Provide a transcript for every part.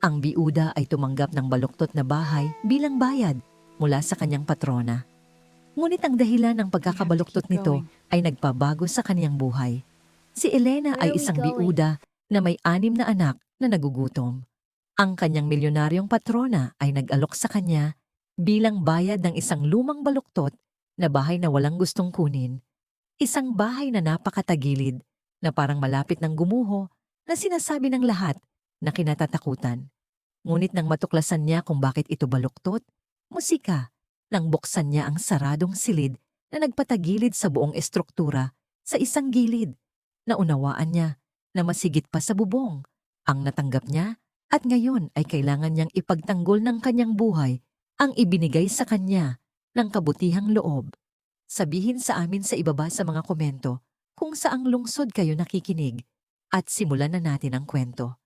Ang biuda ay tumanggap ng baluktot na bahay bilang bayad mula sa kanyang patrona. Ngunit ang dahilan ng pagkakabaluktot nito ay nagpabago sa kanyang buhay. Si Elena Where ay are we isang going? biuda na may 6 na anak na nagugutom. Ang kanyang milyonaryong patrona ay nag-alok sa kanya bilang bayad ng isang lumang baluktot na bahay na walang gustong kunin. Isang bahay na napakatagilid na parang malapit ng gumuho na sinasabi ng lahat na kinatatakutan. Ngunit nang matuklasan niya kung bakit ito baluktot, musika, nang buksan niya ang saradong silid na nagpatagilid sa buong estruktura sa isang gilid. Naunawaan niya na masigit pa sa bubong ang natanggap niya at ngayon ay kailangan niyang ipagtanggol ng kanyang buhay ang ibinigay sa kanya ng kabutihang loob. Sabihin sa amin sa ibaba sa mga komento kung saang lungsod kayo nakikinig at simulan na natin ang kwento.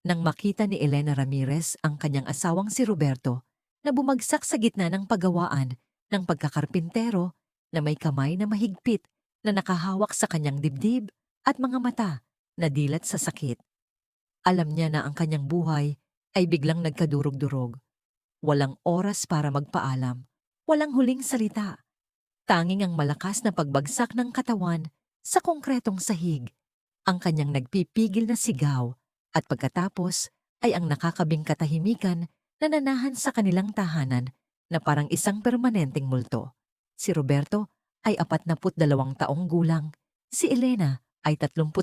Nang makita ni Elena Ramirez ang kanyang asawang si Roberto na bumagsak sa gitna ng paggawaan ng pagkakarpintero na may kamay na mahigpit na nakahawak sa kanyang dibdib at mga mata na dilat sa sakit. Alam niya na ang kanyang buhay ay biglang nagkadurog-durog. Walang oras para magpaalam, walang huling salita. Tanging ang malakas na pagbagsak ng katawan sa konkretong sahig, ang kanyang nagpipigil na sigaw at pagkatapos ay ang nakakabing katahimikan na nanahan sa kanilang tahanan na parang isang permanenteng multo. Si Roberto ay 42 taong gulang, si Elena ay 38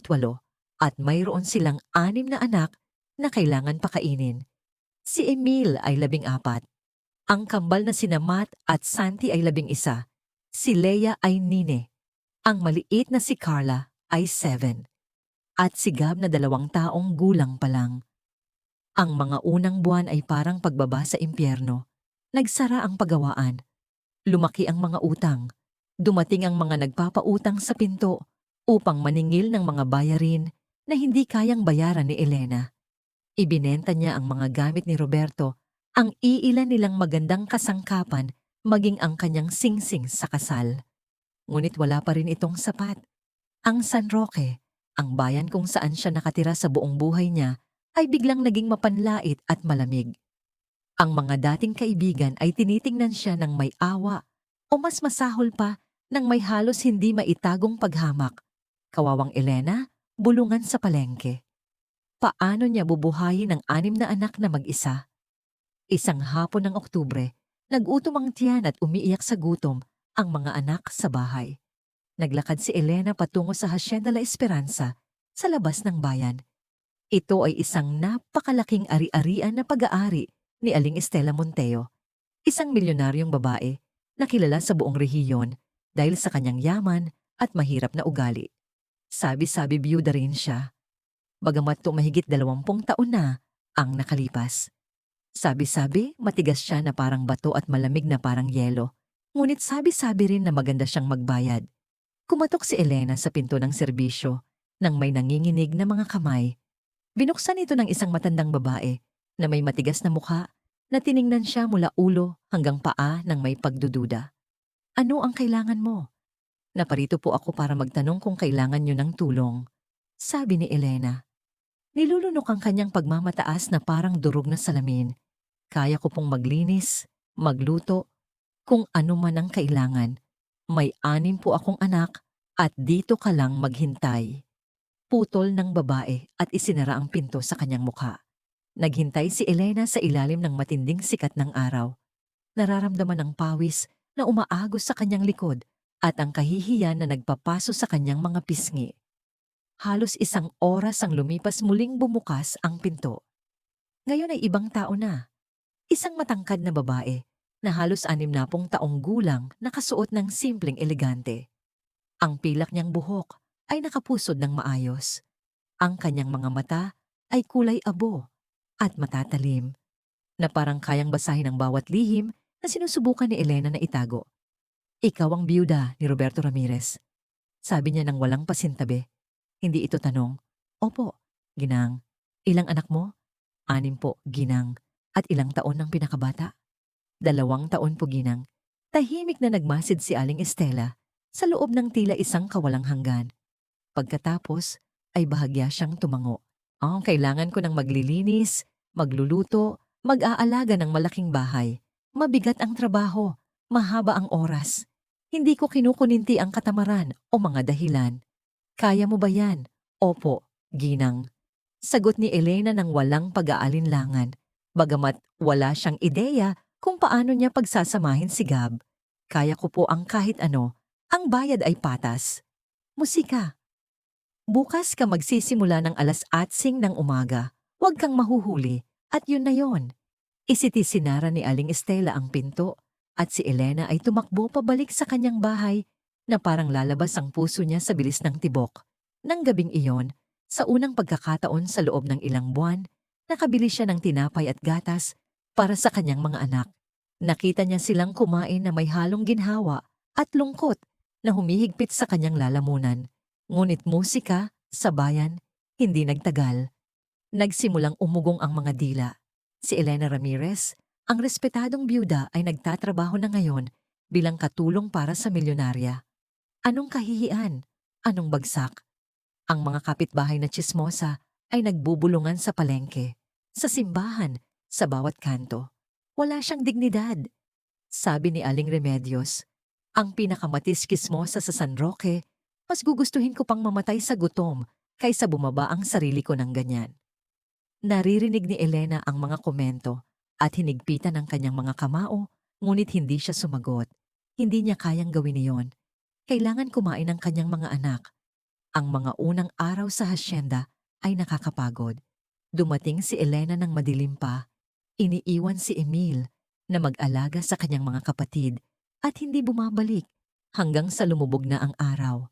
at mayroon silang 6 na anak na kailangan pakainin. Si Emil ay 14. Ang kambal na sina Matt at Santi ay 11. Si Leia ay 9. Ang maliit na si Carla ay 7. At si Gab na 2 taong gulang pa lang. Ang mga unang buwan ay parang pagbaba sa impyerno. Nagsara ang paggawaan. Lumaki ang mga utang. Dumating ang mga nagpapautang sa pinto upang maningil ng mga bayarin na hindi kayang bayaran ni Elena. Ibinenta niya ang mga gamit ni Roberto, ang iilan nilang magandang kasangkapan, maging ang kanyang singsing sa kasal. Ngunit wala pa rin itong sapat. Ang San Roque, ang bayan kung saan siya nakatira sa buong buhay niya, ay biglang naging mapanlait at malamig. Ang mga dating kaibigan ay tinitingnan siya ng may awa o mas masahol pa ng may halos hindi maitagong paghamak. Kawawang Elena, bulungan sa palengke. Paano niya bubuhayin ang 6 na anak na mag-isa? Isang hapon ng Oktubre, nagutom ang tiyan at umiiyak sa gutom ang mga anak sa bahay. Naglakad si Elena patungo sa Hacienda La Esperanza sa labas ng bayan. Ito ay isang napakalaking ari-arian na pag-aari ni Aling Estela Monteo, isang milyonaryong babae na kilala sa buong rehiyon dahil sa kanyang yaman at mahirap na ugali. Sabi-sabi biyuda rin siya, bagamat tumahigit 20 taon na ang nakalipas. Sabi-sabi matigas siya na parang bato at malamig na parang yelo, ngunit sabi-sabi rin na maganda siyang magbayad. Kumatok si Elena sa pinto ng serbisyo nang may nanginginig na mga kamay. Binuksan ito ng isang matandang babae na may matigas na mukha na tiningnan siya mula ulo hanggang paa ng may pagdududa. Ano ang kailangan mo? Naparito po ako para magtanong kung kailangan niyo ng tulong, sabi ni Elena. Nilulunok ang kanyang pagmamataas na parang durog na salamin. Kaya ko pong maglinis, magluto, kung ano man ang kailangan. May 6 po akong anak at dito ka lang maghintay. Putol ng babae at isinara ang pinto sa kanyang mukha. Naghintay si Elena sa ilalim ng matinding sikat ng araw. Nararamdaman ang pawis na umaagos sa kanyang likod at ang kahihiyan na nagpapaso sa kanyang mga pisngi. Halos 1 oras ang lumipas muling bumukas ang pinto. Ngayon ay ibang tao na. Isang matangkad na babae na halos 60 taong gulang nakasuot ng simpleng elegante. Ang pilak niyang buhok ay nakapusod ng maayos. Ang kanyang mga mata ay kulay abo at matatalim, na parang kayang basahin ang bawat lihim na sinusubukan ni Elena na itago. Ikaw ang biyuda ni Roberto Ramirez, sabi niya nang walang pasintabi. Hindi ito tanong. Opo, ginang. Ilang anak mo? 6 po, ginang. At ilang taon ang pinakabata? 2 taon po, ginang. Tahimik na nagmasid si Aling Estela sa loob ng tila isang kawalang hanggan. Pagkatapos ay bahagya siyang tumango. Kailangan ko ng maglilinis, magluluto, mag-aalaga ng malaking bahay. Mabigat ang trabaho, mahaba ang oras. Hindi ko kinukuninti ang katamaran o mga dahilan. Kaya mo ba yan? Opo, ginang. Sagot ni Elena ng walang pag-aalinlangan. Bagamat wala siyang ideya kung paano niya pagsasamahin si Gab. Kaya ko po ang kahit ano, ang bayad ay patas. Musika. Bukas ka magsisimula ng 8:00 ng umaga. Huwag kang mahuhuli. At yun na yon. Isitisinara ni Aling Estela ang pinto at si Elena ay tumakbo pabalik sa kanyang bahay na parang lalabas ang puso niya sa bilis ng tibok. Nang gabing iyon, sa unang pagkakataon sa loob ng ilang buwan, nakabili siya ng tinapay at gatas para sa kanyang mga anak. Nakita niya silang kumain na may halong ginhawa at lungkot na humihigpit sa kanyang lalamunan. Ngunit musika, sa bayan, hindi nagtagal. Nagsimulang umugong ang mga dila. Si Elena Ramirez, ang respetadong byuda ay nagtatrabaho na ngayon bilang katulong para sa milyonarya. Anong kahihiyan? Anong bagsak? Ang mga kapitbahay na tsismosa ay nagbubulungan sa palengke, sa simbahan, sa bawat kanto. Wala siyang dignidad. Sabi ni Aling Remedios, ang pinakamatiskismosa sa San Roque, mas gugustuhin ko pang mamatay sa gutom kaysa bumaba ang sarili ko ng ganyan. Naririnig ni Elena ang mga komento at hinigpitan ng kanyang mga kamao, ngunit hindi siya sumagot. Hindi niya kayang gawin iyon. Kailangan kumain ng kanyang mga anak. Ang mga unang araw sa hasyenda ay nakakapagod. Dumating si Elena ng madilim pa. Iniiwan si Emil na mag-alaga sa kanyang mga kapatid at hindi bumabalik hanggang sa lumubog na ang araw.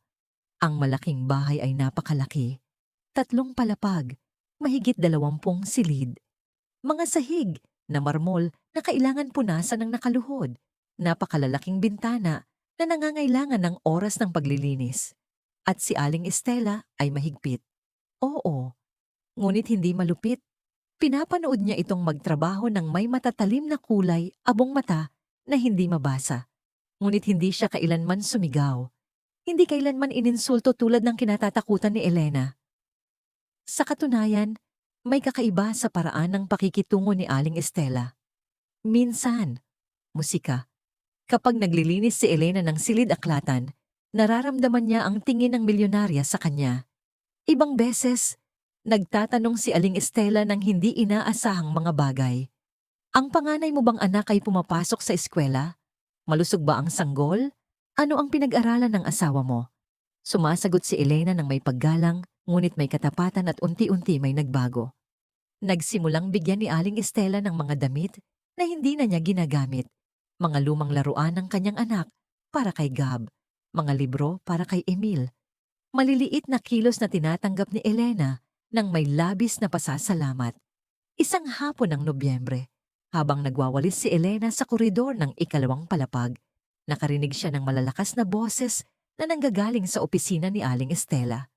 Ang malaking bahay ay napakalaki. 3 palapag, mahigit 20 silid. Mga sahig na marmol na kailangan punasan ng nakaluhod. Napakalalaking bintana na nangangailangan ng oras ng paglilinis. At si Aling Estela ay mahigpit. Oo, ngunit hindi malupit. Pinapanood niya itong magtrabaho ng may matatalim na kulay, abong mata na hindi mabasa. Ngunit hindi siya kailanman sumigaw. Hindi kailanman ininsulto tulad ng kinatatakutan ni Elena. Sa katunayan, may kakaiba sa paraan ng pakikitungo ni Aling Estela. Minsan, musika. Kapag naglilinis si Elena ng silid-aklatan, nararamdaman niya ang tingin ng milyonarya sa kanya. Ibang beses, nagtatanong si Aling Estela ng hindi inaasahang mga bagay. Ang panganay mo bang anak ay pumapasok sa eskwela? Malusog ba ang sanggol? Ano ang pinag-aralan ng asawa mo? Sumasagot si Elena ng may paggalang, ngunit may katapatan at unti-unti may nagbago. Nagsimulang bigyan ni Aling Estela ng mga damit na hindi na niya ginagamit. Mga lumang laruan ng kanyang anak para kay Gab, mga libro para kay Emil. Maliliit na kilos na tinatanggap ni Elena nang may labis na pasasalamat. Isang hapon ng Nobyembre, habang nagwawalis si Elena sa koridor ng 2 palapag, nakarinig siya ng malalakas na boses na nanggagaling sa opisina ni Aling Estela.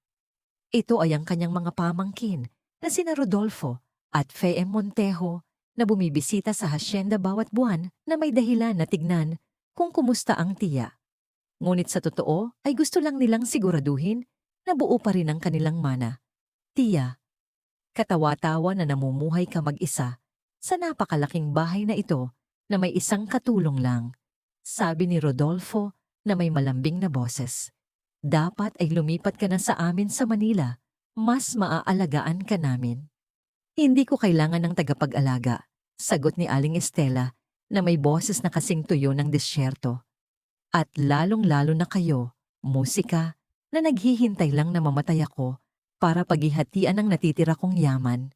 Ito ay ang kanyang mga pamangkin na sina Rodolfo at Fee Montejo na bumibisita sa hasyenda bawat buwan na may dahilan na tignan kung kumusta ang tiya. Ngunit sa totoo ay gusto lang nilang siguraduhin na buo pa rin ang kanilang mana. Tiya, katawa-tawa na namumuhay ka mag-isa sa napakalaking bahay na ito na may isang katulong lang. Sabi ni Rodolfo na may malambing na boses. Dapat ay lumipat ka na sa amin sa Manila. Mas maaalagaan ka namin. Hindi ko kailangan ng tagapag-alaga, sagot ni Aling Estela na may boses na kasing tuyo ng disyerto. At lalong-lalo na kayo, musika, na naghihintay lang na mamatay ako para paghihatian ang natitira kong yaman.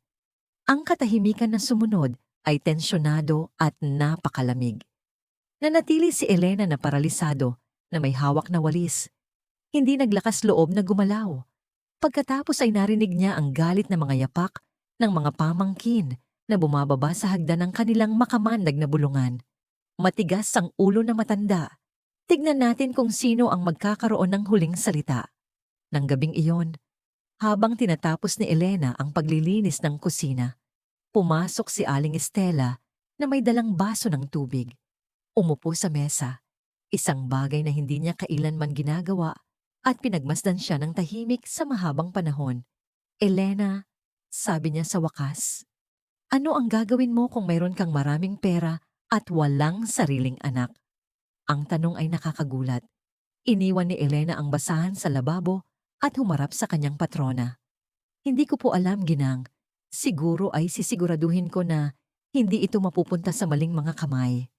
Ang katahimikan na sumunod ay tensyonado at napakalamig. Nanatili si Elena na paralisado na may hawak na walis. Hindi naglakas loob na gumalaw. Pagkatapos ay narinig niya ang galit na mga yapak ng mga pamangkin na bumababa sa hagdan ng kanilang makamandag na bulungan. Matigas ang ulo na matanda. Tignan natin kung sino ang magkakaroon ng huling salita. Nang gabing iyon, habang tinatapos ni Elena ang paglilinis ng kusina, pumasok si Aling Estela na may dalang baso ng tubig. Umupo sa mesa, isang bagay na hindi niya kailanman ginagawa at pinagmasdan siya ng tahimik sa mahabang panahon. Elena, sabi niya sa wakas. Ano ang gagawin mo kung mayroon kang maraming pera at walang sariling anak? Ang tanong ay nakakagulat. Iniwan ni Elena ang basahan sa lababo at humarap sa kanyang patrona. Hindi ko po alam, ginang. Siguro ay sisiguraduhin ko na hindi ito mapupunta sa maling mga kamay.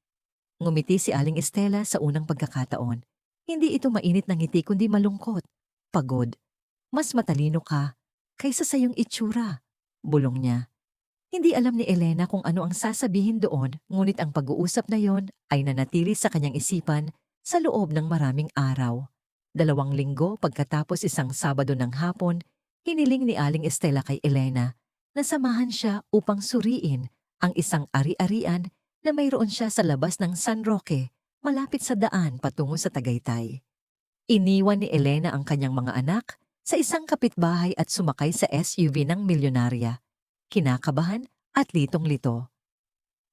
Ngumiti si Aling Estela sa unang pagkakataon. Hindi ito mainit na ngiti kundi malungkot. Pagod. Mas matalino ka kaysa sa iyong itsura. Bulong niya. Hindi alam ni Elena kung ano ang sasabihin doon, ngunit ang pag-uusap na yon ay nanatili sa kanyang isipan sa loob ng maraming araw. 2 linggo pagkatapos isang Sabado ng hapon, hiniling ni Aling Estela kay Elena na samahan siya upang suriin ang isang ari-arian na mayroon siya sa labas ng San Roque, malapit sa daan patungo sa Tagaytay. Iniwan ni Elena ang kanyang mga anak sa isang kapitbahay at sumakay sa SUV ng milyonarya. Kinakabahan at litong-lito.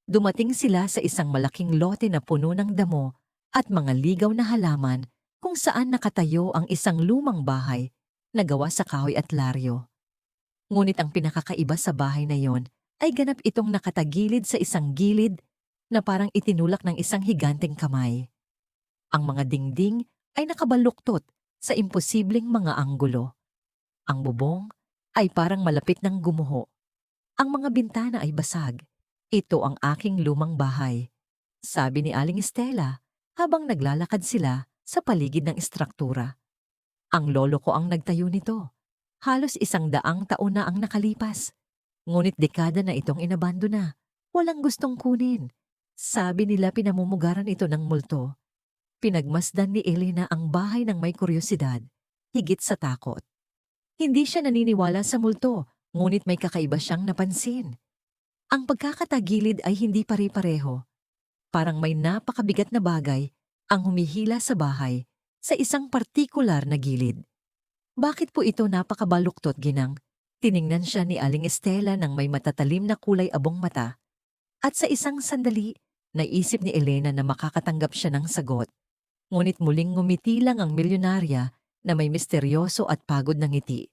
Dumating sila sa isang malaking lote na puno ng damo at mga ligaw na halaman kung saan nakatayo ang isang lumang bahay na gawa sa kahoy at laryo. Ngunit ang pinakakaiba sa bahay na yon ay ganap itong nakatagilid sa isang gilid na parang itinulak ng isang higanteng kamay. Ang mga dingding ay nakabaluktot sa imposibleng mga anggulo. Ang bubong ay parang malapit ng gumuho. Ang mga bintana ay basag. Ito ang aking lumang bahay, sabi ni Aling Estela habang naglalakad sila sa paligid ng istruktura. Ang lolo ko ang nagtayo nito. Halos 100 taon na ang nakalipas. Ngunit dekada na itong inabandona. Walang gustong kunin. Sabi nila pinamumugaran ito ng multo. Pinagmasdan ni Elena ang bahay ng may kuryosidad, higit sa takot. Hindi siya naniniwala sa multo, ngunit may kakaiba siyang napansin. Ang pagkakatagilid ay hindi pare-pareho. Parang may napakabigat na bagay ang humihila sa bahay sa isang partikular na gilid. Bakit po ito napakabaluktot, ginang? Tiningnan siya ni Aling Estela ng may matatalim na kulay abong mata. At sa isang sandali, naisip ni Elena na makakatanggap siya ng sagot. Ngunit muling ngumiti lang ang milyonarya na may misteryoso at pagod na ngiti.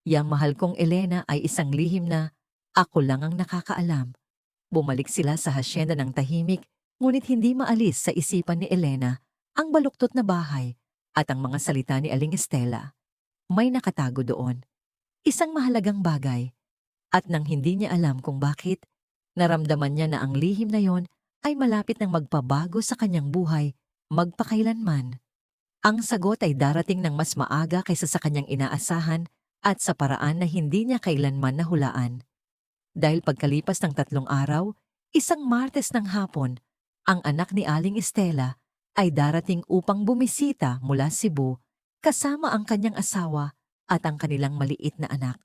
Yang mahal kong Elena ay isang lihim na ako lang ang nakakaalam. Bumalik sila sa hasyenda ng tahimik, ngunit hindi maalis sa isipan ni Elena ang baluktot na bahay at ang mga salita ni Aling Estela. May nakatago doon. Isang mahalagang bagay. At nang hindi niya alam kung bakit, naramdaman niya na ang lihim na yon ay malapit ng magpabago sa kanyang buhay magpakailanman. Ang sagot ay darating ng mas maaga kaysa sa kanyang inaasahan at sa paraan na hindi niya kailanman nahulaan. Dahil pagkalipas ng 3 araw, isang Martes ng hapon, ang anak ni Aling Estela ay darating upang bumisita mula Cebu kasama ang kanyang asawa at ang kanilang maliit na anak.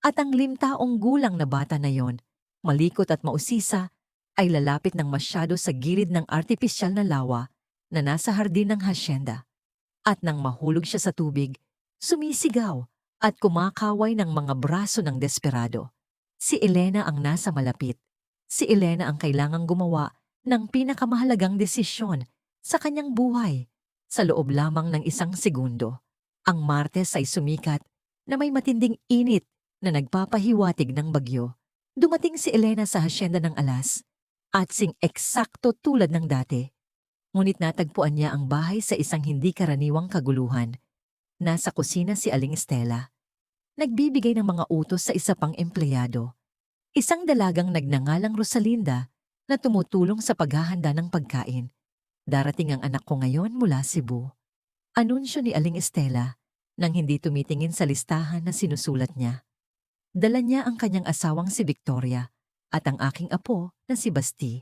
At ang 5 taong gulang na bata na yon, malikot at mausisa, ay lalapit ng masyado sa gilid ng artipisyal na lawa na nasa hardin ng hasyenda. At nang mahulog siya sa tubig, sumisigaw at kumakaway ng mga braso ng desperado. Si Elena ang nasa malapit. Si Elena ang kailangang gumawa ng pinakamahalagang desisyon sa kanyang buhay. Sa loob lamang ng 1 segundo, ang Martes ay sumikat na may matinding init na nagpapahiwatig ng bagyo. Dumating si Elena sa hasyenda ng alas at eksakto tulad ng dati. Ngunit natagpuan niya ang bahay sa isang hindi karaniwang kaguluhan. Nasa kusina si Aling Estela. Nagbibigay ng mga utos sa isa pang empleyado. Isang dalagang nagnangalang Rosalinda na tumutulong sa paghahanda ng pagkain. Darating ang anak ko ngayon mula Cebu. Anunsyo ni Aling Estela nang hindi tumitingin sa listahan na sinusulat niya. Dala niya ang kanyang asawang si Victoria at ang aking apo na si Basti.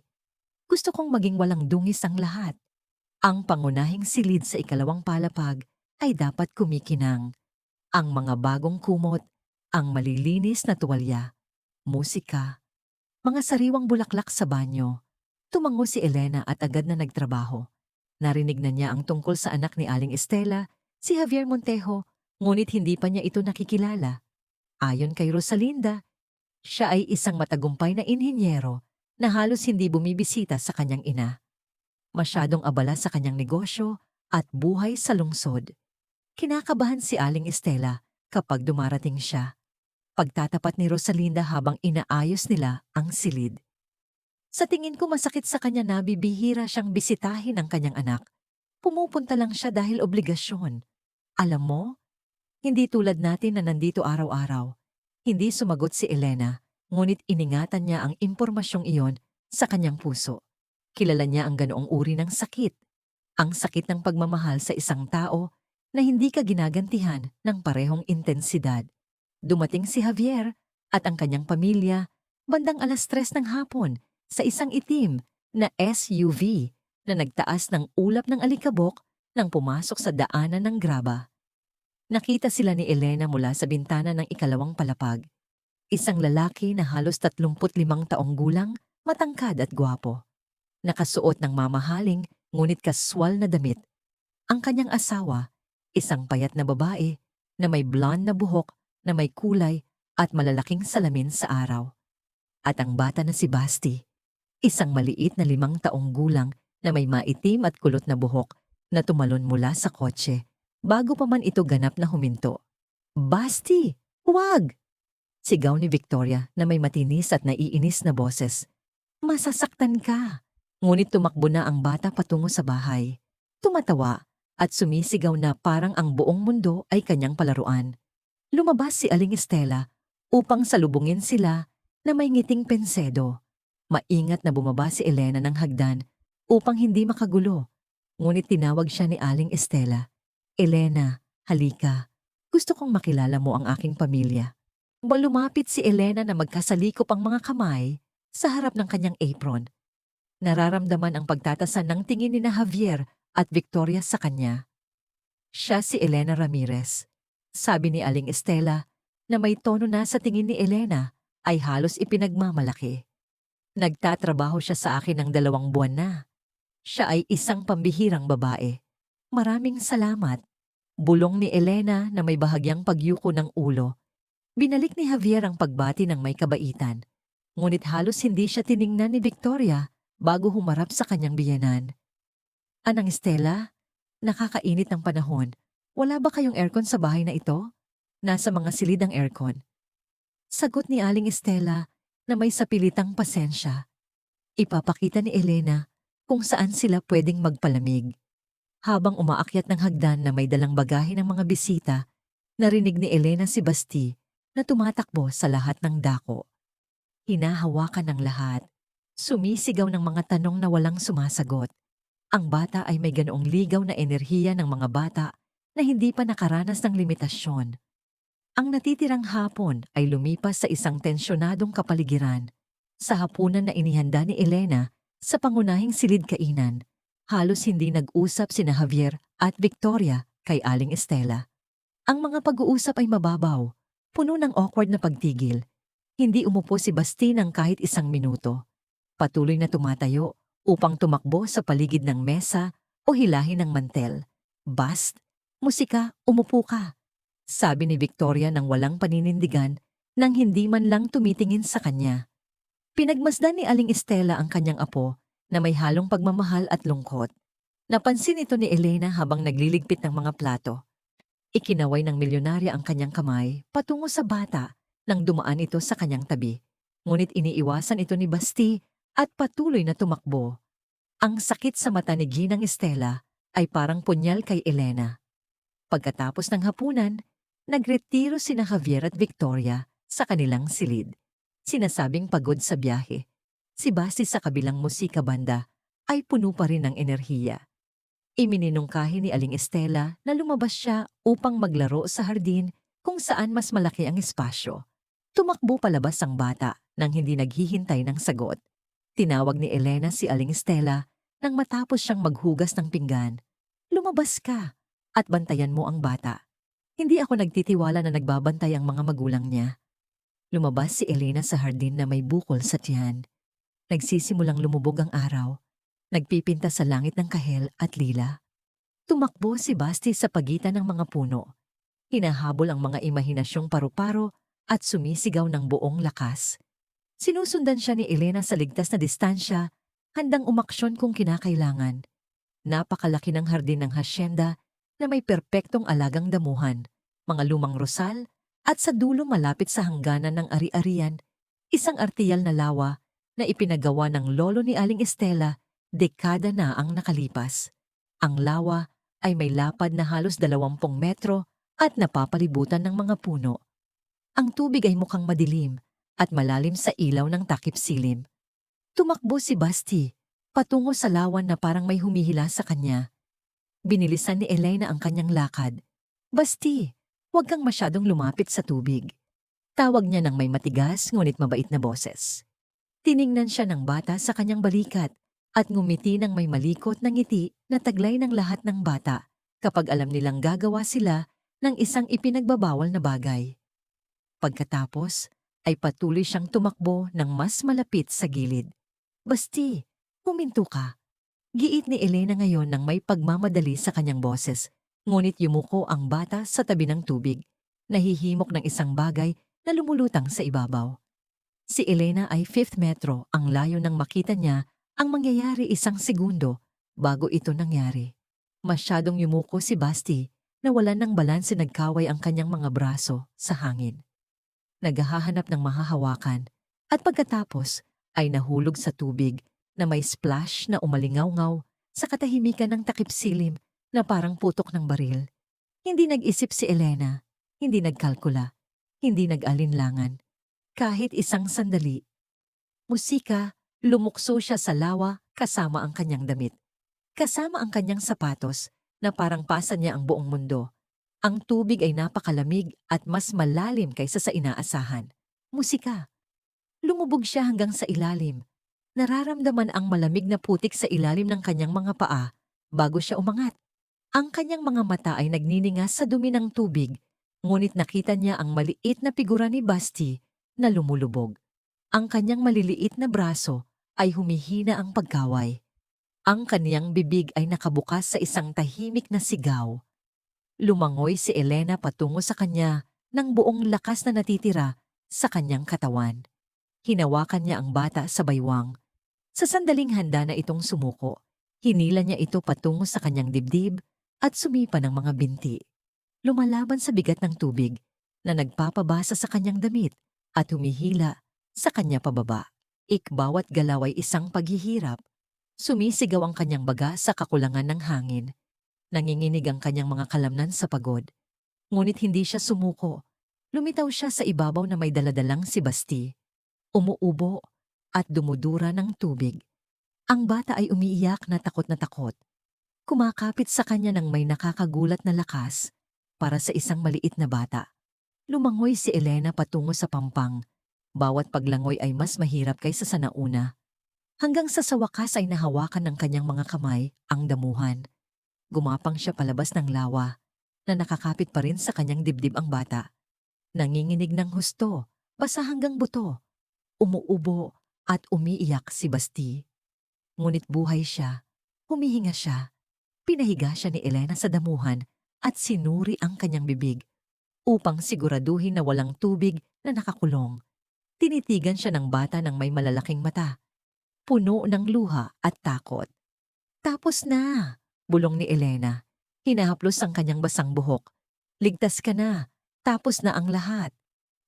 Gusto kong maging walang dungis ang lahat. Ang pangunahing silid sa 2 palapag ay dapat kumikinang. Ang mga bagong kumot, ang malilinis na tuwalya, musika, mga sariwang bulaklak sa banyo. Tumango si Elena at agad na nagtrabaho. Narinig na niya ang tungkol sa anak ni Aling Estela, si Javier Montejo, ngunit hindi pa niya ito nakikilala. Ayon kay Rosalinda, siya ay isang matagumpay na inhinyero na halos hindi bumibisita sa kanyang ina. Masyadong abala sa kanyang negosyo at buhay sa lungsod. Kinakabahan si Aling Estela kapag dumarating siya. pagtatapat ni Rosalinda habang inaayos nila ang silid. Sa tingin ko masakit sa kanya na bibihira siyang bisitahin ang kanyang anak. Pumupunta lang siya dahil obligasyon. Alam mo, hindi tulad natin na nandito araw-araw. Hindi sumagot si Elena, ngunit iningatan niya ang impormasyong iyon sa kanyang puso. Kilala niya ang ganoong uri ng sakit. Ang sakit ng pagmamahal sa isang tao na hindi ka ginagantihan ng parehong intensidad. Dumating si Javier at ang kanyang pamilya bandang 3:00 ng hapon sa isang itim na SUV na nagtaas ng ulap ng alikabok nang pumasok sa daanan ng graba. Nakita sila ni Elena mula sa bintana ng ikalawang palapag. Isang lalaki na halos 35 taong gulang, matangkad at gwapo. Nakasuot ng mamahaling ngunit kaswal na damit. Ang kanyang asawa, isang payat na babae na may blonde na buhok na may kulay at malalaking salamin sa araw. At ang bata na si Basti, isang maliit na 5 taong gulang na may maitim at kulot na buhok na tumalon mula sa kotse bago pa man ito ganap na huminto. "Basti, huwag!" Sigaw ni Victoria na may matinis at naiinis na boses. "Masasaktan ka!" Ngunit tumakbo na ang bata patungo sa bahay. Tumatawa at sumisigaw na parang ang buong mundo ay kanyang palaruan. Lumabas si Aling Estela upang salubungin sila na may ngiting pensedo. Maingat na bumaba si Elena ng hagdan upang hindi makagulo. Ngunit tinawag siya ni Aling Estela. "Elena, halika. Gusto kong makilala mo ang aking pamilya." Lumapit si Elena na magkasalikop ang mga kamay sa harap ng kanyang apron. Nararamdaman ang pagtatasan ng tingin ni Javier at Victoria sa kanya. Siya si Elena Ramirez. Sabi ni Aling Estela na may tono na sa tingin ni Elena ay halos ipinagmamalaki. "Nagtatrabaho siya sa akin ng 2 buwan na. Siya ay isang pambihirang babae. Maraming salamat." Bulong ni Elena na may bahagyang pagyuko ng ulo. Binalik ni Javier ang pagbati ng may kabaitan. Ngunit halos hindi siya tiningnan ni Victoria bago humarap sa kanyang biyenan. "Anang Estela, nakakainit ng panahon. Wala ba kayong aircon sa bahay na ito?" "Nasa mga silid ang aircon." Sagot ni Aling Estela na may sapilitang pasensya. Ipapakita ni Elena kung saan sila pwedeng magpalamig. Habang umaakyat ng hagdan na may dalang bagahe ng mga bisita, narinig ni Elena si Basti na tumatakbo sa lahat ng dako. Hinahawakan ng lahat. Sumisigaw ng mga tanong na walang sumasagot. Ang bata ay may ganoong ligaw na enerhiya ng mga bata na hindi pa nakaranas ng limitasyon. Ang natitirang hapon ay lumipas sa isang tensyonadong kapaligiran. Sa hapunan na inihanda ni Elena sa pangunahing silid kainan, halos hindi nag-usap sina Javier at Victoria kay Aling Estela. Ang mga pag-uusap ay mababaw, puno ng awkward na pagtigil. Hindi umupo si Basti ng kahit 1 minuto. Patuloy na tumatayo upang tumakbo sa paligid ng mesa o hilahin ng mantel. "Bast, musika, umupo ka," sabi ni Victoria nang walang paninindigan nang hindi man lang tumitingin sa kanya. Pinagmasdan ni Aling Estela ang kanyang apo na may halong pagmamahal at lungkot. Napansin ito ni Elena habang nagliligpit ng mga plato. Ikinaway ng milyonarya ang kanyang kamay patungo sa bata nang dumaan ito sa kanyang tabi. Ngunit iniiwasan ito ni Basti at patuloy na tumakbo. Ang sakit sa mata ni Ginang Estela ay parang punyal kay Elena. Pagkatapos ng hapunan, nagretiro sina Javier at Victoria sa kanilang silid. Sinasabing pagod sa biyahe. Si Basti sa kabilang musika banda ay puno pa rin ng enerhiya. Imininungkahi ni Aling Estela na lumabas siya upang maglaro sa hardin kung saan mas malaki ang espasyo. Tumakbo palabas ang bata nang hindi naghihintay ng sagot. Tinawag ni Elena si Aling Estela nang matapos siyang maghugas ng pinggan. "Lumabas ka at bantayan mo ang bata. Hindi ako nagtitiwala na nagbabantay ang mga magulang niya." Lumabas si Elena sa hardin na may bukol sa tiyan. Nagsisimulang lumubog ang araw. Nagpipinta sa langit ng kahel at lila. Tumakbo si Basti sa pagitan ng mga puno. Hinahabol ang mga imahinasyong paru-paro at sumisigaw ng buong lakas. Sinusundan siya ni Elena sa ligtas na distansya, handang umaksyon kung kinakailangan. Napakalaki ng hardin ng hasyenda na may perpektong alagang damuhan, mga lumang rosal At sa dulo malapit sa hangganan ng ari-arian, isang artiyal na lawa na ipinagawa ng lolo ni Aling Estela, dekada na ang nakalipas. Ang lawa ay may lapad na halos 20 metro at napapalibutan ng mga puno. Ang tubig ay mukhang madilim at malalim sa ilaw ng takip silim. Tumakbo si Basti patungo sa lawan na parang may humihila sa kanya. Binilisan ni Elena ang kanyang lakad. Basti, huwag kang masyadong lumapit sa tubig. Tawag niya ng may matigas ngunit mabait na boses. Tiningnan siya ng bata sa kanyang balikat at ngumiti ng may malikot na ngiti na taglay ng lahat ng bata kapag alam nilang gagawa sila ng isang ipinagbabawal na bagay. Pagkatapos ay patuloy siyang tumakbo ng mas malapit sa gilid. Basti, huminto ka. Giit ni Elena ngayon ng may pagmamadali sa kanyang boses, ngunit yumuko ang bata sa tabi ng tubig, nahihimok ng isang bagay na lumulutang sa ibabaw. Si Elena ay 5th metro ang layo nang makita niya ang mangyayari 1 segundo bago ito nangyari. Masyadong yumuko si Basti na wala ng balanse, nagkaway ang kanyang mga braso sa hangin. Naghahanap ng mahahawakan at pagkatapos ay nahulog sa tubig na may splash na umalingaw-ngaw sa katahimikan ng takip silim na parang putok ng baril. Hindi nag-isip si Elena, hindi nagkalkula, hindi nag-alinlangan. Kahit isang sandali. Musika, lumukso siya sa lawa kasama ang kanyang damit. Kasama ang kanyang sapatos na parang pasa niya ang buong mundo. Ang tubig ay napakalamig at mas malalim kaysa sa inaasahan. Musika. Lumubog siya hanggang sa ilalim. Nararamdaman ang malamig na putik sa ilalim ng kanyang mga paa bago siya umangat. Ang kanyang mga mata ay nagniningas sa dumi ng tubig, ngunit nakita niya ang maliit na figura ni Basti na lumulubog. Ang kanyang maliliit na braso ay humihina ang pagkaway. Ang kaniyang bibig ay nakabukas sa isang tahimik na sigaw. Lumangoy si Elena patungo sa kanya ng buong lakas na natitira sa kanyang katawan. Hinawakan niya ang bata sa baywang. Sa sandaling handa na itong sumuko, hinila niya ito patungo sa kanyang dibdib at sumipa ng mga binti. Lumalaban sa bigat ng tubig na nagpapabasa sa kanyang damit at humihila sa kanya pababa. Bawat galaw ay isang paghihirap. Sumisigaw ang kanyang baga sa kakulangan ng hangin. Nanginginig ang kanyang mga kalamnan sa pagod. Ngunit hindi siya sumuko. Lumitaw siya sa ibabaw na may daladalang si Basti. Umuubo at dumudura ng tubig. Ang bata ay umiiyak na takot na takot. Kumakapit sa kanya ng may nakakagulat na lakas para sa isang maliit na bata. Lumangoy si Elena patungo sa pampang. Bawat paglangoy ay mas mahirap kaysa sa nauna. Hanggang sa wakas ay nahawakan ng kanyang mga kamay ang damuhan. Gumapang siya palabas ng lawa na nakakapit pa rin sa kanyang dibdib ang bata. Nanginginig ng husto, basa hanggang buto. Umuubo at umiiyak si Basti. Ngunit buhay siya, humihinga siya. Pinahiga siya ni Elena sa damuhan at sinuri ang kanyang bibig upang siguraduhin na walang tubig na nakakulong. Tinitigan siya ng bata ng may malalaking mata, puno ng luha at takot. Tapos na, bulong ni Elena. Hinahaplos ang kanyang basang buhok. Ligtas ka na, tapos na ang lahat.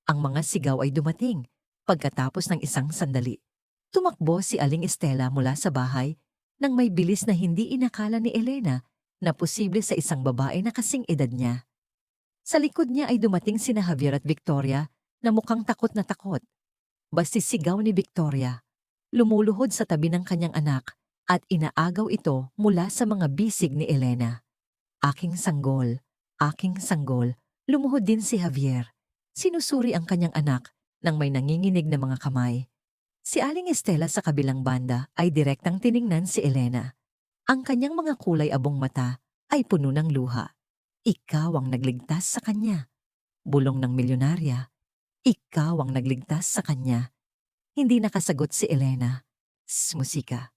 Ang mga sigaw ay dumating pagkatapos ng isang sandali. Tumakbo si Aling Estela mula sa bahay nang may bilis na hindi inakala ni Elena na posible sa isang babae na kasing edad niya. Sa likod niya ay dumating sina Javier at Victoria na mukhang takot na takot. Basti sigaw ni Victoria. Lumuluhod sa tabi ng kanyang anak at inaagaw ito mula sa mga bisig ni Elena. Aking sanggol, aking sanggol. Lumuhod din si Javier. Sinusuri ang kanyang anak nang may nanginginig na mga kamay. Si Aling Estela sa kabilang banda ay direktang tiningnan si Elena. Ang kanyang mga kulay abong mata ay puno ng luha. Ikaw ang nagligtas sa kanya. Bulong ng milyonarya. Ikaw ang nagligtas sa kanya. Hindi nakasagot si Elena. Musika.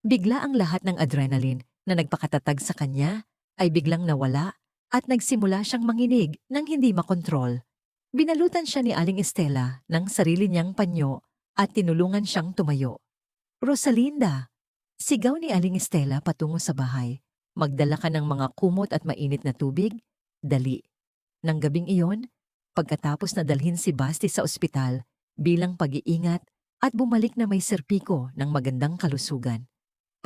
Bigla ang lahat ng adrenaline na nagpakatatag sa kanya ay biglang nawala at nagsimula siyang manginig nang hindi makontrol. Binalutan siya ni Aling Estela ng sarili niyang panyo at tinulungan siyang tumayo. Rosalinda! Sigaw ni Aling Estela patungo sa bahay. Magdala ka ng mga kumot at mainit na tubig. Dali. Nang gabing iyon, Pagkatapos na dalhin si Basti sa ospital bilang pag-iingat at bumalik na may serpiko ng magandang kalusugan.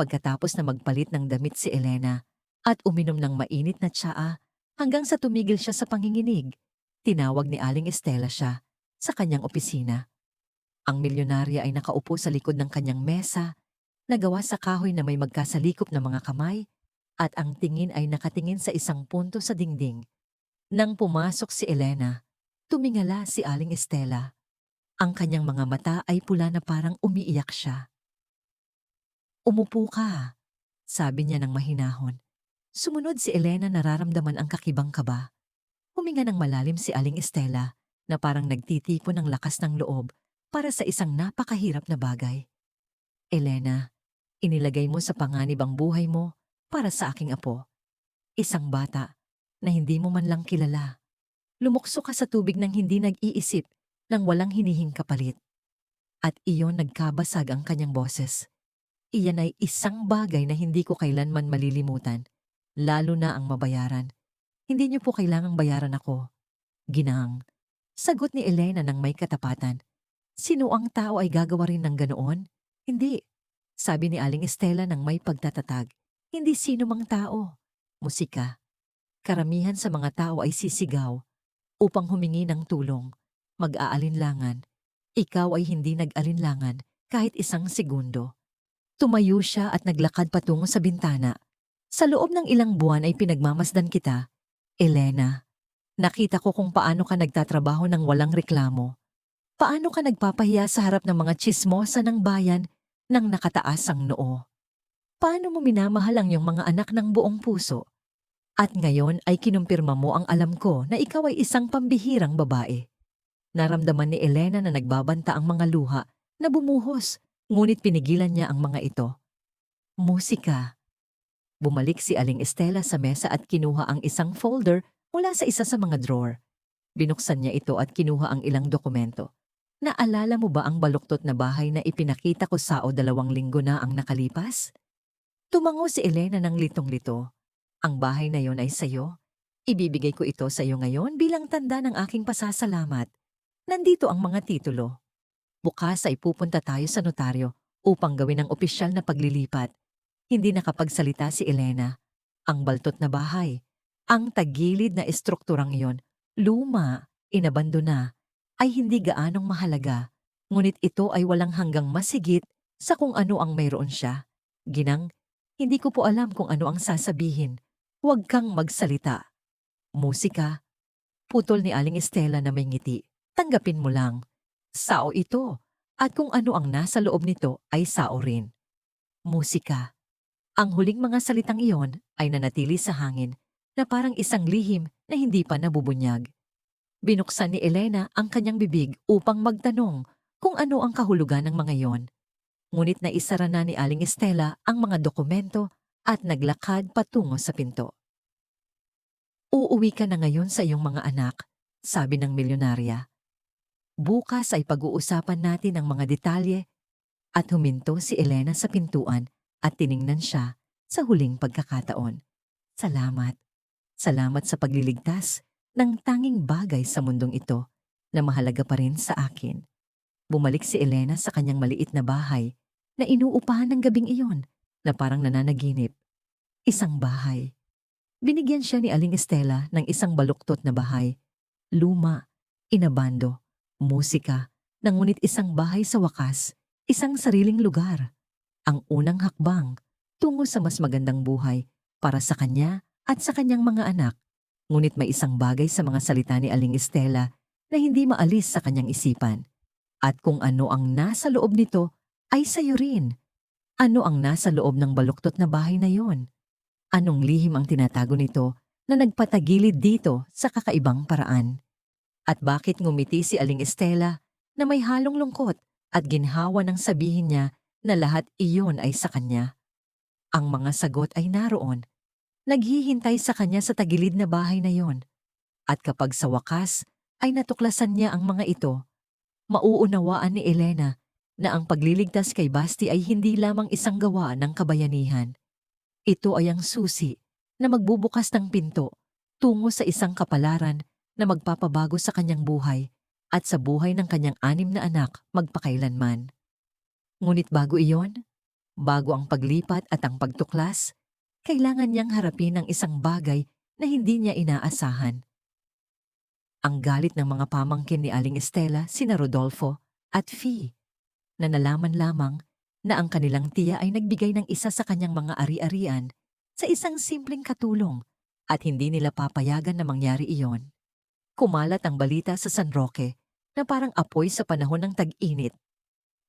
Pagkatapos na magpalit ng damit si Elena at uminom ng mainit na tsaa hanggang sa tumigil siya sa panginginig, tinawag ni Aling Estela siya sa kanyang opisina. Ang milyonarya ay nakaupo sa likod ng kanyang mesa na gawa sa kahoy na may magkasalikop na mga kamay at ang tingin ay nakatingin sa isang punto sa dingding. Nang pumasok si Elena, tumingala si Aling Estela. Ang kanyang mga mata ay pula na parang umiiyak siya. "Umupo ka," sabi niya ng mahinahon. Sumunod si Elena, nararamdaman ang kakibang kaba. Huminga ng malalim si Aling Estela na parang nagtitipon ng lakas ng loob para sa isang napakahirap na bagay. "Elena, inilagay mo sa panganib ang buhay mo para sa aking apo. Isang bata na hindi mo man lang kilala. Lumukso ka sa tubig ng hindi nag-iisip, nang walang hinihing kapalit. At iyon," nagkabasag ang kanyang boses. "Iyan ay isang bagay na hindi ko kailanman malilimutan, lalo na ang mabayaran. Hindi niyo po kailangang bayaran ako, ginang." Sagot ni Elena ng may katapatan. "Sino ang tao ay gagawa rin ng ganoon? Hindi," sabi ni Aling Estela ng may pagtatatag. "Hindi sino mang tao. Musika. Karamihan sa mga tao ay sisigaw upang humingi ng tulong, mag-aalinlangan. Ikaw ay hindi nag-alinlangan kahit isang segundo." Tumayo siya at naglakad patungo sa bintana. "Sa loob ng ilang buwan ay pinagmamasdan kita, Elena. Nakita ko kung paano ka nagtatrabaho ng walang reklamo. Paano ka nagpapahiya sa harap ng mga tsismosa ng bayan ng nakataas ang noo. Paano mo minamahal ang iyong mga anak ng buong puso? At ngayon ay kinumpirma mo ang alam ko na ikaw ay isang pambihirang babae." Naramdaman ni Elena na nagbabanta ang mga luha na bumuhos, ngunit pinigilan niya ang mga ito. "Musika." Bumalik si Aling Estela sa mesa at kinuha ang isang folder mula sa isa sa mga drawer. Binuksan niya ito at kinuha ang ilang dokumento. "Naalala mo ba ang baluktot na bahay na ipinakita ko sa 2 linggo na ang nakalipas?" Tumango si Elena ng litong-lito. "Ang bahay na yon ay sayo. Ibibigay ko ito sa iyo ngayon bilang tanda ng aking pasasalamat. Nandito ang mga titulo. Bukas ay pupunta tayo sa notaryo upang gawin ang opisyal na paglilipat." Hindi nakapagsalita si Elena. Ang baltot na bahay, ang tagilid na estrukturang iyon, luma, inabandona, ay hindi gaanong mahalaga, ngunit ito ay walang hanggang masigit sa kung ano ang mayroon siya. "Ginang, hindi ko po alam kung ano ang sasabihin. Huwag kang magsalita." "Musika." Putol ni Aling Estela na may ngiti. "Tanggapin mo lang. Sao ito, at kung ano ang nasa loob nito ay sao rin." "Musika." Ang huling mga salitang iyon ay nanatili sa hangin na parang isang lihim na hindi pa nabubunyag. Binuksan ni Elena ang kanyang bibig upang magtanong kung ano ang kahulugan ng mga iyon. Ngunit naisara na ni Aling Estela ang mga dokumento at naglakad patungo sa pinto. "Uuwi ka na ngayon sa iyong mga anak," sabi ng milyonarya. "Bukas ay pag-uusapan natin ang mga detalye." At huminto si Elena sa pintuan at tiningnan siya sa huling pagkakataon. "Salamat. Salamat sa pagliligtas ng tanging bagay sa mundong ito na mahalaga pa rin sa akin." Bumalik si Elena sa kanyang maliit na bahay na inuupahan ng gabing iyon na parang nananaginip. Isang bahay. Binigyan siya ni Aling Estela ng isang baluktot na bahay. Luma, inabando, musika, ngunit isang bahay sa wakas, isang sariling lugar. Ang unang hakbang tungo sa mas magandang buhay para sa kanya at sa kanyang mga anak. Ngunit may isang bagay sa mga salita ni Aling Estela na hindi maalis sa kanyang isipan. At kung ano ang nasa loob nito ay sayo rin. Ano ang nasa loob ng baluktot na bahay na yon? Anong lihim ang tinatago nito na nagpatagilid dito sa kakaibang paraan? At bakit ngumiti si Aling Estela na may halong lungkot at ginhawa ng sabihin niya na lahat iyon ay sa kanya? Ang mga sagot ay naroon. Naghihintay sa kanya sa tagilid na bahay na yon. At kapag sa wakas ay natuklasan niya ang mga ito, mauunawaan ni Elena na ang pagliligtas kay Basti ay hindi lamang isang gawa ng kabayanihan. Ito ay ang susi na magbubukas ng pinto tungo sa isang kapalaran na magpapabago sa kanyang buhay at sa buhay ng kanyang 6 na anak magpakailanman. Ngunit bago iyon, bago ang paglipat at ang pagtuklas, kailangan niyang harapin ang isang bagay na hindi niya inaasahan. Ang galit ng mga pamangkin ni Aling Estela, sina Rodolfo at Fee, na nalaman lamang na ang kanilang tiya ay nagbigay ng isa sa kanyang mga ari-arian sa isang simpleng katulong at hindi nila papayagan na mangyari iyon. Kumalat ang balita sa San Roque na parang apoy sa panahon ng tag-init.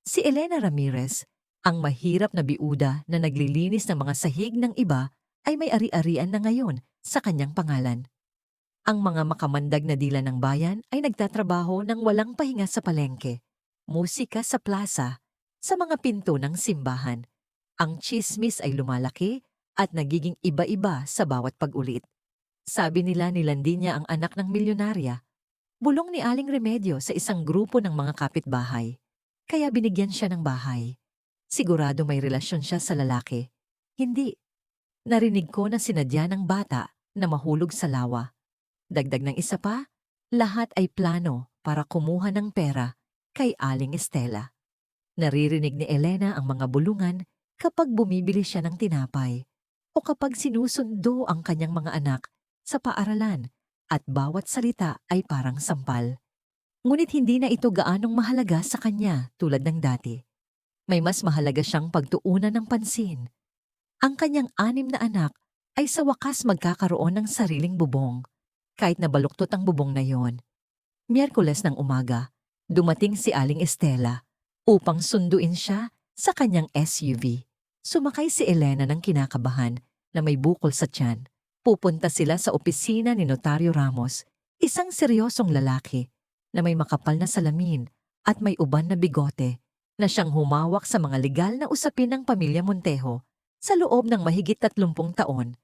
Si Elena Ramirez, ang mahirap na biuda na naglilinis ng mga sahig ng iba, ay may ari-arian na ngayon sa kanyang pangalan. Ang mga makamandag na dila ng bayan ay nagtatrabaho ng walang pahinga sa palengke, musika sa plaza, sa mga pinto ng simbahan. Ang tsismis ay lumalaki at nagiging iba-iba sa bawat pag-ulit. Sabi nila nilandi niya ang anak ng milyonarya. Bulong ni Aling Remedyo sa isang grupo ng mga kapitbahay. Kaya binigyan siya ng bahay. Sigurado may relasyon siya sa lalaki. Hindi. Narinig ko na sinadya ng bata na mahulog sa lawa. Dagdag ng isa pa, lahat ay plano para kumuha ng pera kay Aling Estela. Naririnig ni Elena ang mga bulungan kapag bumibili siya ng tinapay o kapag sinusundo ang kanyang mga anak sa paaralan at bawat salita ay parang sampal. Ngunit hindi na ito gaanong mahalaga sa kanya tulad ng dati. May mas mahalaga siyang pagtuunan ng pansin. Ang kanyang 6 na anak ay sa wakas magkakaroon ng sariling bubong, kahit na baluktot ang bubong na yon. Miyerkules ng umaga, dumating si Aling Estela upang sunduin siya sa kanyang SUV. Sumakay si Elena ng kinakabahan na may bukol sa tiyan. Pupunta sila sa opisina ni Notaryo Ramos, isang seryosong lalaki na may makapal na salamin at may uban na bigote na siyang humawak sa mga legal na usapin ng pamilya Montejo sa loob ng mahigit 30 taon.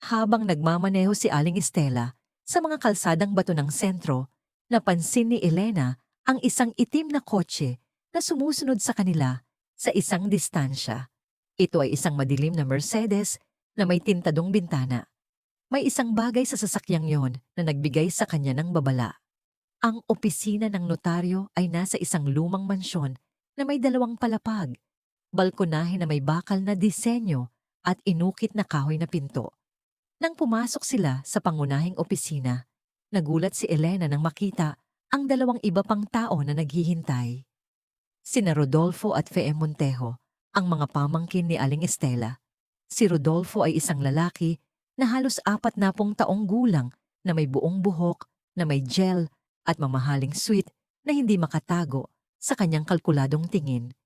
Habang nagmamaneho si Aling Estela sa mga kalsadang bato ng sentro, napansin ni Elena ang isang itim na kotse na sumusunod sa kanila sa isang distansya. Ito ay isang madilim na Mercedes na may tintadong bintana. May isang bagay sa sasakyang yon na nagbigay sa kanya ng babala. Ang opisina ng notaryo ay nasa isang lumang mansyon na may 2 palapag, balkonahe na may bakal na disenyo at inukit na kahoy na pinto. Nang pumasok sila sa pangunahing opisina, nagulat si Elena nang makita ang 2 iba pang tao na naghihintay. Sina Rodolfo at Fee Montejo, ang mga pamangkin ni Aling Estela. Si Rodolfo ay isang lalaki na halos 40 taong gulang na may buong buhok, na may gel at mamahaling sweet na hindi makatago sa kanyang kalkuladong tingin.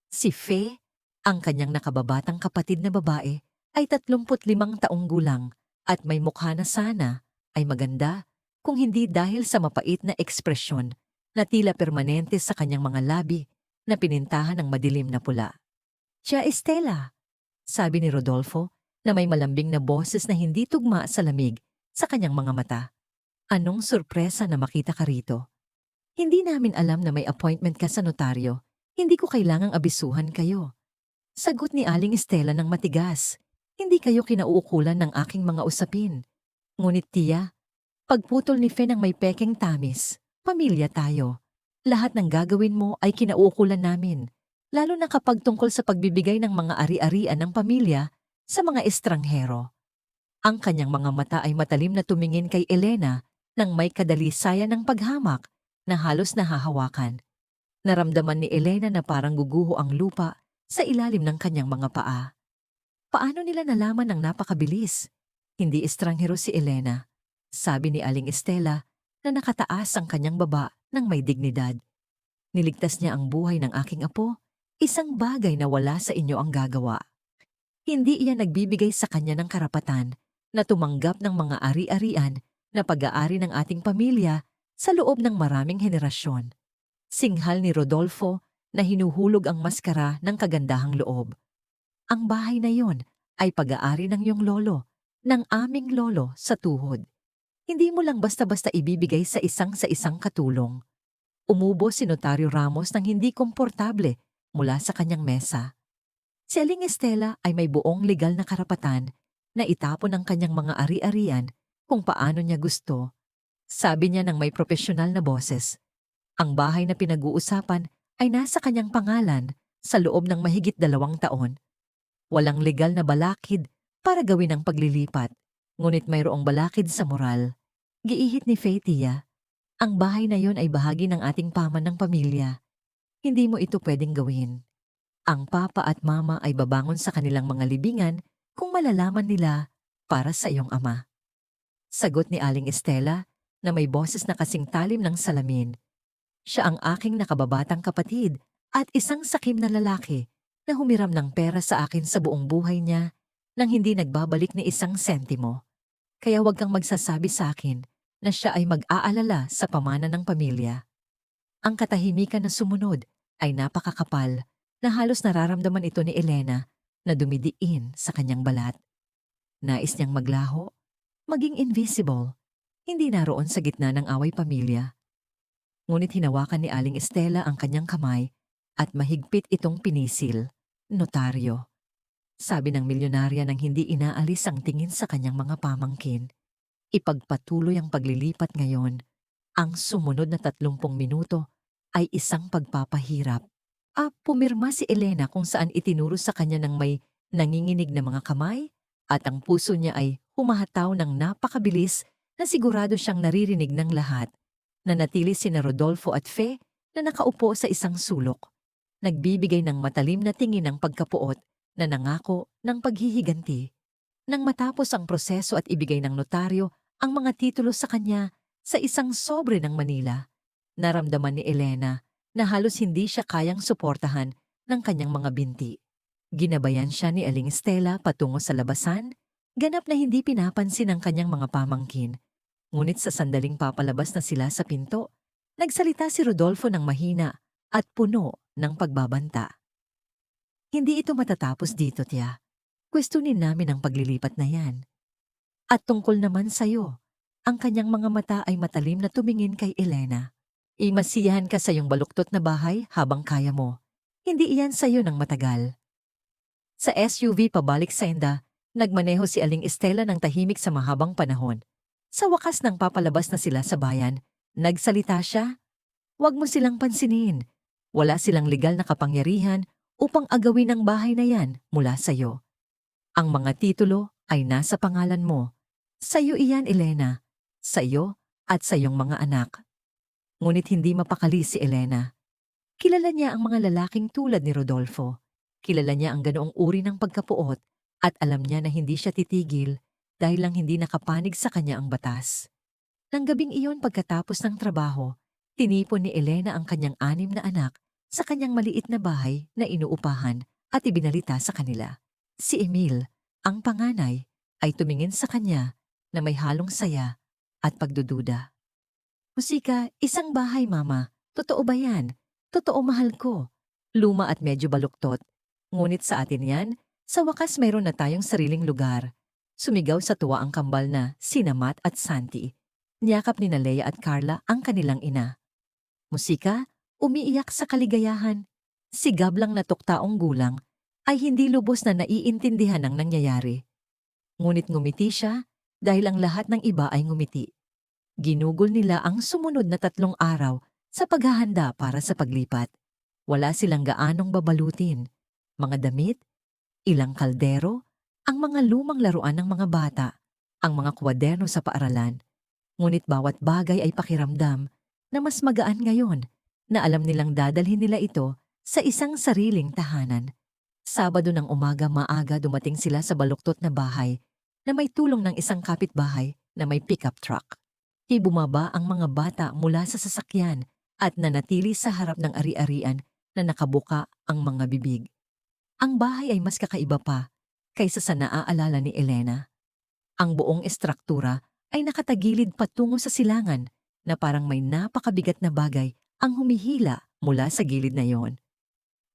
Si Fee, ang kanyang nakababatang kapatid na babae, ay 35 taong gulang at may mukha na sana ay maganda kung hindi dahil sa mapait na ekspresyon na tila permanente sa kanyang mga labi na pinintahan ng madilim na pula. "Tia Estela," sabi ni Rodolfo na may malambing na boses na hindi tugma sa lamig sa kanyang mga mata. "Anong sorpresa na makita ka rito? Hindi namin alam na may appointment ka sa notaryo. Hindi ko kailangang abisuhan kayo." Sagot ni Aling Estela ng matigas. "Hindi kayo kinauukulan ng aking mga usapin. Ngunit tiya, pagputol ni Fe ng may pekeng tamis, pamilya tayo. Lahat ng gagawin mo ay kinauukulan namin, lalo na kapag tungkol sa pagbibigay ng mga ari-arian ng pamilya sa mga estranghero." Ang kanyang mga mata ay matalim na tumingin kay Elena nang may kadalisayan ng paghamak na halos nahahawakan. Naramdaman ni Elena na parang guguho ang lupa sa ilalim ng kanyang mga paa. Paano nila nalaman ng napakabilis? Hindi estranghero si Elena, sabi ni Aling Estela na nakataas ang kanyang baba ng may dignidad. "Niligtas niya ang buhay ng aking apo, isang bagay na wala sa inyo ang gagawa. Hindi iyan nagbibigay sa kanya ng karapatan na tumanggap ng mga ari-arian na pag-aari ng ating pamilya sa loob ng maraming henerasyon." Singhal ni Rodolfo na hinuhulog ang maskara ng kagandahang loob. "Ang bahay na yon ay pag-aari ng iyong lolo, ng aming lolo sa tuhod. Hindi mo lang basta-basta ibibigay sa isang katulong." Umubo si Notaryo Ramos ng hindi komportable mula sa kanyang mesa. Si Aling Estela ay may buong legal na karapatan na itapon ang kanyang mga ari-arian kung paano niya gusto. Sabi niya ng may profesional na boses. Ang bahay na pinag-uusapan ay nasa kanyang pangalan sa loob ng mahigit 2 taon. Walang legal na balakid para gawin ang paglilipat, ngunit mayroong balakid sa moral. Giihit ni Faithia, ang bahay na yon ay bahagi ng ating paman ng pamilya. Hindi mo ito pwedeng gawin. Ang papa at mama ay babangon sa kanilang mga libingan kung malalaman nila para sa iyong ama. Sagot ni Aling Estela na may boses na kasing talim ng salamin. Siya ang aking nakababatang kapatid at isang sakim na lalaki na humiram ng pera sa akin sa buong buhay niya nang hindi nagbabalik ni isang sentimo. Kaya huwag kang magsasabi sa akin na siya ay mag-aalala sa pamana ng pamilya. Ang katahimikan na sumunod ay napakakapal na halos nararamdaman ito ni Elena na dumidiin sa kanyang balat. Nais niyang maglaho, maging invisible, hindi naroon sa gitna ng away pamilya. Ngunit hinawakan ni Aling Estela ang kanyang kamay at mahigpit itong pinisil. Notaryo. Sabi ng milyonarya nang hindi inaalis ang tingin sa kanyang mga pamangkin. Ipagpatuloy ang paglilipat ngayon. Ang sumunod na 30 minuto ay isang pagpapahirap. Pumirma si Elena kung saan itinuro sa kanya ng may nanginginig na mga kamay at ang puso niya ay humahataw ng napakabilis na sigurado siyang naririnig ng lahat. Nanatili sina Rodolfo at Fe na nakaupo sa isang sulok. Nagbibigay ng matalim na tingin ng pagkapuot na nangako ng paghihiganti. Nang matapos ang proseso at ibigay ng notaryo ang mga titulo sa kanya sa isang sobre ng Manila, naramdaman ni Elena na halos hindi siya kayang suportahan ng kanyang mga binti. Ginabayan siya ni Aling Estela patungo sa labasan, ganap na hindi pinapansin ng kanyang mga pamangkin. Ngunit sa sandaling papalabas na sila sa pinto, nagsalita si Rodolfo ng mahina at puno ng pagbabanta. Hindi ito matatapos dito, tiya. Questionin namin ang paglilipat na yan. At tungkol naman sa'yo, ang kanyang mga mata ay matalim na tumingin kay Elena. Imasiyahan ka sa iyong baluktot na bahay habang kaya mo. Hindi iyan sa'yo ng matagal. Sa SUV pabalik sa Enda, nagmaneho si Aling Estela ng tahimik sa mahabang panahon. Sa wakas nang papalabas na sila sa bayan, nagsalita siya. Huwag mo silang pansinin. Wala silang legal na kapangyarihan upang agawin ang bahay na yan mula sa'yo. Ang mga titulo ay nasa pangalan mo. Sa'yo iyan, Elena. Sa'yo at sa iyong mga anak. Ngunit hindi mapakali si Elena. Kilala niya ang mga lalaking tulad ni Rodolfo. Kilala niya ang ganoong uri ng pagkapuot at alam niya na hindi siya titigil dahil lang hindi nakapanig sa kanya ang batas. Nang gabing iyon pagkatapos ng trabaho, tinipon ni Elena ang kanyang 6 na anak sa kanyang maliit na bahay na inuupahan at ibinalita sa kanila. Si Emil, ang panganay, ay tumingin sa kanya na may halong saya at pagdududa. Musika, isang bahay, mama. Totoo ba yan? Totoo, mahal ko. Luma at medyo baluktot. Ngunit sa atin yan, sa wakas mayroon na tayong sariling lugar. Sumigaw sa tuwa ang kambal na sina Matt at Santi. Niyakap ni Leia at Carla ang kanilang ina. Musika, umiiyak sa kaligayahan. Si Gablang na tuktaong gulang ay hindi lubos na naiintindihan ang nangyayari. Ngunit ngumiti siya dahil ang lahat ng iba ay ngumiti. Ginugol nila ang sumunod na 3 araw sa paghahanda para sa paglipat. Wala silang gaanong babalutin. Mga damit, ilang kaldero, ang mga lumang laruan ng mga bata, ang mga kwaderno sa paaralan. Ngunit bawat bagay ay pakiramdam na mas magaan ngayon na alam nilang dadalhin nila ito sa isang sariling tahanan. Sabado ng umaga maaga dumating sila sa baluktot na bahay na may tulong ng isang kapitbahay na may pickup truck. Bumaba ang mga bata mula sa sasakyan at nanatili sa harap ng ari-arian na nakabuka ang mga bibig. Ang bahay ay mas kakaiba pa kaysa sa naaalala ni Elena. Ang buong estruktura ay nakatagilid patungo sa silangan na parang may napakabigat na bagay ang humihila mula sa gilid na yon.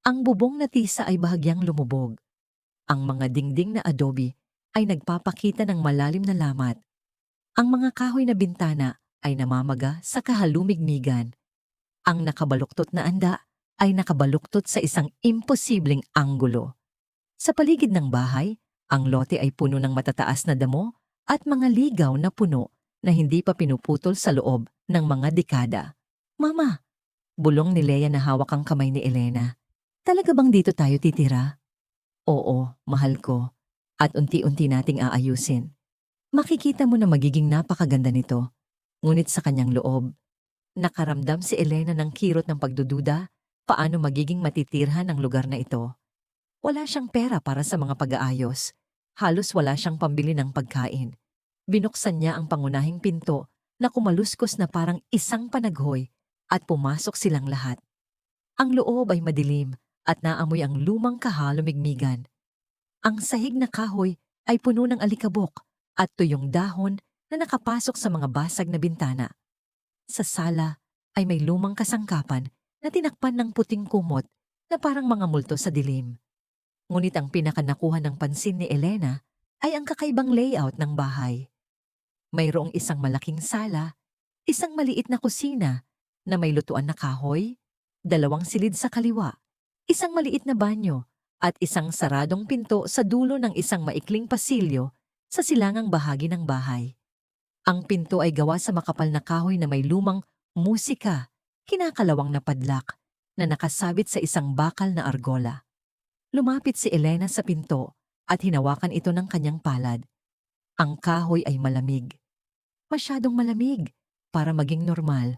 Ang bubong na tisa ay bahagyang lumubog. Ang mga dingding na adobe ay nagpapakita ng malalim na lamat. Ang mga kahoy na bintana ay namamaga sa kahalumigmigan. Ang nakabaluktot na anda ay nakabaluktot sa isang imposibleng anggulo. Sa paligid ng bahay, ang lote ay puno ng matataas na damo at mga ligaw na puno na hindi pa pinuputol sa loob ng mga dekada. Mama, bulong ni Leia na hawak ang kamay ni Elena. Talaga bang dito tayo titira? Oo, mahal ko. At unti-unti nating aayusin. Makikita mo na magiging napakaganda nito. Ngunit sa kanyang loob, nakaramdam si Elena ng kirot ng pagdududa paano magiging matitirhan ang lugar na ito. Wala siyang pera para sa mga pag-aayos. Halos wala siyang pambili ng pagkain. Binuksan niya ang pangunahing pinto na kumaluskos na parang isang panaghoy at pumasok silang lahat. Ang loob ay madilim at naamoy ang lumang kahalumigmigan. Ang sahig na kahoy ay puno ng alikabok at tuyong dahon na nakapasok sa mga basag na bintana. Sa sala ay may lumang kasangkapan na tinakpan ng puting kumot na parang mga multo sa dilim. Ngunit ang pinakanakuha ng pansin ni Elena ay ang kakaibang layout ng bahay. Mayroong isang malaking sala, isang maliit na kusina na may lutuan na kahoy, 2 silid sa kaliwa, isang maliit na banyo, at isang saradong pinto sa dulo ng isang maikling pasilyo sa silangang bahagi ng bahay. Ang pinto ay gawa sa makapal na kahoy na may lumang musika, kinakalawang na padlak na nakasabit sa isang bakal na argola. Lumapit si Elena sa pinto at hinawakan ito ng kanyang palad. Ang kahoy ay malamig. Masyadong malamig para maging normal.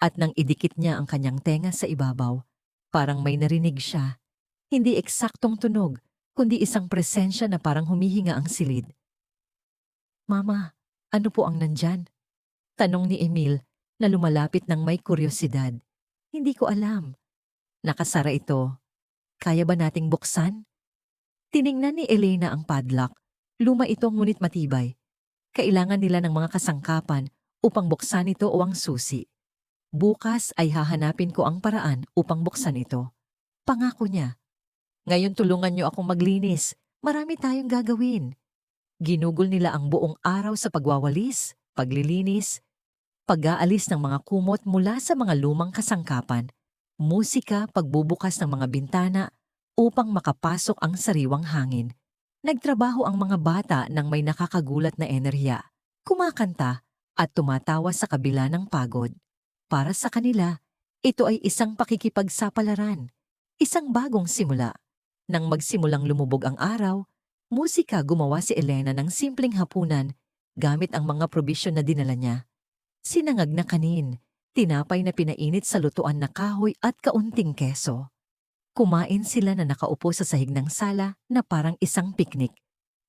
At nang idikit niya ang kanyang tenga sa ibabaw, parang may narinig siya. Hindi eksaktong tunog, kundi isang presensya na parang humihinga ang silid. Mama, ano po ang nandyan? Tanong ni Emil na lumalapit ng may kuryosidad. Hindi ko alam. Nakasara ito. Kaya ba nating buksan? Tiningnan ni Elena ang padlock. Luma ito ngunit matibay. Kailangan nila ng mga kasangkapan upang buksan ito o ang susi. Bukas ay hahanapin ko ang paraan upang buksan ito. Pangako niya. Ngayon tulungan niyo akong maglinis. Marami tayong gagawin. Ginugol nila ang buong araw sa pagwawalis, paglilinis, pag-aalis ng mga kumot mula sa mga lumang kasangkapan, musika, pagbubukas ng mga bintana upang makapasok ang sariwang hangin. Nagtrabaho ang mga bata ng may nakakagulat na enerhiya, kumakanta at tumatawa sa kabila ng pagod. Para sa kanila, ito ay isang pakikipagsapalaran, isang bagong simula. Nang magsimulang lumubog ang araw, musika gumawa si Elena ng simpleng hapunan gamit ang mga probisyon na dinala niya. Sinangag na kanin, tinapay na pinainit sa lutuan na kahoy at kaunting keso. Kumain sila na nakaupo sa sahig ng sala na parang isang piknik.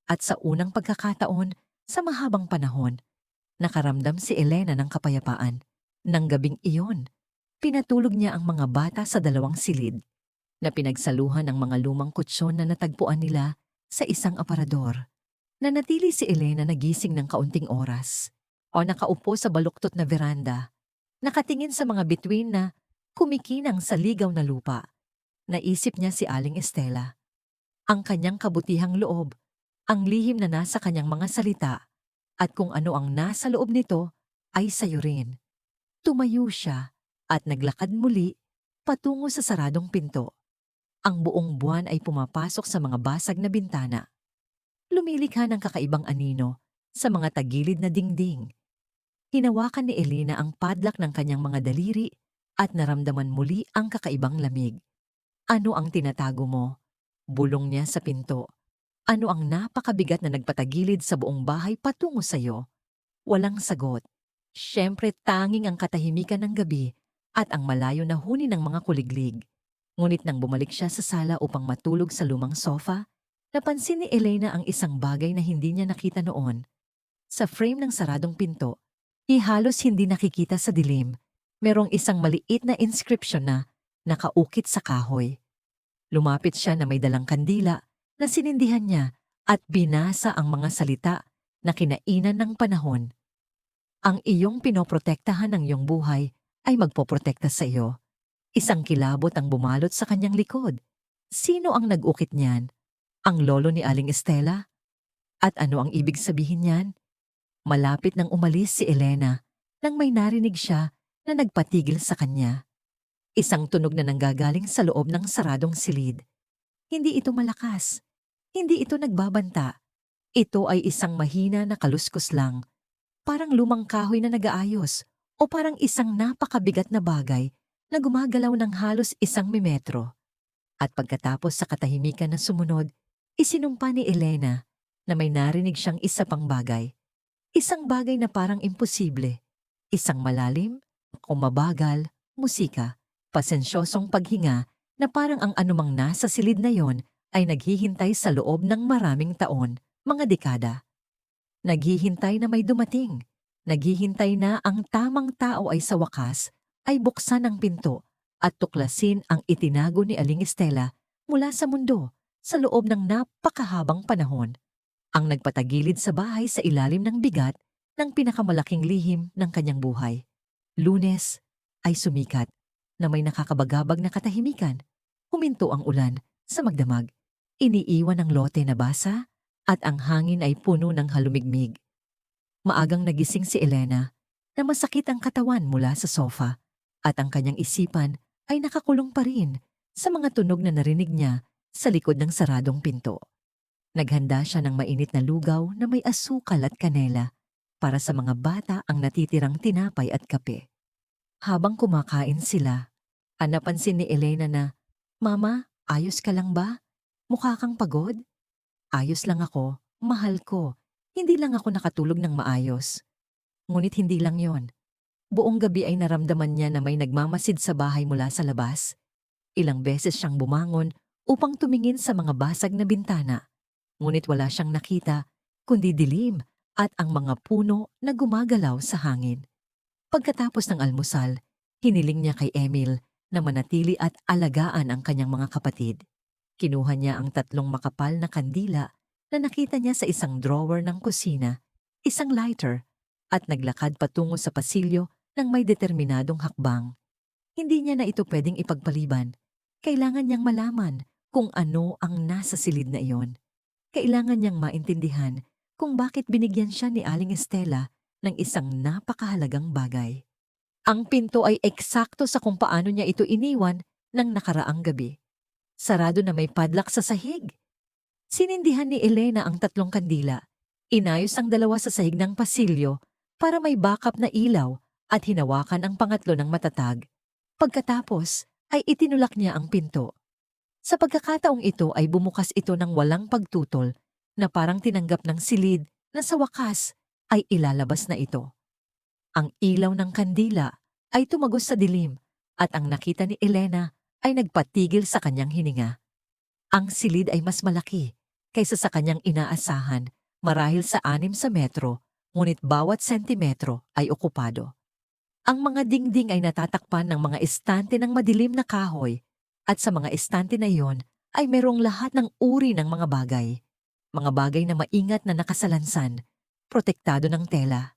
At sa unang pagkakataon, sa mahabang panahon, nakaramdam si Elena ng kapayapaan. Nang gabing iyon, pinatulog niya ang mga bata sa 2 silid na pinagsaluhan ng mga lumang kutsyon na natagpuan nila sa isang aparador. Nanatili si Elena nagising ng kaunting oras o nakaupo sa baluktot na veranda, nakatingin sa mga bituin na kumikinang sa ligaw na lupa. Naisip niya si Aling Estela. Ang kanyang kabutihang loob, ang lihim na nasa kanyang mga salita, at kung ano ang nasa loob nito ay sayo rin. Tumayo siya at naglakad muli patungo sa saradong pinto. Ang buong buwan ay pumapasok sa mga basag na bintana. Lumilikha ng kakaibang anino sa mga tagilid na dingding. Hinawakan ni Elena ang padlak ng kanyang mga daliri at naramdaman muli ang kakaibang lamig. Ano ang tinatago mo? Bulong niya sa pinto. Ano ang napakabigat na nagpatagilid sa buong bahay patungo sa iyo? Walang sagot. Siyempre tanging ang katahimikan ng gabi at ang malayo na huni ng mga kuliglig. Ngunit nang bumalik siya sa sala upang matulog sa lumang sofa, napansin ni Elena ang isang bagay na hindi niya nakita noon. Sa frame ng saradong pinto, halos hindi nakikita sa dilim, merong isang maliit na inscription na nakaukit sa kahoy. Lumapit siya na may dalang kandila na sinindihan niya at binasa ang mga salita na kinainan ng panahon. Ang iyong pinoprotektahan ng iyong buhay ay magpoprotekta sa iyo. Isang kilabot ang bumalot sa kanyang likod. Sino ang nag-ukit niyan? Ang lolo ni Aling Estela? At ano ang ibig sabihin niyan? Malapit nang umalis si Elena nang may narinig siya na nagpatigil sa kanya. Isang tunog na nanggagaling sa loob ng saradong silid. Hindi ito malakas. Hindi ito nagbabanta. Ito ay isang mahina na kaluskos lang. parang lumang kahoy na nag-aayos o parang isang napakabigat na bagay na gumagalaw ng halos 1 metro. At pagkatapos sa katahimikan na sumunod, isinumpa ni Elena na may narinig siyang isa pang bagay. Isang bagay na parang imposible. Isang malalim, mabagal, musika, pasensyosong paghinga na parang ang anumang nasa silid na yon ay naghihintay sa loob ng maraming taon, mga dekada. Naghihintay na may dumating. Naghihintay na ang tamang tao ay sa wakas ay buksan ang pinto at tuklasin ang itinago ni Aling Estela mula sa mundo sa loob ng napakahabang panahon. Ang nagpatagilid sa bahay sa ilalim ng bigat ng pinakamalaking lihim ng kanyang buhay. Lunes ay sumikat na may nakakabagabag na katahimikan. Huminto ang ulan sa magdamag. Iniiwan ang lote na basa at ang hangin ay puno ng halumigmig. Maagang nagising si Elena na masakit ang katawan mula sa sofa at ang kanyang isipan ay nakakulong pa rin sa mga tunog na narinig niya sa likod ng saradong pinto. Naghanda siya ng mainit na lugaw na may asukal at kanela para sa mga bata ang natitirang tinapay at kape. Habang kumakain sila, napansin ni Elena na, "Mama, ayos ka lang ba? Mukha kang pagod?" "Ayos lang ako, mahal ko. Hindi lang ako nakatulog ng maayos." Ngunit hindi lang yon. Buong gabi ay naramdaman niya na may nagmamasid sa bahay mula sa labas. Ilang beses siyang bumangon upang tumingin sa mga basag na bintana. Ngunit wala siyang nakita, kundi dilim at ang mga puno na gumagalaw sa hangin. Pagkatapos ng almusal, hiniling niya kay Emil na manatili at alagaan ang kanyang mga kapatid. Kinuha niya ang 3 makapal na kandila na nakita niya sa isang drawer ng kusina, isang lighter, at naglakad patungo sa pasilyo ng may determinadong hakbang. Hindi niya na ito pwedeng ipagpaliban. Kailangan niyang malaman kung ano ang nasa silid na iyon. Kailangan niyang maintindihan kung bakit binigyan siya ni Aling Estela ng isang napakahalagang bagay. Ang pinto ay eksakto sa kung paano niya ito iniwan ng nakaraang gabi. Sarado na may padlock sa sahig. Sinindihan ni Elena ang 3 kandila. Inayos ang 2 sa sahig ng pasilyo para may backup na ilaw at hinawakan ang pangatlo ng matatag. Pagkatapos ay itinulak niya ang pinto. Sa pagkakataong ito ay bumukas ito ng walang pagtutol na parang tinanggap ng silid na sa wakas ay ilalabas na ito. Ang ilaw ng kandila ay tumagos sa dilim at ang nakita ni Elena ay nagpatigil sa kanyang hininga. Ang silid ay mas malaki kaysa sa kanyang inaasahan marahil sa 6 metro, ngunit bawat sentimetro ay okupado. Ang mga dingding ay natatakpan ng mga estante ng madilim na kahoy at sa mga estante na iyon ay merong lahat ng uri ng mga bagay. Mga bagay na maingat na nakasalansan, protektado ng tela.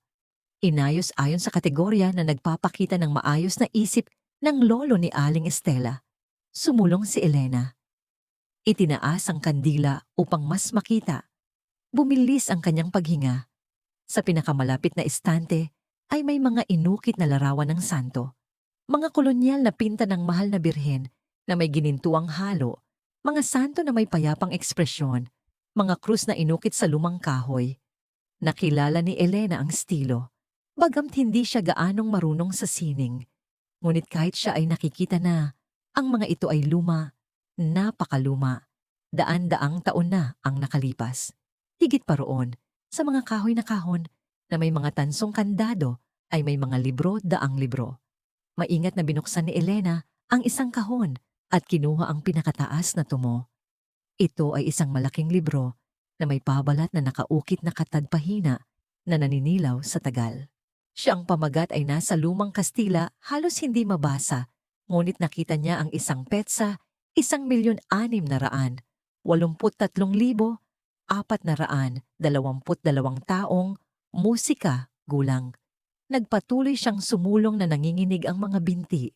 Inayos ayon sa kategorya na nagpapakita ng maayos na isip ng lolo ni Aling Estela. Sumulong si Elena. Itinaas ang kandila upang mas makita. Bumilis ang kanyang paghinga. Sa pinakamalapit na estante ay may mga inukit na larawan ng santo. Mga kolonyal na pinta ng mahal na birhen na may ginintuang halo, mga santo na may payapang ekspresyon, mga krus na inukit sa lumang kahoy. Nakilala ni Elena ang estilo, bagamt hindi siya gaanong marunong sa sining. Ngunit kahit siya ay nakikita na, ang mga ito ay luma, napakaluma, daan-daang taon na ang nakalipas. Higit pa roon, sa mga kahoy na kahon na may mga tansong kandado ay may mga libro, daang libro. Maingat na binuksan ni Elena ang isang kahon at kinuha ang pinakataas na tumo. Ito ay isang malaking libro na may pabalat na nakaukit na katadpahina na naninilaw sa tagal. Siyang pamagat ay nasa lumang Kastila, halos hindi mabasa, ngunit nakita niya ang isang petsa, 1,600,000, 83,422 taong, musika, gulang. Nagpatuloy siyang sumulong na nanginginig ang mga binti.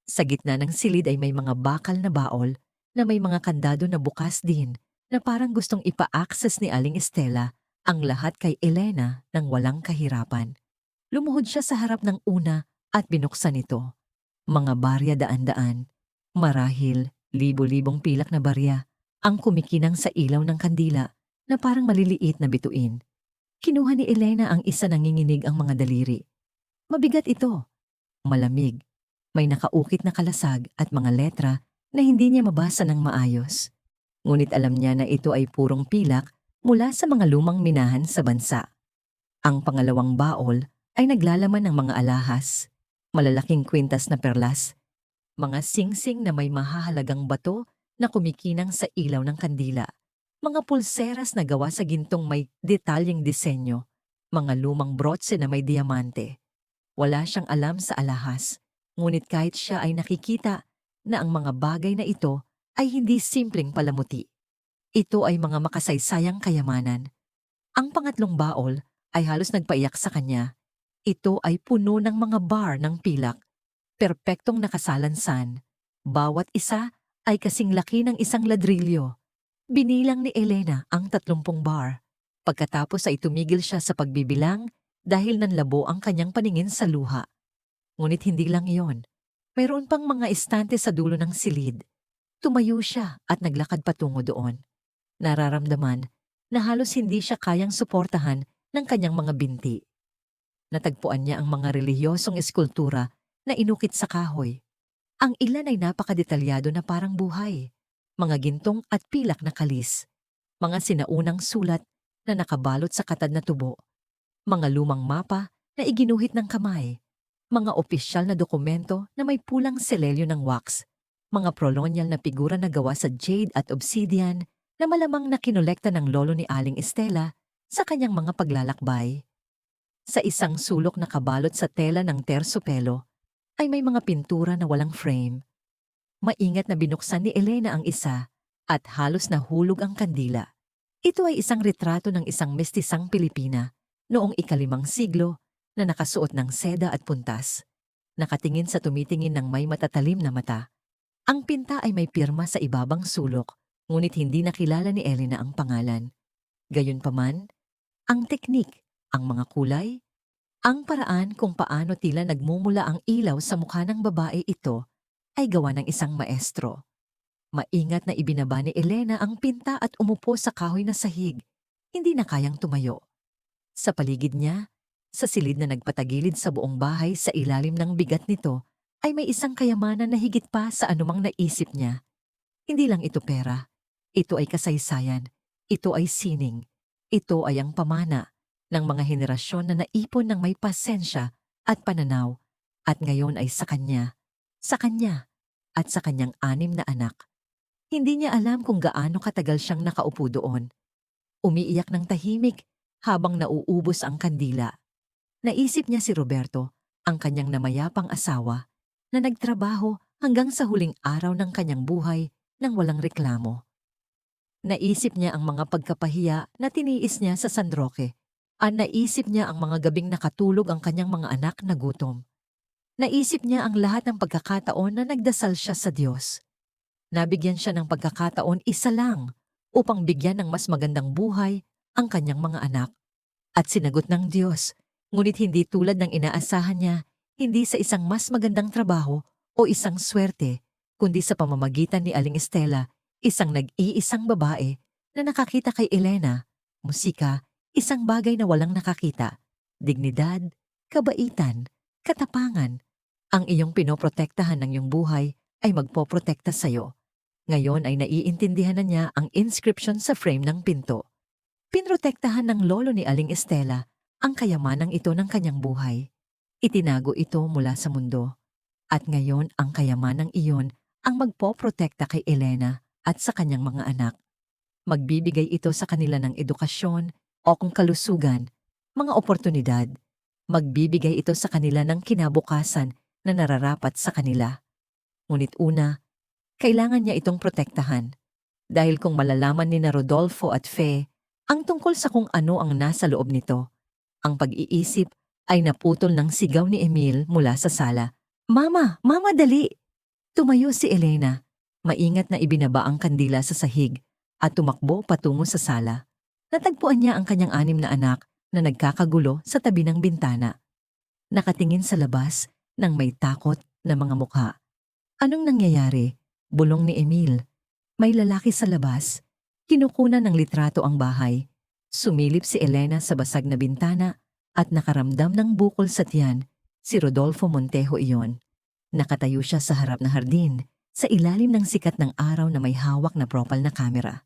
Sa gitna ng silid ay may mga bakal na baol na may mga kandado na bukas din na parang gustong ipa-access ni Aling Estela ang lahat kay Elena ng walang kahirapan. Lumuhod siya sa harap ng una at binuksan ito. Mga barya daan-daan, marahil libo-libong pilak na barya ang kumikinang sa ilaw ng kandila na parang maliliit na bituin. Kinuha ni Elena ang isa, nanginginig ang mga daliri. Mabigat ito. Malamig. May nakaukit na kalasag at mga letra na hindi niya mabasa ng maayos. Ngunit alam niya na ito ay purong pilak mula sa mga lumang minahan sa bansa. Ang pangalawang baol ay naglalaman ng mga alahas, malalaking kwintas na perlas, mga singsing na may mahahalagang bato na kumikinang sa ilaw ng kandila, mga pulseras na gawa sa gintong may detalyeng disenyo, mga lumang brotse na may diamante. Wala siyang alam sa alahas, ngunit kahit siya ay nakikita na ang mga bagay na ito ay hindi simpleng palamuti. Ito ay mga makasaysayang kayamanan. Ang pangatlong baol ay halos nagpaiyak sa kanya. Ito ay puno ng mga bar ng pilak, perpektong nakasalansan. Bawat isa ay kasing laki ng isang ladrilyo. Binilang ni Elena ang 30 bar. Pagkatapos ay tumigil siya sa pagbibilang dahil nanlabo ang kanyang paningin sa luha. Ngunit hindi lang iyon. Mayroon pang mga estante sa dulo ng silid. Tumayo siya at naglakad patungo doon. Nararamdaman na halos hindi siya kayang suportahan ng kanyang mga binti. Natagpuan niya ang mga relihiyosong eskultura na inukit sa kahoy. Ang ilan ay napakadetalyado na parang buhay. Mga gintong at pilak na kalis. Mga sinaunang sulat na nakabalot sa katad na tubo. Mga lumang mapa na iginuhit ng kamay. Mga opisyal na dokumento na may pulang selelyo ng wax. Mga prolonyal na figura na gawa sa jade at obsidian na malamang na kinolekta ng lolo ni Aling Estela sa kanyang mga paglalakbay. Sa isang sulok na kabalot sa tela ng tersopelo ay may mga pintura na walang frame. Maingat na binuksan ni Elena ang isa at halos nahulog ang kandila. Ito ay isang retrato ng isang mestisang Pilipina noong ika-5 siglo na nakasuot ng seda at puntas. Nakatingin sa tumitingin ng may matatalim na mata. Ang pinta ay may pirma sa ibabang sulok, ngunit hindi nakilala ni Elena ang pangalan. Gayunpaman, ang teknik, ang mga kulay, ang paraan kung paano tila nagmumula ang ilaw sa mukha ng babae ito ay gawa ng isang maestro. Maingat na ibinaba ni Elena ang pinta at umupo sa kahoy na sahig, hindi na kayang tumayo. Sa paligid niya, sa silid na nagpatagilid sa buong bahay sa ilalim ng bigat nito, ay may isang kayamanan na higit pa sa anumang naisip niya. Hindi lang ito pera, ito ay kasaysayan, ito ay sining, ito ay ang pamana ng mga henerasyon na naipon ng may pasensya at pananaw, at ngayon ay sa kanya, at sa kanyang 6 na anak. Hindi niya alam kung gaano katagal siyang nakaupo doon. Umiiyak ng tahimik habang nauubos ang kandila. Naisip niya si Roberto, ang kanyang namayapang asawa, na nagtrabaho hanggang sa huling araw ng kanyang buhay nang walang reklamo. Naisip niya ang mga pagkapahiya na tiniis niya sa San Roque. Naisip niya ang mga gabing nakatulog ang kanyang mga anak na gutom. Naisip niya ang lahat ng pagkakataon na nagdasal siya sa Diyos. Nabigyan siya ng pagkakataon isa lang upang bigyan ng mas magandang buhay ang kanyang mga anak. At sinagot ng Diyos, ngunit hindi tulad ng inaasahan niya, hindi sa isang mas magandang trabaho o isang swerte, kundi sa pamamagitan ni Aling Estela, isang nag-iisang babae na nakakita kay Elena, musika, isang bagay na walang nakakita, dignidad, kabaitan, katapangan. Ang iyong pinoprotektahan ng iyong buhay ay magpoprotekta sa'yo. Ngayon ay naiintindihan na niya ang inscription sa frame ng pinto. Pinrotektahan ng lolo ni Aling Estela ang kayamanang ito ng kanyang buhay. Itinago ito mula sa mundo. At ngayon ang kayamanang iyon ang magpoprotekta kay Elena at sa kanyang mga anak. Magbibigay ito sa kanila ng edukasyon o kung kalusugan, mga oportunidad. Magbibigay ito sa kanila ng kinabukasan na nararapat sa kanila. Ngunit una, kailangan niya itong protektahan. Dahil kung malalaman ni na Rodolfo at Fe ang tungkol sa kung ano ang nasa loob nito, ang pag-iisip ay naputol ng sigaw ni Emil mula sa sala. Mama! Mama, dali! Tumayo si Elena. Maingat na ibinaba ang kandila sa sahig at tumakbo patungo sa sala. Natagpuan niya ang kanyang 6 na anak na nagkakagulo sa tabi ng bintana. Nakatingin sa labas ng may takot na mga mukha. Anong nangyayari? Bulong ni Emil. May lalaki sa labas. Kinukunan ng litrato ang bahay. Sumilip si Elena sa basag na bintana at nakaramdam ng bukol sa tiyan. Si Rodolfo Montejo iyon. Nakatayo siya sa harap ng hardin, sa ilalim ng sikat ng araw na may hawak na propal na kamera.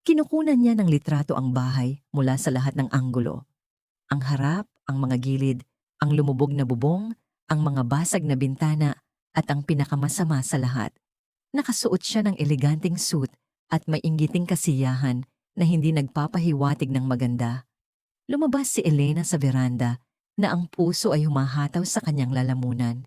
Kinukunan niya ng litrato ang bahay mula sa lahat ng anggulo. Ang harap, ang mga gilid, ang lumubog na bubong, ang mga basag na bintana, at ang pinakamasama sa lahat. Nakasuot siya ng eleganteng suit at may inggiting kasiyahan na hindi nagpapahiwatig ng maganda. Lumabas si Elena sa veranda na ang puso ay humahataw sa kanyang lalamunan.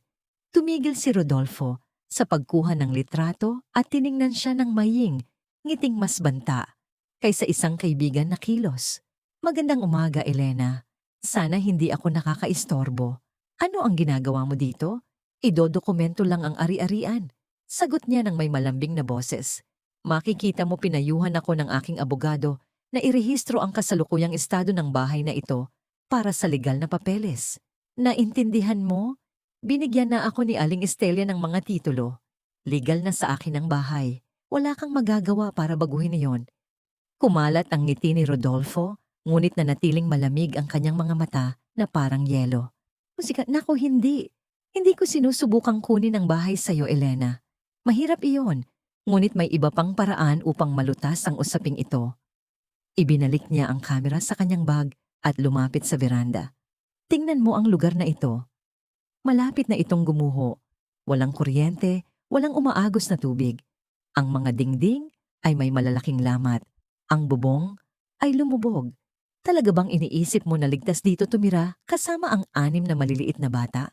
Tumigil si Rodolfo sa pagkuha ng litrato at tiningnan siya ng maying, ngiting mas banta, kaysa isang kaibigan na kilos. Magandang umaga, Elena. Sana hindi ako nakakaistorbo. Ano ang ginagawa mo dito? Idodokumento lang ang ari-arian. Sagot niya ng may malambing na boses. Makikita mo pinayuhan ako ng aking abogado na irehistro ang kasalukuyang estado ng bahay na ito para sa legal na papeles. Naintindihan mo? Binigyan na ako ni Aling Estelia ng mga titulo. Legal na sa akin ang bahay. Wala kang magagawa para baguhin iyon. Kumalat ang ngiti ni Rodolfo, ngunit nanatiling malamig ang kanyang mga mata na parang yelo. Musika, naku hindi. Hindi ko sinusubukang kunin ang bahay sa'yo, Elena. Mahirap iyon, ngunit may iba pang paraan upang malutas ang usaping ito. Ibinalik niya ang kamera sa kanyang bag at lumapit sa veranda. Tingnan mo ang lugar na ito. Malapit na itong gumuho. Walang kuryente, walang umaagos na tubig. Ang mga dingding ay may malalaking lamat. Ang bubong ay lumubog. Talaga bang iniisip mo na ligtas dito tumira kasama ang 6 na maliliit na bata?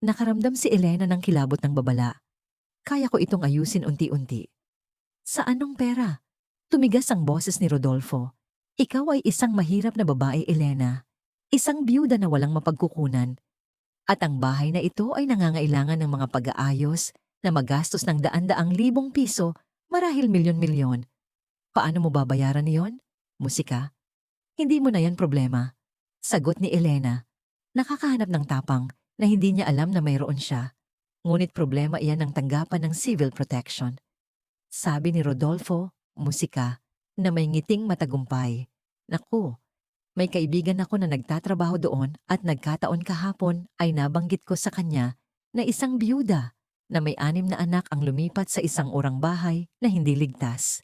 Nakaramdam si Elena ng kilabot ng babala. Kaya ko itong ayusin unti-unti. Sa anong pera? Tumigas ang boses ni Rodolfo. Ikaw ay isang mahirap na babae, Elena. Isang biyuda na walang mapagkukunan. At ang bahay na ito ay nangangailangan ng mga pag-aayos na magastos ng daan-daang libong piso, marahil milyon-milyon. Paano mo babayaran iyon? Musika? Hindi mo na yan problema. Sagot ni Elena. Nakakahanap ng tapang na hindi niya alam na mayroon siya. Ngunit problema iyan ng tanggapan ng civil protection. Sabi ni Rodolfo, musika, na may ngiting matagumpay. Naku, may kaibigan ako na nagtatrabaho doon at nagkataon kahapon ay nabanggit ko sa kanya na isang biyuda na may 6 na anak ang lumipat sa isang urang bahay na hindi ligtas.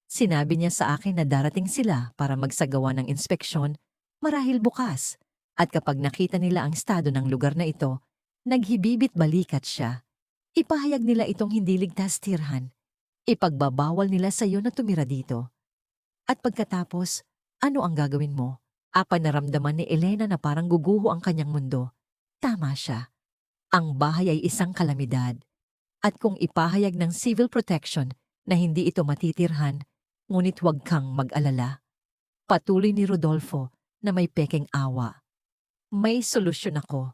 Sinabi niya sa akin na darating sila para magsagawa ng inspeksyon marahil bukas at kapag nakita nila ang estado ng lugar na ito, naghibibit balikat siya. Ipahayag nila itong hindi ligtas tirhan. Ipagbabawal nila sa iyo na tumira dito. At pagkatapos, ano ang gagawin mo? Naramdaman ni Elena na parang guguho ang kanyang mundo. Tama siya. Ang bahay ay isang kalamidad. At kung ipahayag ng civil protection na hindi ito matitirhan, ngunit huwag kang mag-alala. Patuloy ni Rodolfo na may pekeng awa. May solusyon ako.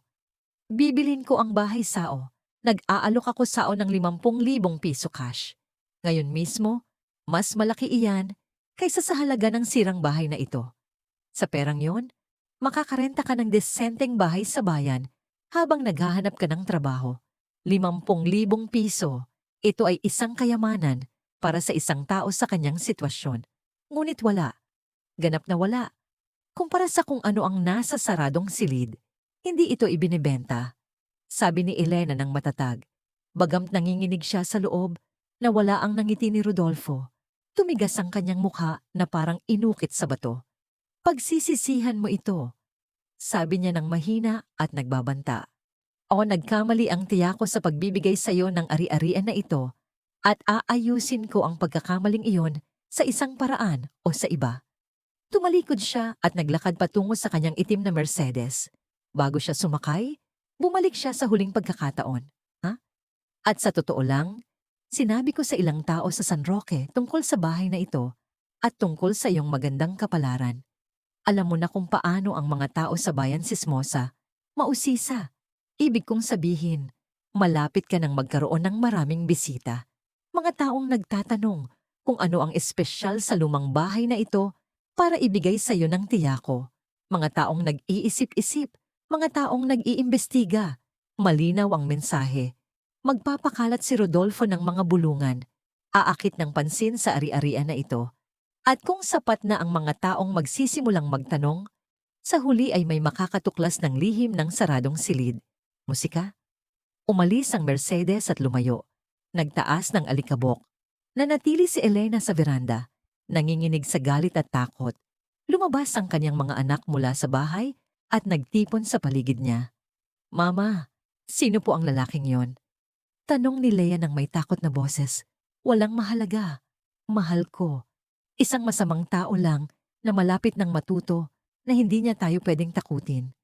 Bibilin ko ang bahay sao. Nag-aalok ako sao ng 50,000 piso cash. Ngayon mismo, mas malaki iyan kaysa sa halaga ng sirang bahay na ito. Sa perang yon, makakarenta ka ng desenteng bahay sa bayan habang naghahanap ka ng trabaho. 50,000 piso. Ito ay isang kayamanan para sa isang tao sa kanyang sitwasyon. Ngunit wala. Ganap na wala. Kumpara sa kung ano ang nasa saradong silid, hindi ito ibinibenta. Sabi ni Elena ng matatag. Bagamt nanginginig siya sa loob, nawala ang nangiti ni Rodolfo. Tumigas ang kanyang mukha na parang inukit sa bato. Pagsisisihan mo ito, sabi niya ng mahina at nagbabanta. O nagkamali ang tiya ko sa pagbibigay sa iyo ng ari-arian na ito at aayusin ko ang pagkakamaling iyon sa isang paraan o sa iba. Tumalikod siya at naglakad patungo sa kanyang itim na Mercedes. Bago siya sumakay, bumalik siya sa huling pagkakataon. At sa totoo lang, sinabi ko sa ilang tao sa San Roque tungkol sa bahay na ito at tungkol sa iyong magandang kapalaran. Alam mo na kung paano ang mga tao sa bayan Sismosa mausisa. Ibig kong sabihin, malapit ka nang magkaroon ng maraming bisita. Mga taong nagtatanong kung ano ang espesyal sa lumang bahay na ito para ibigay sa iyo ng tiya ko. Mga taong nag-iisip-isip, mga taong nag-iimbestiga. Malinaw ang mensahe. Magpapakalat si Rodolfo ng mga bulungan. Aakit ng pansin sa ari-arian na ito. At kung sapat na ang mga taong magsisimulang magtanong, sa huli ay may makakatuklas ng lihim ng saradong silid. Musika? Umalis ang Mercedes at lumayo. Nagtaas ng alikabok. Nanatili si Elena sa veranda, nanginginig sa galit at takot. Lumabas ang kanyang mga anak mula sa bahay at nagtipon sa paligid niya. Mama, sino po ang lalaking yon? Tanong ni Leia ng may takot na boses. Walang mahalaga. Mahal ko. Isang masamang tao lang na malapit ng matuto na hindi niya tayo pwedeng takutin.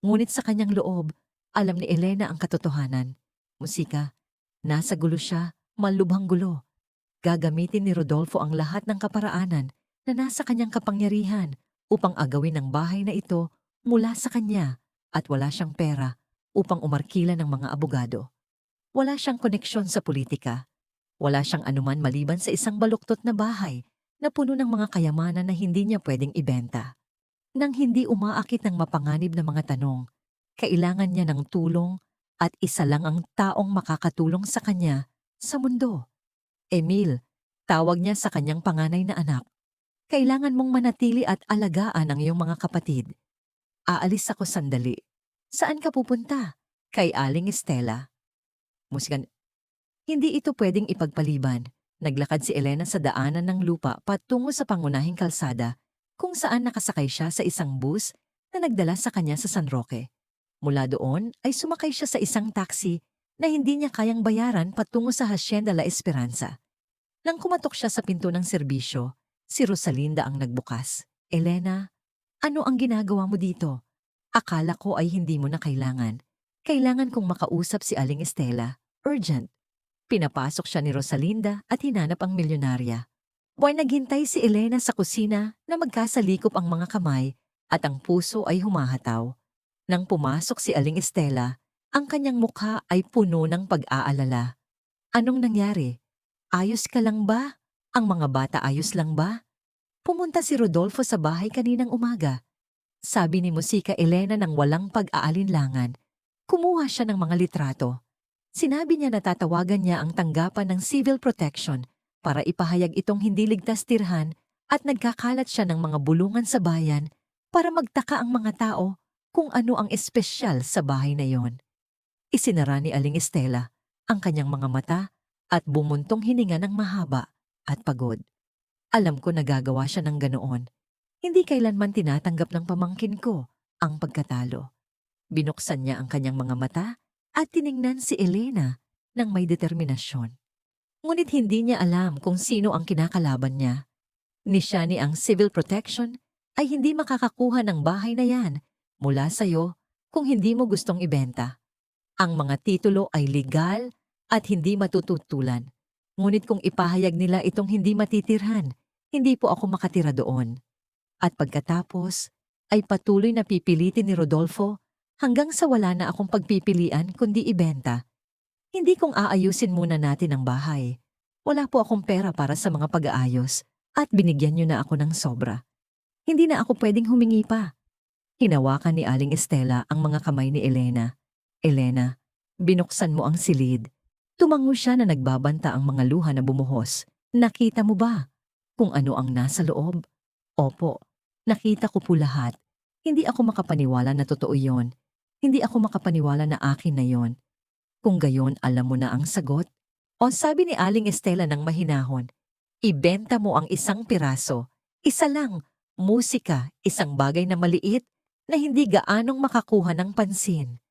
Ngunit sa kanyang loob, alam ni Elena ang katotohanan. Musika, nasa gulo siya, malubhang gulo. Gagamitin ni Rodolfo ang lahat ng kaparaanan na nasa kanyang kapangyarihan upang agawin ang bahay na ito mula sa kanya at wala siyang pera upang umarkila ng mga abogado. Wala siyang koneksyon sa politika. Wala siyang anuman maliban sa isang baluktot na bahay na puno ng mga kayamanan na hindi niya pwedeng ibenta. Nang hindi umaakit ng mapanganib na mga tanong, kailangan niya ng tulong at isa lang ang taong makakatulong sa kanya sa mundo. Emil, tawag niya sa kanyang panganay na anak. Kailangan mong manatili at alagaan ang iyong mga kapatid. Aalis ako sandali. Saan ka pupunta? Kay Aling Estela. Musikan. Hindi ito pwedeng ipagpaliban. Naglakad si Elena sa daanan ng lupa patungo sa pangunahing kalsada kung saan nakasakay siya sa isang bus na nagdala sa kanya sa San Roque. Mula doon ay sumakay siya sa isang taxi na hindi niya kayang bayaran patungo sa Hacienda La Esperanza. Nang kumatok siya sa pinto ng serbisyo, si Rosalinda ang nagbukas. Elena, ano ang ginagawa mo dito? Akala ko ay hindi mo na kailangan. Kailangan kong makausap si Aling Estela. Urgent. Pinapasok siya ni Rosalinda at hinanap ang milyonarya. Buwan naghintay si Elena sa kusina na magkasalikop ang mga kamay at ang puso ay humahataw. Nang pumasok si Aling Estela, ang kanyang mukha ay puno ng pag-aalala. Anong nangyari? Ayos ka lang ba? Ang mga bata ayos lang ba? Pumunta si Rodolfo sa bahay kaninang umaga. Sabi ni Musika Elena ng walang pag-aalinlangan. Kumuha siya ng mga litrato. Sinabi niya na tatawagan niya ang tanggapan ng civil protection para ipahayag itong hindi ligtas tirhan at nagkakalat siya ng mga bulungan sa bayan para magtaka ang mga tao kung ano ang espesyal sa bahay na yon. Isinara ni Aling Estela ang kanyang mga mata at bumuntong hininga ng mahaba at pagod. Alam ko nagagawa siya ng ganoon. Hindi kailanman tinatanggap ng pamangkin ko ang pagkatalo. Binuksan niya ang kanyang mga mata at tiningnan si Elena ng may determinasyon. Ngunit hindi niya alam kung sino ang kinakalaban niya. Ni siya ni ang civil protection ay hindi makakakuha ng bahay na yan mula sa'yo kung hindi mo gustong ibenta. Ang mga titulo ay legal at hindi matututulan. Ngunit kung ipahayag nila itong hindi matitirhan, hindi po ako makatira doon. At pagkatapos ay patuloy na pipilitin ni Rodolfo hanggang sa wala na akong pagpipilian kundi ibenta. Hindi kong aayusin muna natin ang bahay. Wala po akong pera para sa mga pag-aayos at binigyan niyo na ako ng sobra. Hindi na ako pwedeng humingi pa. Hinawakan ni Aling Estela ang mga kamay ni Elena. Elena, binuksan mo ang silid. Tumango siya na nagbabanta ang mga luha na bumuhos. Nakita mo ba kung ano ang nasa loob? Opo, nakita ko po lahat. Hindi ako makapaniwala na totoo yon. Hindi ako makapaniwala na akin na yon. Kung gayon, alam mo na ang sagot. O sabi ni Aling Estela ng mahinahon, ibenta mo ang isang piraso. Isa lang, musika, isang bagay na maliit na hindi gaanong makakuha ng pansin.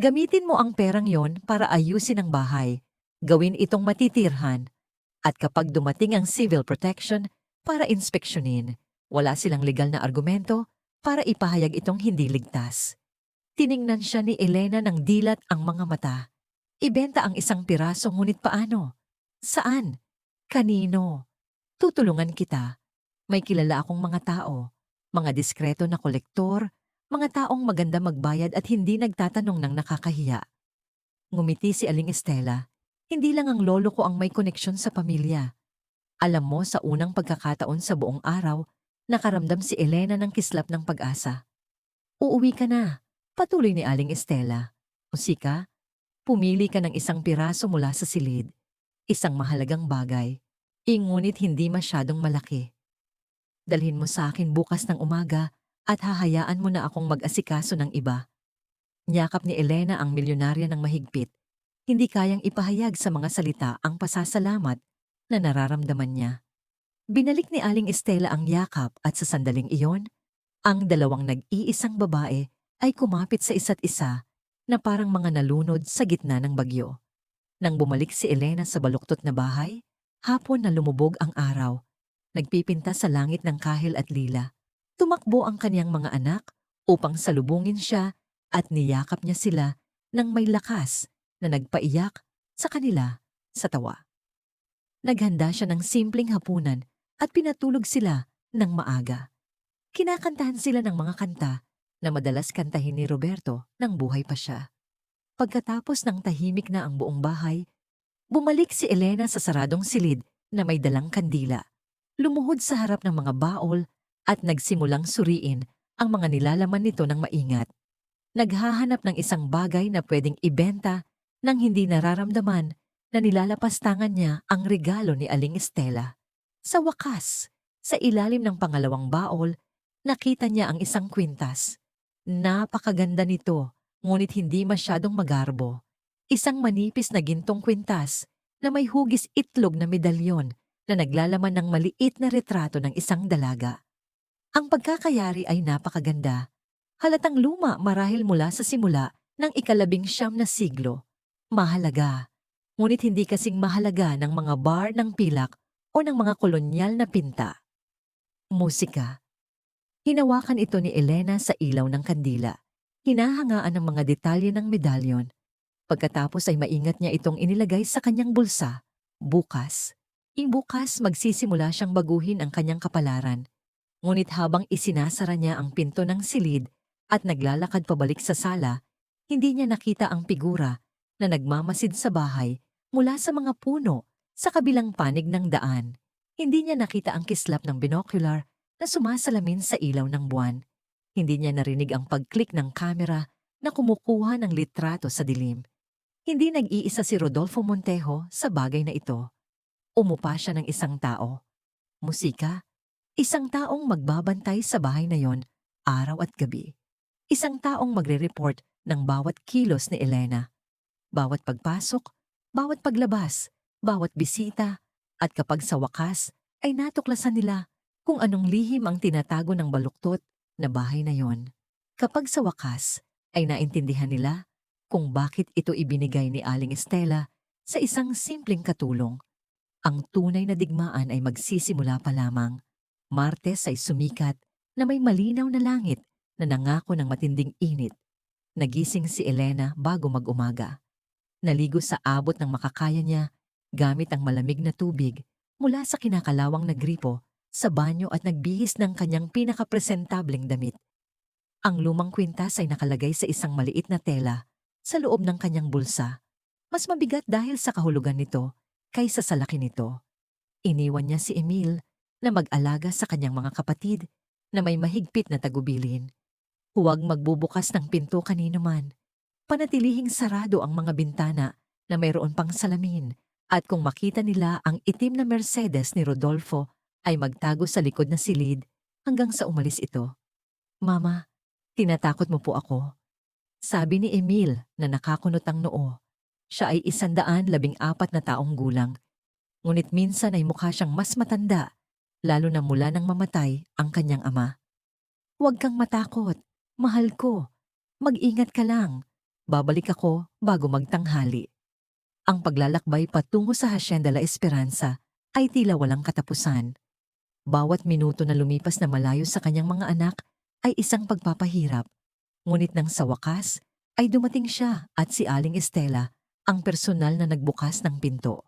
Gamitin mo ang perang yon para ayusin ang bahay. Gawin itong matitirhan. At kapag dumating ang civil protection para inspeksyonin, wala silang legal na argumento para ipahayag itong hindi ligtas. Tiningnan siya ni Elena ng dilat ang mga mata. Ibenta ang isang piraso ngunit paano? Saan? Kanino? Tutulungan kita. May kilala akong mga tao, mga diskreto na kolektor, mga taong maganda magbayad at hindi nagtatanong ng nakakahiya. Ngumiti si Aling Estela. Hindi lang ang lolo ko ang may koneksyon sa pamilya. Alam mo, sa unang pagkakataon sa buong araw, nakaramdam si Elena ng kislap ng pag-asa. Uuwi ka na. Patuloy ni Aling Estela. Musika, pumili ka ng isang piraso mula sa silid. Isang mahalagang bagay. Ngunit hindi masyadong malaki. Dalhin mo sa akin bukas ng umaga at hahayaan mo na akong mag-asikaso ng iba. Niyakap ni Elena ang milyonarya ng mahigpit. Hindi kayang ipahayag sa mga salita ang pasasalamat na nararamdaman niya. Binalik ni Aling Estela ang yakap at sa sandaling iyon, ang dalawang nag-iisang babae ay kumapit sa isa't isa na parang mga nalunod sa gitna ng bagyo. Nang bumalik si Elena sa baluktot na bahay, hapon na lumubog ang araw. Nagpipinta sa langit ng kahil at lila. Tumakbo ang kaniyang mga anak upang salubungin siya at niyakap niya sila ng may lakas na nagpaiyak sa kanila sa tawa. Naghanda siya ng simpleng hapunan at pinatulog sila ng maaga. Kinakantahan sila ng mga kanta na madalas kantahin ni Roberto nang buhay pa siya. Pagkatapos ng tahimik na ang buong bahay, bumalik si Elena sa saradong silid na may dalang kandila. Lumuhod sa harap ng mga baol at nagsimulang suriin ang mga nilalaman nito ng maingat. Naghahanap ng isang bagay na pwedeng ibenta nang hindi nararamdaman na nilalapastangan niya ang regalo ni Aling Estela. Sa wakas, sa ilalim ng pangalawang baol, nakita niya ang isang kwintas. Napakaganda nito, ngunit hindi masyadong magarbo. Isang manipis na gintong kwintas na may hugis itlog na medalyon na naglalaman ng maliit na retrato ng isang dalaga. Ang pagkakayari ay napakaganda. Halatang luma marahil mula sa simula ng 19 na siglo. Mahalaga, ngunit hindi kasing mahalaga ng mga bar ng pilak o ng mga kolonyal na pinta. Musika. Hinawakan ito ni Elena sa ilaw ng kandila. Hinahangaan ang mga detalye ng medalyon. Pagkatapos ay maingat niya itong inilagay sa kanyang bulsa. Bukas magsisimula siyang baguhin ang kanyang kapalaran. Ngunit habang isinasara niya ang pinto ng silid at naglalakad pabalik sa sala, hindi niya nakita ang figura na nagmamasid sa bahay mula sa mga puno sa kabilang panig ng daan. Hindi niya nakita ang kislap ng binocular na sumasalamin sa ilaw ng buwan. Hindi niya narinig ang pag-click ng kamera na kumukuha ng litrato sa dilim. Hindi nag-iisa si Rodolfo Montejo sa bagay na ito. Umupa siya ng isang tao. Musika, isang taong magbabantay sa bahay na yon araw at gabi. Isang taong magre-report ng bawat kilos ni Elena. Bawat pagpasok, bawat paglabas, bawat bisita, at kapag sa wakas ay natuklasan nila kung anong lihim ang tinatago ng baluktot na bahay na yon. Kapag sa wakas ay naintindihan nila kung bakit ito ibinigay ni Aling Estela sa isang simpleng katulong. Ang tunay na digmaan ay magsisimula pa lamang. Martes ay sumikat na may malinaw na langit na nangako ng matinding init. Nagising si Elena bago mag-umaga. Naligo sa abot ng makakaya niya gamit ang malamig na tubig mula sa kinakalawang na gripo sa banyo at nagbihis ng kanyang pinakapresentableng damit. Ang lumang kwintas ay nakalagay sa isang maliit na tela sa loob ng kanyang bulsa. Mas mabigat dahil sa kahulugan nito kaysa sa laki nito. Iniwan niya si Emil na mag-alaga sa kanyang mga kapatid na may mahigpit na tagubilin. Huwag magbubukas ng pinto kanino man. Panatilihing sarado ang mga bintana na mayroon pang salamin at kung makita nila ang itim na Mercedes ni Rodolfo ay magtago sa likod na silid hanggang sa umalis ito. Mama, tinatakot mo po ako. Sabi ni Emil na nakakunot ang noo. Siya ay 114 na taong gulang. Ngunit minsan ay mukha siyang mas matanda, lalo na mula nang mamatay ang kanyang ama. Huwag kang matakot. Mahal ko. Mag-ingat ka lang. Babalik ako bago magtanghali. Ang paglalakbay patungo sa Hacienda La Esperanza ay tila walang katapusan. Bawat minuto na lumipas na malayo sa kanyang mga anak ay isang pagpapahirap. Ngunit nang sa wakas ay dumating siya at si Aling Estela, ang personal na nagbukas ng pinto.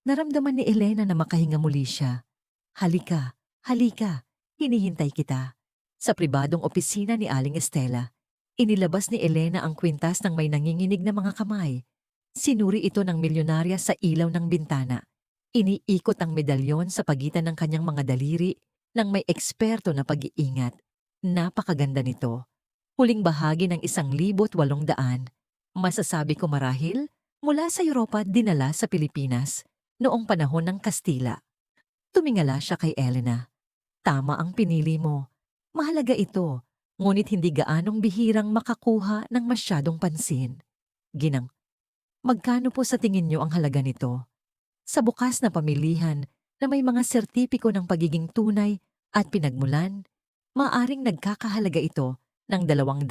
Naramdaman ni Elena na makahinga muli siya. Halika, halika, hinihintay kita. Sa pribadong opisina ni Aling Estela, inilabas ni Elena ang kwintas ng may nanginginig na mga kamay. Sinuri ito ng milyonarya sa ilaw ng bintana. Iniikot ang medalyon sa pagitan ng kanyang mga daliri ng may eksperto na pag-iingat. Napakaganda nito. Huling bahagi ng 1,800. Masasabi ko marahil mula sa Europa dinala sa Pilipinas noong panahon ng Kastila. Tumingala siya kay Elena. Tama ang pinili mo. Mahalaga ito, ngunit hindi gaanong bihirang makakuha ng masyadong pansin. Ginang, magkano po sa tingin niyo ang halaga nito? Sa bukas na pamilihan na may mga sertipiko ng pagiging tunay at pinagmulan, maaring nagkakahalaga ito ng 200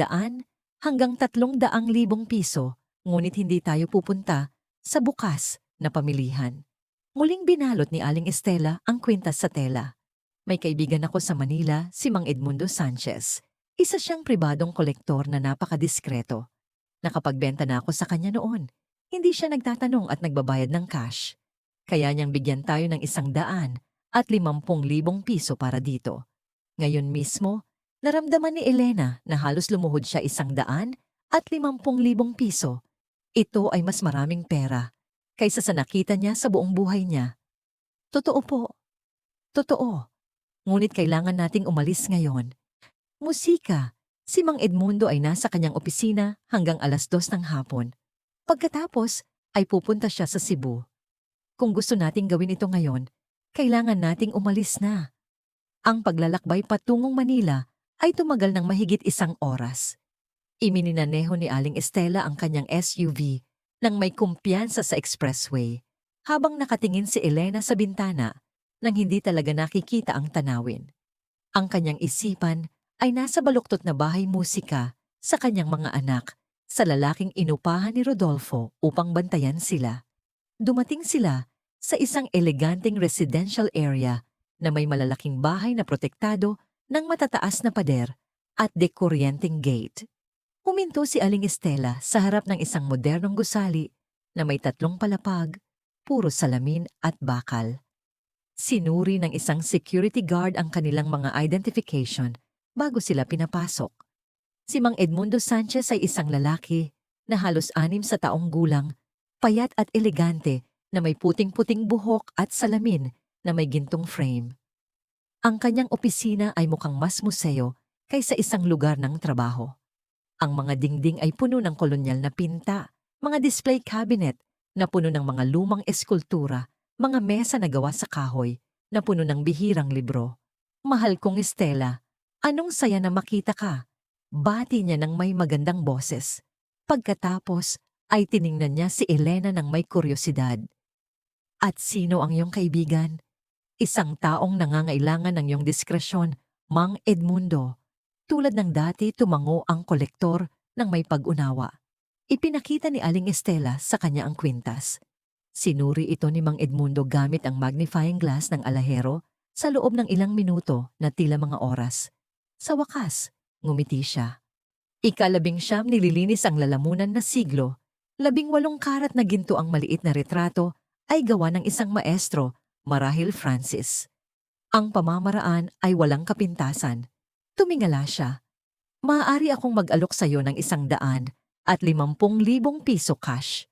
hanggang 300,000 piso, ngunit hindi tayo pupunta sa bukas na pamilihan. Muling binalot ni Aling Estela ang kwintas sa tela. May kaibigan ako sa Manila, si Mang Edmundo Sanchez. Isa siyang pribadong kolektor na napakadiskreto. Nakapagbenta na ako sa kanya noon. Hindi siya nagtatanong at nagbabayad ng cash. Kaya niyang bigyan tayo ng 100 at 50,000 piso para dito. Ngayon mismo, naramdaman ni Elena na halos lumuhod siya 100 at 50,000 piso. Ito ay mas maraming pera kaysa sa nakita niya sa buong buhay niya. Totoo po. Totoo. Ngunit kailangan nating umalis ngayon. Musika. Si Mang Edmundo ay nasa kanyang opisina hanggang 2:00 ng hapon. Pagkatapos ay pupunta siya sa Cebu. Kung gusto nating gawin ito ngayon, kailangan nating umalis na. Ang paglalakbay patungong Manila ay tumagal ng mahigit 1 oras. Imininaneho ni Aling Estela ang kanyang SUV nang may kumpiyansa sa expressway, habang nakatingin si Elena sa bintana nang hindi talaga nakikita ang tanawin. Ang kanyang isipan ay nasa baluktot na bahay musika sa kanyang mga anak, sa lalaking inupahan ni Rodolfo upang bantayan sila. Dumating sila sa isang eleganteng residential area na may malalaking bahay na protektado ng matataas na pader at dekuryenteng gate. Huminto si Aling Estela sa harap ng isang modernong gusali na may 3 palapag, puro salamin at bakal. Sinuri ng isang security guard ang kanilang mga identification bago sila pinapasok. Si Mang Edmundo Sanchez ay isang lalaki na halos 6 sa taong gulang, payat at elegante na may puting-puting buhok at salamin na may gintong frame. Ang kanyang opisina ay mukhang mas museo kaysa isang lugar ng trabaho. Ang mga dingding ay puno ng kolonyal na pinta, mga display cabinet na puno ng mga lumang eskultura, mga mesa na gawa sa kahoy na puno ng bihirang libro. Mahal kong Estela, anong saya na makita ka. Bati niya ng may magandang boses. Pagkatapos ay tiningnan niya si Elena ng may kuryosidad. At sino ang iyong kaibigan? Isang taong nangangailangan ng iyong diskresyon, Mang Edmundo. Tulad ng dati, tumango ang kolektor ng may pag-unawa. Ipinakita ni Aling Estela sa kanya ang kwintas. Sinuri ito ni Mang Edmundo gamit ang magnifying glass ng alahero sa loob ng ilang minuto na tila mga oras. Sa wakas, ngumiti siya. 19 nililinis ang lalamunan na siglo. 18 karat na ginto ang maliit na retrato ay gawa ng isang maestro, marahil Francis. Ang pamamaraan ay walang kapintasan. Tumingala siya. Maaari akong mag-alok sa iyo ng 100 at 50,000 piso cash.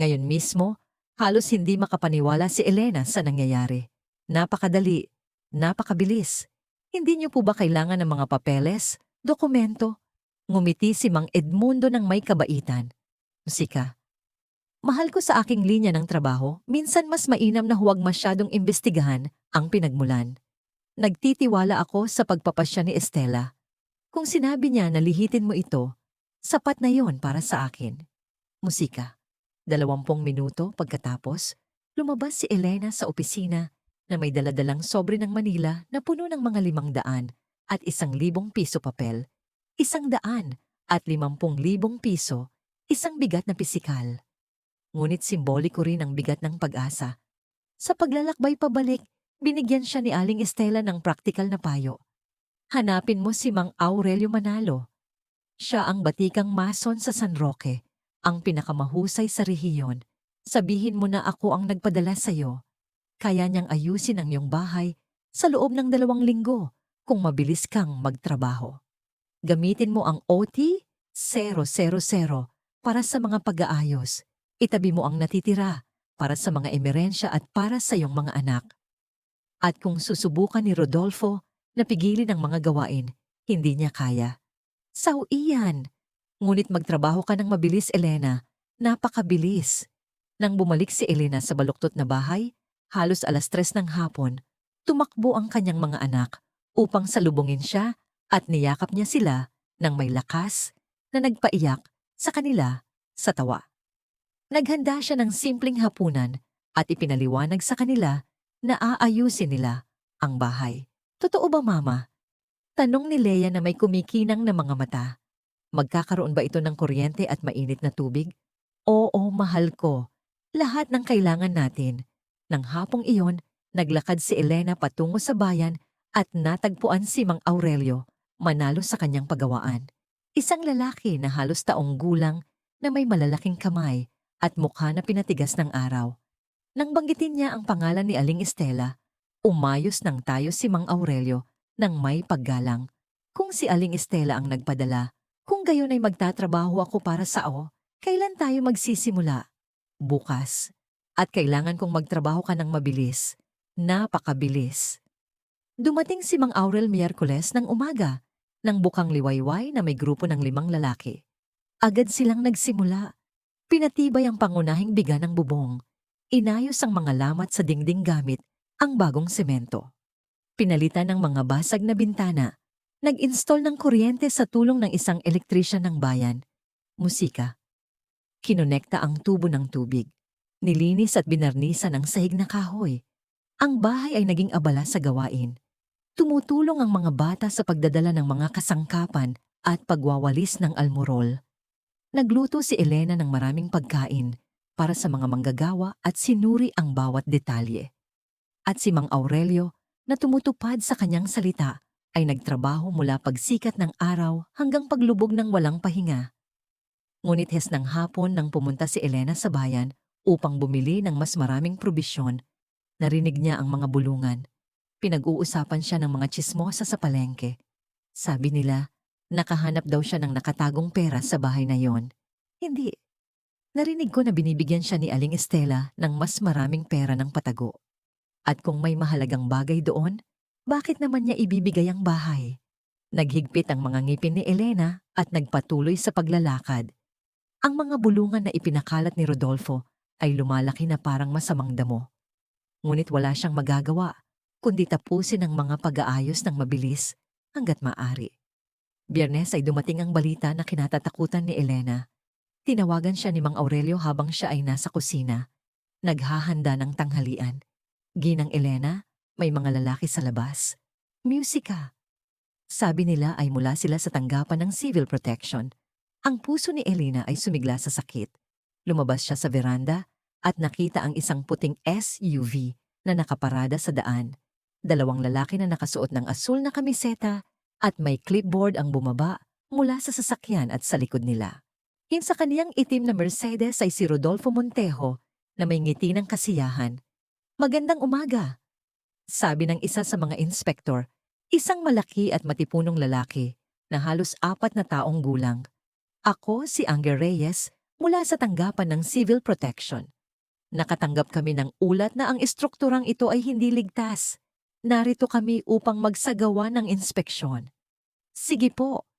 Ngayon mismo, halos hindi makapaniwala si Elena sa nangyayari. Napakadali, napakabilis. Hindi niyo po ba kailangan ng mga papeles, dokumento? Ngumiti si Mang Edmundo ng may kabaitan. Musika. Mahal ko sa aking linya ng trabaho, minsan mas mainam na huwag masyadong imbestigahan ang pinagmulan. Nagtitiwala ako sa pagpapasya ni Estela. Kung sinabi niya na lihitin mo ito, sapat na yon para sa akin. Musika. 20 minuto pagkatapos, lumabas si Elena sa opisina na may daladalang sobre ng Manila na puno ng mga 500 at 1,000 piso papel, 100 at 50,000 piso, isang bigat na pisikal. Ngunit simboliko rin ang bigat ng pag-asa. Sa paglalakbay pabalik, binigyan siya ni Aling Estela ng praktikal na payo. Hanapin mo si Mang Aurelio Manalo. Siya ang batikang mason sa San Roque, ang pinakamahusay sa rehiyon. Sabihin mo na ako ang nagpadala sa iyo. Kaya niyang ayusin ang iyong bahay sa loob ng 2 linggo kung mabilis kang magtrabaho. Gamitin mo ang OT 000 para sa mga pag-aayos. Itabi mo ang natitira para sa mga emerensya at para sa iyong mga anak. At kung susubukan ni Rodolfo na pigilin ang mga gawain, hindi niya kaya. Iyan. Ngunit magtrabaho ka ng mabilis, Elena. Napakabilis. Nang bumalik si Elena sa baluktot na bahay, halos 3:00 ng hapon, tumakbo ang kanyang mga anak upang salubungin siya at niyakap niya sila ng may lakas na nagpaiyak sa kanila sa tawa. Naghanda siya ng simpleng hapunan at ipinaliwanag sa kanila na aayusin nila ang bahay. Totoo ba, Mama? Tanong ni Leia na may kumikinang na mga mata. Magkakaroon ba ito ng kuryente at mainit na tubig? Oo, mahal ko. Lahat ng kailangan natin. Nang hapong iyon, naglakad si Elena patungo sa bayan at natagpuan si Mang Aurelio, manalo sa kanyang pagawaan. Isang lalaki na halos taong gulang na may malalaking kamay at mukha na pinatigas ng araw. Nang banggitin niya ang pangalan ni Aling Estela, umayos ng tayo si Mang Aurelio nang may paggalang. Kung si Aling Estela ang nagpadala, kung gayon ay magtatrabaho ako para sa kailan tayo magsisimula? Bukas. At kailangan kong magtrabaho ka ng mabilis. Napakabilis. Dumating si Mang Aurel Miyerkules ng umaga, nang bukang liwayway na may grupo ng 5 lalaki. Agad silang nagsimula. Pinatibay ang pangunahing biga ng bubong. Inayos ang mga lamat sa dingding gamit ang bagong semento. Pinalitan ng mga basag na bintana. Nag-install ng kuryente sa tulong ng isang elektrisyan ng bayan. Musika. Kinonekta ang tubo ng tubig. Nilinis at binarnisan ang sahig na kahoy. Ang bahay ay naging abala sa gawain. Tumutulong ang mga bata sa pagdadala ng mga kasangkapan at pagwawalis ng almurol. Nagluto si Elena ng maraming pagkain para sa mga manggagawa at sinuri ang bawat detalye. At si Mang Aurelio, na tumutupad sa kanyang salita, ay nagtrabaho mula pagsikat ng araw hanggang paglubog ng walang pahinga. Ngunit ng hapon nang pumunta si Elena sa bayan upang bumili ng mas maraming probisyon, narinig niya ang mga bulungan. Pinag-uusapan siya ng mga tsismosa sa palengke. Sabi nila, nakahanap daw siya ng nakatagong pera sa bahay na yon. Hindi. Narinig ko na binibigyan siya ni Aling Estela ng mas maraming pera ng patago. At kung may mahalagang bagay doon, bakit naman niya ibibigay ang bahay? Naghigpit ang mga ngipin ni Elena at nagpatuloy sa paglalakad. Ang mga bulungan na ipinakalat ni Rodolfo ay lumalaki na parang masamang damo. Ngunit wala siyang magagawa, kundi tapusin ang mga pag-aayos ng mabilis hanggat maaari. Biyernes ay dumating ang balita na kinatatakutan ni Elena. Tinawagan siya ni Mang Aurelio habang siya ay nasa kusina. Naghahanda ng tanghalian. Ginang Elena, may mga lalaki sa labas. Musika. Sabi nila ay mula sila sa tanggapan ng Civil Protection. Ang puso ni Elena ay sumigla sa sakit. Lumabas siya sa veranda at nakita ang isang puting SUV na nakaparada sa daan. 2 lalaki na nakasuot ng asul na kamiseta at may clipboard ang bumaba mula sa sasakyan at sa likod nila. Sa kaniyang itim na Mercedes ay si Rodolfo Montejo na may ngiti ng kasiyahan. Magandang umaga, sabi ng isa sa mga inspektor, isang malaki at matipunong lalaki na halos 4 na taong gulang. Ako si Anger Reyes mula sa tanggapan ng Civil Protection. Nakatanggap kami ng ulat na ang estrukturang ito ay hindi ligtas. Narito kami upang magsagawa ng inspeksyon. Sige po,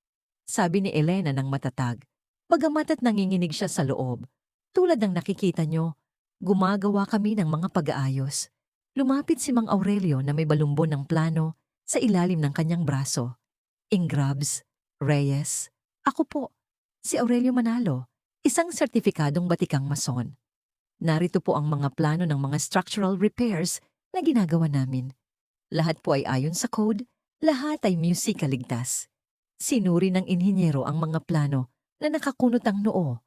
sabi ni Elena ng matatag. Bagamat at nanginginig siya sa loob. Tulad ng nakikita nyo, gumagawa kami ng mga pag-aayos. Lumapit si Mang Aurelio na may balumbon ng plano sa ilalim ng kanyang braso. Ingrabs, Reyes, ako po, si Aurelio Manalo, isang sertifikadong batikang mason. Narito po ang mga plano ng mga structural repairs na ginagawa namin. Lahat po ay ayon sa code, lahat ay musika ligtas. Sinuri ng inhinyero ang mga plano na nakakunot ang noo.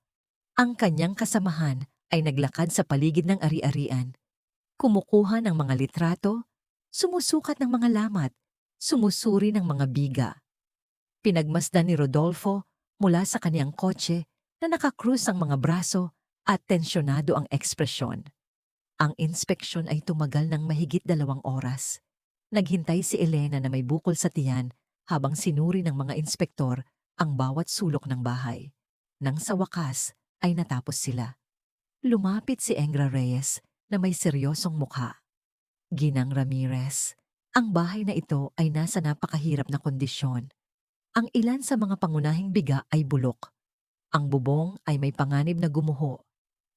Ang kanyang kasamahan ay naglakad sa paligid ng ari-arian. Kumukuha ng mga litrato, sumusukat ng mga lamat, sumusuri ng mga biga. Pinagmasdan ni Rodolfo mula sa kaniyang kotse na nakakrus ang mga braso at tensyonado ang ekspresyon. Ang inspeksyon ay tumagal ng mahigit 2 oras. Naghintay si Elena na may bukol sa tiyan habang sinuri ng mga inspektor ang bawat sulok ng bahay. Nang sa wakas ay natapos sila. Lumapit si Engra Reyes na may seryosong mukha. Ginang Ramirez, ang bahay na ito ay nasa napakahirap na kondisyon. Ang ilan sa mga pangunahing biga ay bulok. Ang bubong ay may panganib na gumuho.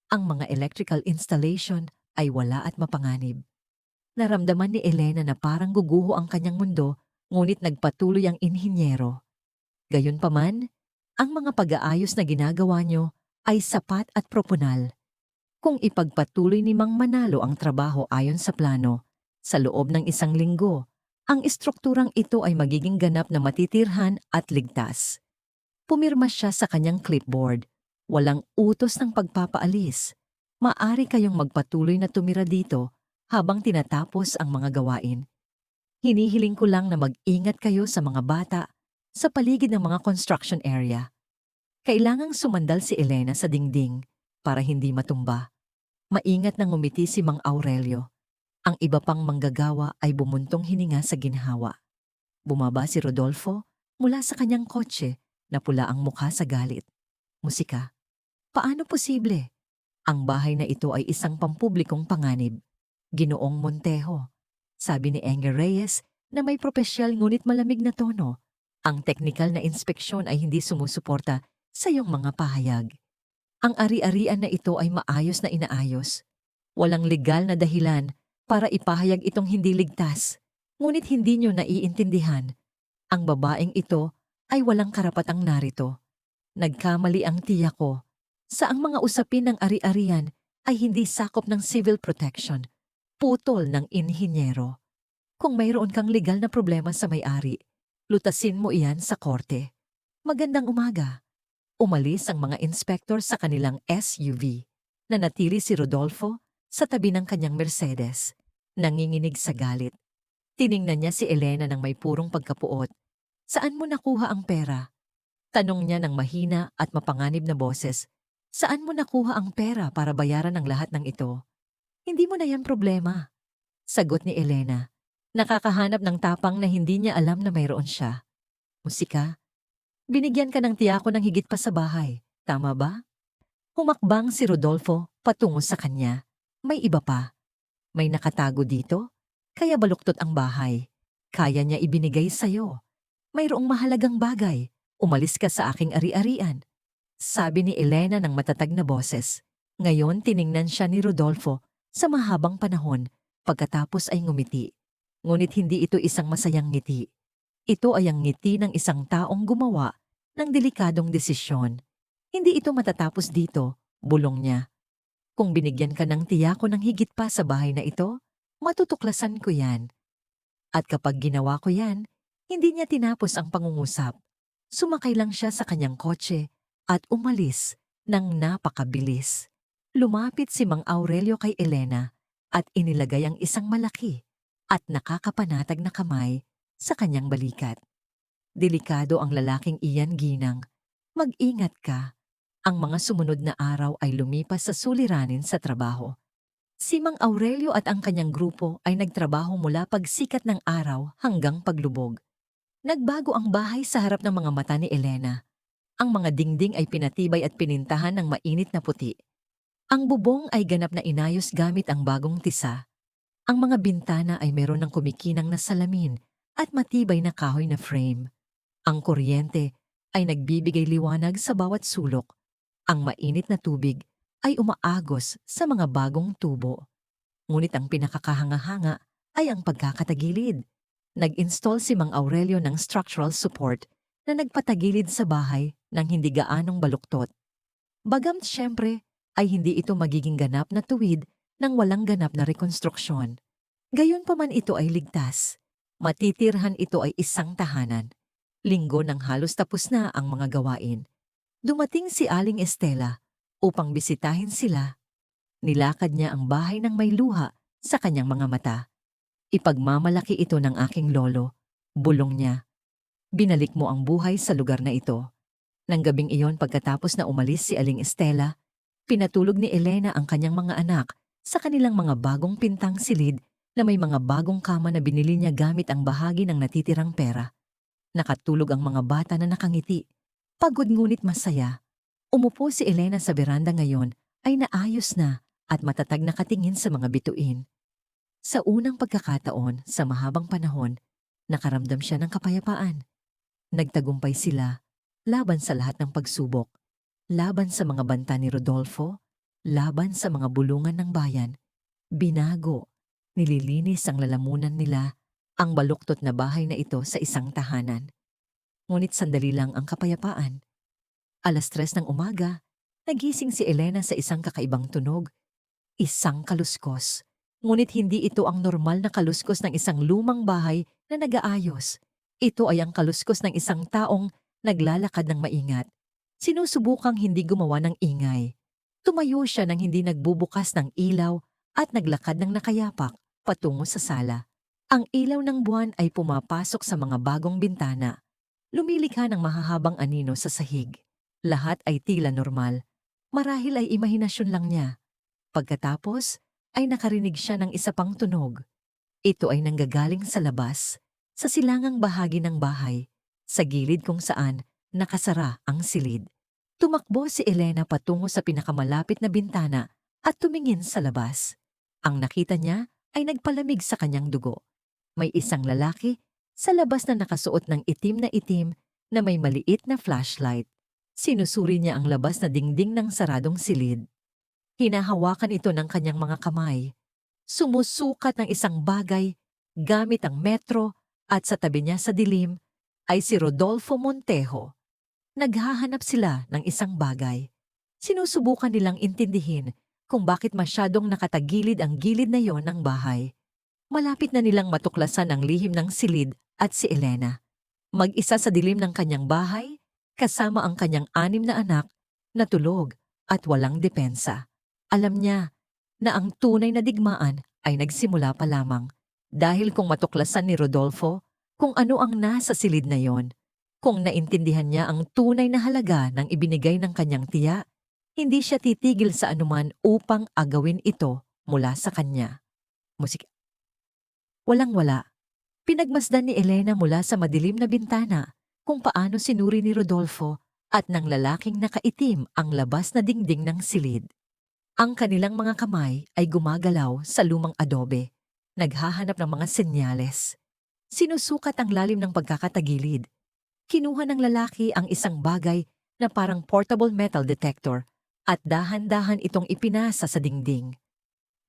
Ang mga electrical installation ay wala at mapanganib. Naramdaman ni Elena na parang guguho ang kanyang mundo ngunit nagpatuloy ang inhinyero. Gayunpaman, ang mga pag-aayos na ginagawa nyo ay sapat at propunal. Kung ipagpatuloy ni Mang Manalo ang trabaho ayon sa plano, sa loob ng 1 linggo, ang istrukturang ito ay magiging ganap na matitirhan at ligtas. Pumirma siya sa kanyang clipboard. Walang utos ng pagpapaalis. Maari kayong magpatuloy na tumira dito habang tinatapos ang mga gawain. Hinihiling ko lang na mag-ingat kayo sa mga bata sa paligid ng mga construction area. Kailangang sumandal si Elena sa dingding para hindi matumba. Maingat na ngumiti si Mang Aurelio. Ang iba pang manggagawa ay bumuntong hininga sa ginhawa. Bumaba si Rodolfo mula sa kanyang kotse na pula ang mukha sa galit. Musika. Paano posible? Ang bahay na ito ay isang pampublikong panganib. Ginoong Montejo. Sabi ni Enger Reyes na may propesyal ngunit malamig na tono. Ang teknikal na inspeksyon ay hindi sumusuporta sa iyong mga pahayag. Ang ari-arian na ito ay maayos na inaayos. Walang legal na dahilan para ipahayag itong hindi ligtas. Ngunit hindi nyo naiintindihan. Ang babaeng ito ay walang karapatang narito. Nagkamali ang tiya ko. Saang mga usapin ng ari-arian ay hindi sakop ng civil protection. Putol ng inhinyero. Kung mayroon kang legal na problema sa may-ari, lutasin mo iyan sa korte. Magandang umaga. Umalis ang mga inspektor sa kanilang SUV. Nanatili si Rodolfo sa tabi ng kanyang Mercedes. Nanginginig sa galit. Tiningnan niya si Elena ng may purong pagkapuot. Saan mo nakuha ang pera? Tanong niya ng mahina at mapanganib na boses. Saan mo nakuha ang pera para bayaran ang lahat ng ito? Hindi mo na yan problema. Sagot ni Elena. Nakakahanap ng tapang na hindi niya alam na mayroon siya. Musika. Binigyan ka ng tiya ko ng higit pa sa bahay. Tama ba? Humakbang si Rodolfo patungo sa kanya. May iba pa. May nakatago dito? Kaya baluktot ang bahay. Kaya niya ibinigay sa'yo. Mayroong mahalagang bagay. Umalis ka sa aking ari-arian. Sabi ni Elena ng matatag na boses. Ngayon tiningnan siya ni Rodolfo sa mahabang panahon pagkatapos ay ngumiti. Ngunit hindi ito isang masayang ngiti. Ito ay ang ngiti ng isang taong gumawa ng delikadong desisyon. Hindi ito matatapos dito, bulong niya. Kung binigyan ka ng tiya ko ng higit pa sa bahay na ito, matutuklasan ko yan. At kapag ginawa ko yan, hindi niya tinapos ang pangungusap. Sumakay lang siya sa kanyang kotse at umalis ng napakabilis. Lumapit si Mang Aurelio kay Elena at inilagay ang isang malaki at nakakapanatag na kamay sa kanyang balikat. Delikado ang lalaking iyan, Ginang. Mag-ingat ka. Ang mga sumunod na araw ay lumipas sa suliranin sa trabaho. Si Mang Aurelio at ang kanyang grupo ay nagtrabaho mula pagsikat ng araw hanggang paglubog. Nagbago ang bahay sa harap ng mga mata ni Elena. Ang mga dingding ay pinatibay at pinintahan ng mainit na puti. Ang bubong ay ganap na inayos gamit ang bagong tisa. Ang mga bintana ay meron ng kumikinang na salamin at matibay na kahoy na frame. Ang kuryente ay nagbibigay liwanag sa bawat sulok. Ang mainit na tubig ay umaagos sa mga bagong tubo. Ngunit ang pinakakahanga-hanga ay ang pagkakatagilid. Nag-install si Mang Aurelio ng structural support na nagpatagilid sa bahay ng hindi gaanong baluktot. Bagamat siyempre ay hindi ito magiging ganap na tuwid nang walang ganap na rekonstruksyon. Gayunpaman ito ay ligtas. Matitirhan ito ay isang tahanan. Linggo nang halos tapos na ang mga gawain. Dumating si Aling Estela upang bisitahin sila. Nilakad niya ang bahay ng may luha sa kanyang mga mata. Ipagmamalaki ito ng aking lolo, bulong niya. Binalik mo ang buhay sa lugar na ito. Nang gabing iyon pagkatapos na umalis si Aling Estela, pinatulog ni Elena ang kanyang mga anak sa kanilang mga bagong pintang silid na may mga bagong kama na binili niya gamit ang bahagi ng natitirang pera. Nakatulog ang mga bata na nakangiti. Pagod ngunit masaya. Umupo si Elena sa beranda ngayon ay naayos na at matatag na katingin sa mga bituin. Sa unang pagkakataon sa mahabang panahon, nakaramdam siya ng kapayapaan. Nagtagumpay sila laban sa lahat ng pagsubok. Laban sa mga banta ni Rodolfo, laban sa mga bulungan ng bayan. Binago, nililinis ang lalamunan nila ang baluktot na bahay na ito sa isang tahanan. Ngunit sandali lang ang kapayapaan. 3:00 ng umaga, nagising si Elena sa isang kakaibang tunog. Isang kaluskos. Ngunit hindi ito ang normal na kaluskos ng isang lumang bahay na nag-aayos. Ito ay ang kaluskos ng isang taong naglalakad ng maingat. Sinusubukang hindi gumawa ng ingay. Tumayo siya nang hindi nagbubukas ng ilaw at naglakad ng nakayapak patungo sa sala. Ang ilaw ng buwan ay pumapasok sa mga bagong bintana. Lumilikha ng mahahabang anino sa sahig. Lahat ay tila normal. Marahil ay imahinasyon lang niya. Pagkatapos, ay nakarinig siya ng isa pang tunog. Ito ay nanggagaling sa labas, sa silangang bahagi ng bahay, sa gilid kung saan nakasara ang silid. Tumakbo si Elena patungo sa pinakamalapit na bintana at tumingin sa labas. Ang nakita niya ay nagpalamig sa kanyang dugo. May isang lalaki sa labas na nakasuot ng itim na may maliit na flashlight. Sinusuri niya ang labas na dingding ng saradong silid. Hinahawakan ito ng kanyang mga kamay. Sumusukat ng isang bagay gamit ang metro at sa tabi niya sa dilim ay si Rodolfo Montejo. Naghahanap sila ng isang bagay. Sinusubukan nilang intindihin kung bakit masyadong nakatagilid ang gilid na yon ng bahay. Malapit na nilang matuklasan ang lihim ng silid at si Elena. Mag-isa sa dilim ng kanyang bahay, kasama ang kanyang 6 na anak na tulog at walang depensa. Alam niya na ang tunay na digmaan ay nagsimula pa lamang dahil kung matuklasan ni Rodolfo kung ano ang nasa silid na yon, kung naintindihan niya ang tunay na halaga ng ibinigay ng kanyang tiya, hindi siya titigil sa anuman upang agawin ito mula sa kanya. Musika. Walang-wala. Pinagmasdan ni Elena mula sa madilim na bintana kung paano sinuri ni Rodolfo at ng lalaking nakaitim ang labas na dingding ng silid. Ang kanilang mga kamay ay gumagalaw sa lumang adobe, naghahanap ng mga senyales. Sinusukat ang lalim ng pagkakatagilid. Kinuha ng lalaki ang isang bagay na parang portable metal detector at dahan-dahan itong ipinasa sa dingding.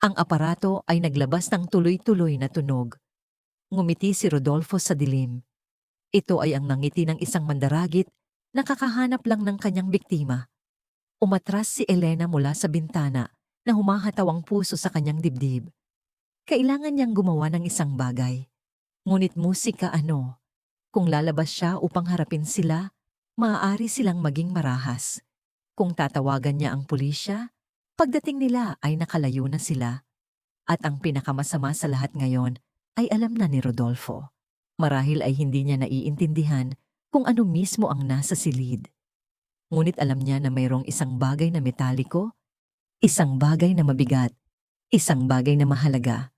Ang aparato ay naglabas ng tuloy-tuloy na tunog. Ngumiti si Rodolfo sa dilim. Ito ay ang ngiti ng isang mandaragit na kakahanap lang ng kanyang biktima. Umatras si Elena mula sa bintana na humahataw ang puso sa kanyang dibdib. Kailangan niyang gumawa ng isang bagay. Ngunit musika ano? Kung lalabas siya upang harapin sila, maaari silang maging marahas. Kung tatawagan niya ang pulisya, pagdating nila ay nakalayo na sila. At ang pinakamasama sa lahat ngayon ay alam na ni Rodolfo. Marahil ay hindi niya naiintindihan kung ano mismo ang nasa silid. Ngunit alam niya na mayroong isang bagay na metaliko, isang bagay na mabigat, isang bagay na mahalaga.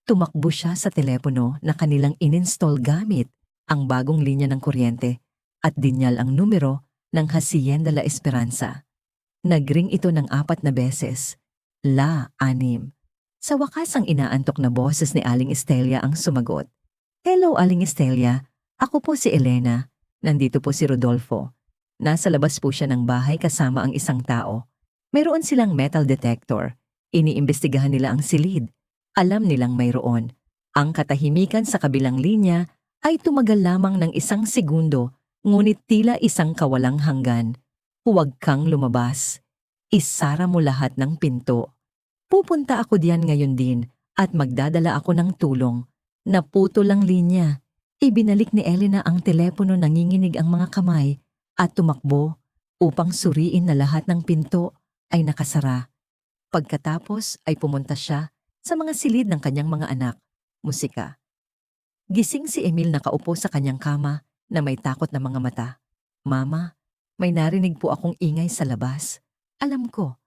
Tumakbo siya sa telepono na kanilang ininstall gamit ang bagong linya ng kuryente at dinyal ang numero ng Hacienda La Esperanza. Nagring ito ng 4 na beses. La-6. Sa wakas ang inaantok na boses ni Aling Estelia ang sumagot. Hello Aling Estelia, ako po si Elena. Nandito po si Rodolfo. Nasa labas po siya ng bahay kasama ang isang tao. Mayroon silang metal detector. Iniimbestigahan nila ang silid. Alam nilang mayroon. Ang katahimikan sa kabilang linya ay tumagal lamang ng 1 segundo, ngunit tila isang kawalang hanggan. Huwag kang lumabas. Isara mo lahat ng pinto. Pupunta ako diyan ngayon din at magdadala ako ng tulong. Naputol ang linya. Ibinalik ni Elena ang telepono, nanginginig ang mga kamay at tumakbo upang suriin na lahat ng pinto ay nakasara. Pagkatapos ay pumunta siya sa mga silid ng kanyang mga anak. Musika. Gising si Emil nakaupo sa kanyang kama na may takot na mga mata. Mama, may narinig po akong ingay sa labas. Alam ko,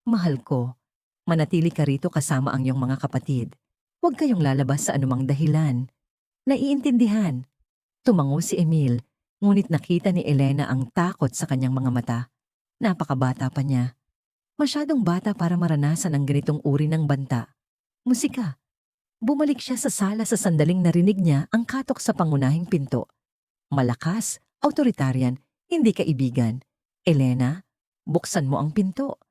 mahal ko, manatili ka rito kasama ang iyong mga kapatid. Huwag kayong lalabas sa anumang dahilan. Naiintindihan. Tumango si Emil, ngunit nakita ni Elena ang takot sa kanyang mga mata. Napakabata pa niya. Masyadong bata para maranasan ang ganitong uri ng banta. Musika. Bumalik siya sa sala sa sandaling narinig niya ang katok sa pangunahing pinto. Malakas, autoritaryan, hindi kaibigan. Elena, buksan mo ang pinto.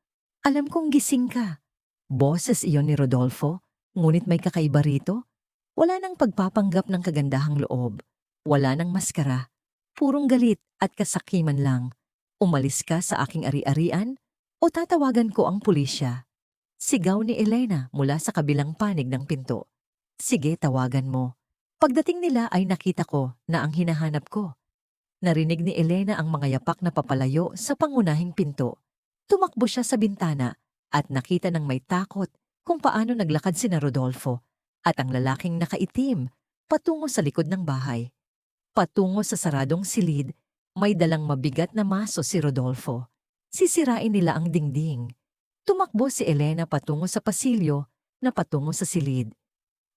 Alam kong gising ka. Boses iyon ni Rodolfo, ngunit may kakaiba rito. Wala nang pagpapanggap ng kagandahang loob. Wala nang maskara. Purong galit at kasakiman lang. Umalis ka sa aking ari-arian o tatawagan ko ang pulisya. Sigaw ni Elena mula sa kabilang panig ng pinto. Sige, tawagan mo. Pagdating nila ay nakita ko na ang hinahanap ko. Narinig ni Elena ang mga yapak na papalayo sa pangunahing pinto. Tumakbo siya sa bintana at nakita ng may takot kung paano naglakad sina Rodolfo at ang lalaking nakaitim patungo sa likod ng bahay. Patungo sa saradong silid, may dalang mabigat na maso si Rodolfo. Sisirain nila ang dingding. Tumakbo si Elena patungo sa pasilyo na patungo sa silid.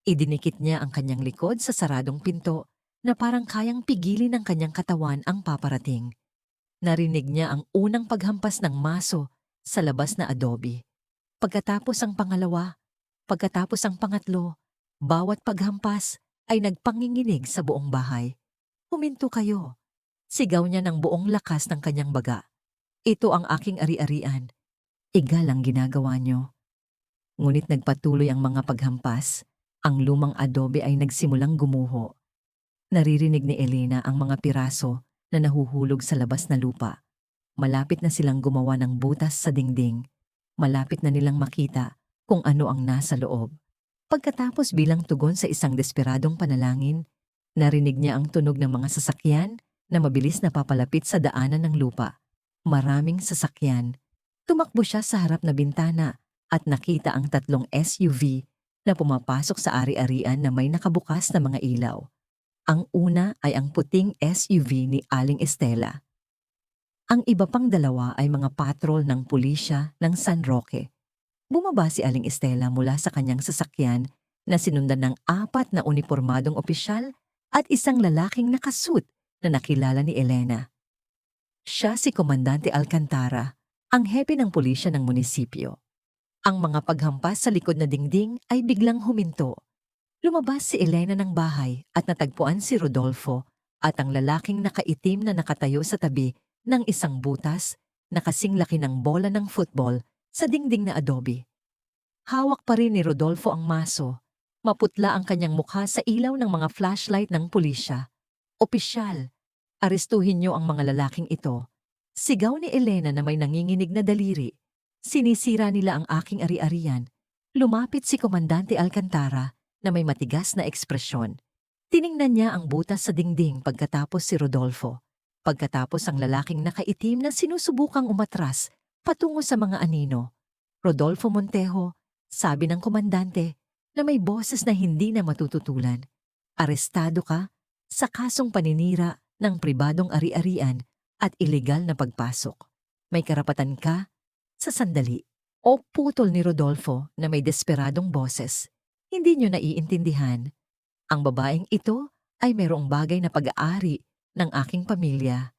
Idinikit niya ang kanyang likod sa saradong pinto na parang kayang pigilin ng kanyang katawan ang paparating. Narinig niya ang unang paghampas ng maso sa labas na adobe. Pagkatapos ang pangalawa, pagkatapos ang pangatlo, bawat paghampas ay nagpanginginig sa buong bahay. Huminto kayo. Sigaw niya ng buong lakas ng kanyang baga. Ito ang aking ari-arian. Igal ang ginagawa niyo. Ngunit nagpatuloy ang mga paghampas. Ang lumang adobe ay nagsimulang gumuho. Naririnig ni Elena ang mga piraso na nahuhulog sa labas na lupa. Malapit na silang gumawa ng butas sa dingding. Malapit na nilang makita kung ano ang nasa loob. Pagkatapos bilang tugon sa isang desperadong panalangin, narinig niya ang tunog ng mga sasakyan na mabilis na papalapit sa daanan ng lupa. Maraming sasakyan. Tumakbo siya sa harap na bintana at nakita ang 3 SUV na pumapasok sa ari-arian na may nakabukas na mga ilaw. Ang una ay ang puting SUV ni Aling Estela. Ang iba pang 2 ay mga patrol ng pulisya ng San Roque. Bumaba si Aling Estela mula sa kanyang sasakyan na sinundan ng 4 na unipormadong opisyal at isang lalaking nakasuit na nakilala ni Elena. Siya si Komandante Alcantara, ang hepe ng pulisya ng munisipyo. Ang mga paghampas sa likod na dingding ay biglang huminto. Lumabas si Elena ng bahay at natagpuan si Rodolfo at ang lalaking nakaitim na nakatayo sa tabi ng isang butas na kasing laki ng bola ng football sa dingding na adobe. Hawak pa rin ni Rodolfo ang maso. Maputla ang kanyang mukha sa ilaw ng mga flashlight ng pulisya. Opisyal, arestuhin niyo ang mga lalaking ito. Sigaw ni Elena na may nanginginig na daliri. Sinisira nila ang aking ari-arian. Lumapit si Komandante Alcantara na may matigas na ekspresyon. Tiningnan niya ang butas sa dingding pagkatapos si Rodolfo. Pagkatapos ang lalaking nakaitim na sinusubukang umatras patungo sa mga anino. Rodolfo Montejo, sabi ng komandante na may boses na hindi na matututulan. Arestado ka sa kasong paninira ng pribadong ari-arian at ilegal na pagpasok. May karapatan ka sa sandali. O putol ni Rodolfo na may desperadong boses. Hindi niyo naiintindihan. Ang babaeng ito ay mayroong bagay na pag-aari ng aking pamilya.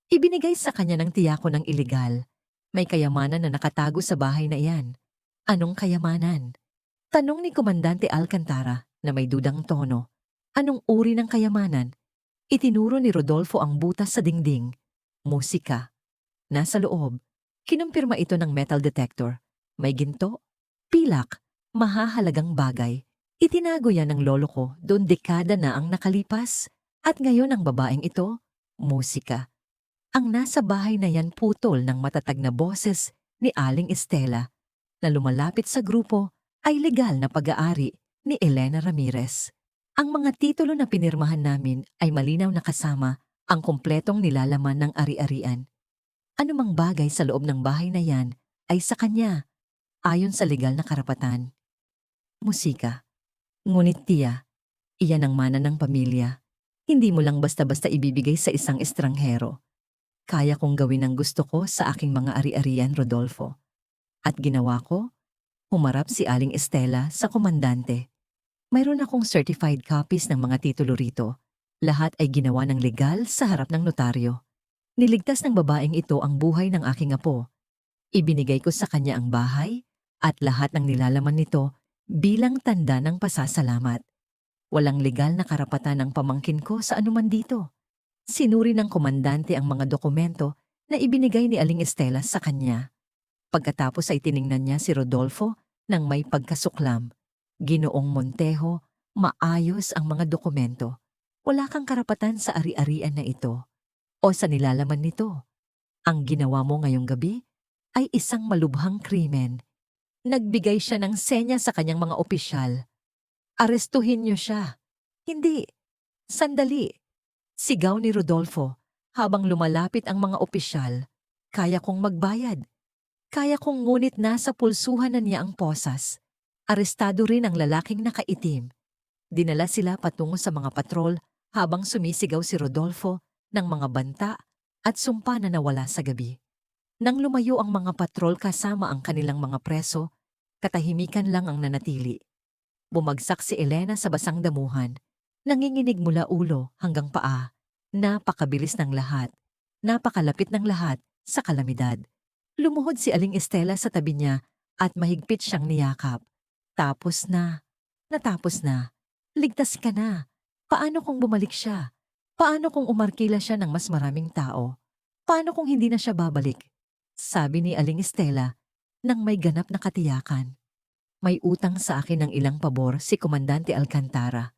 Ibinigay sa kanya ng tiyako ng ilegal. May kayamanan na nakatago sa bahay na iyan. Anong kayamanan? Tanong ni Komandante Alcantara na may dudang tono. Anong uri ng kayamanan? Itinuro ni Rodolfo ang butas sa dingding. Musika. Nasa loob. Kinumpirma ito ng metal detector. May ginto, pilak, mahahalagang bagay. Itinago yan ng lolo ko doon dekada na ang nakalipas. At ngayon ang babaeng ito, musika. Ang nasa bahay na yan putol ng matatag na boses ni Aling Estela na lumalapit sa grupo ay legal na pag-aari ni Elena Ramirez. Ang mga titulo na pinirmahan namin ay malinaw na kasama ang kumpletong nilalaman ng ari-arian. Anumang bagay sa loob ng bahay na yan ay sa kanya, ayon sa legal na karapatan. Musika. Ngunit tiya, iyan ang mana ng pamilya. Hindi mo lang basta-basta ibibigay sa isang estranghero. Kaya kong gawin ang gusto ko sa aking mga ari-arian, Rodolfo. At ginawa ko, humarap si Aling Estela sa komandante. Mayroon akong certified copies ng mga titulo rito. Lahat ay ginawa ng legal sa harap ng notaryo. Niligtas ng babaeng ito ang buhay ng aking apo. Ibinigay ko sa kanya ang bahay at lahat ng nilalaman nito bilang tanda ng pasasalamat. Walang legal na karapatan ng pamangkin ko sa anuman dito. Sinuri ng komandante ang mga dokumento na ibinigay ni Aling Estela sa kanya. Pagkatapos ay tiningnan niya si Rodolfo nang may pagkasuklam. Ginoong Montejo, Maayos ang mga dokumento. Wala kang karapatan sa ari-arian na ito o sa nilalaman nito. Ang ginawa mo ngayong gabi ay isang malubhang krimen. Nagbigay siya ng senya sa kanyang mga opisyal. Arestuhin niyo siya. Hindi. Sandali. Sigaw ni Rodolfo habang lumalapit ang mga opisyal. Kaya kong magbayad. Kaya kong ngunit nasa pulsuhan na niya ang posas. Arestado rin ang lalaking nakaitim. Dinala sila patungo sa mga patrol habang sumisigaw si Rodolfo ng mga banta at sumpa na nawala sa gabi. Nang lumayo ang mga patrol kasama ang kanilang mga preso, katahimikan lang ang nanatili. Bumagsak si Elena sa basang damuhan. Nanginginig mula ulo hanggang paa. Napakabilis ng lahat. Napakalapit ng lahat sa kalamidad. Lumuhod si Aling Estela sa tabi niya at mahigpit siyang niyakap. Tapos na. Natapos na. Ligtas ka na. Paano kung bumalik siya? Paano kung umarkila siya ng mas maraming tao? Paano kung hindi na siya babalik? Sabi ni Aling Estela nang may ganap na katiyakan. May utang sa akin ng ilang pabor si Komandante Alcantara.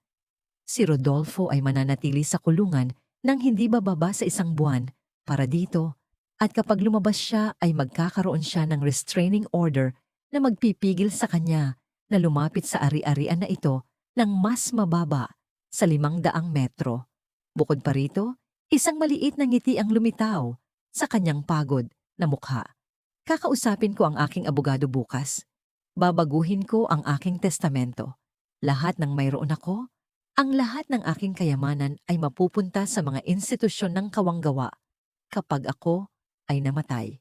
Si Rodolfo ay mananatili sa kulungan nang hindi bababa sa 1 buwan para dito at kapag lumabas siya ay magkakaroon siya ng restraining order na magpipigil sa kanya na lumapit sa ari-arian na ito ng mas mababa sa 500 metro. Bukod pa rito, isang maliit na ngiti ang lumitaw sa kanyang pagod na mukha. Kakausapin ko ang aking abogado bukas. Babaguhin ko ang aking testamento. Lahat ng mayroon ako, ang lahat ng aking kayamanan ay mapupunta sa mga institusyon ng kawanggawa kapag ako ay namatay.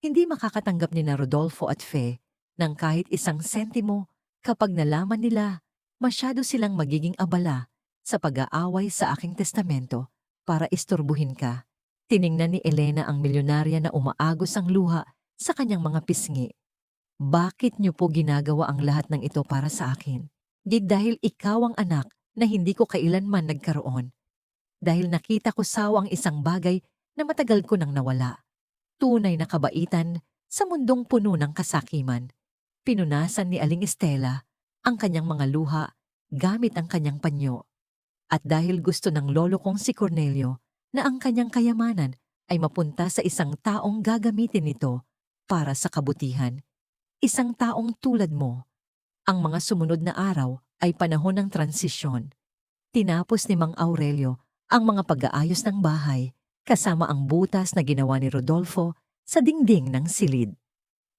Hindi makakatanggap ni na Rodolfo at Fe ng kahit 1 sentimo kapag nalaman nila masyado silang magiging abala sa pag-aaway sa aking testamento para istorbuhin ka. Tiningnan ni Elena ang milyonarya na umaagos ang luha sa kanyang mga pisngi. Bakit niyo po ginagawa ang lahat ng ito para sa akin? Di dahil ikaw ang anak na hindi ko kailanman nagkaroon. Dahil nakita ko saw ang isang bagay na matagal ko nang nawala. Tunay na kabaitan sa mundong puno ng kasakiman. Pinunasan ni Aling Estela ang kanyang mga luha gamit ang kanyang panyo. At dahil gusto ng lolo kong si Cornelio na ang kanyang kayamanan ay mapunta sa isang taong gagamitin nito para sa kabutihan. Isang taong tulad mo. Ang mga sumunod na araw ay panahon ng transisyon. Tinapos ni Mang Aurelio ang mga pag-aayos ng bahay kasama ang butas na ginawa ni Rodolfo sa dingding ng silid.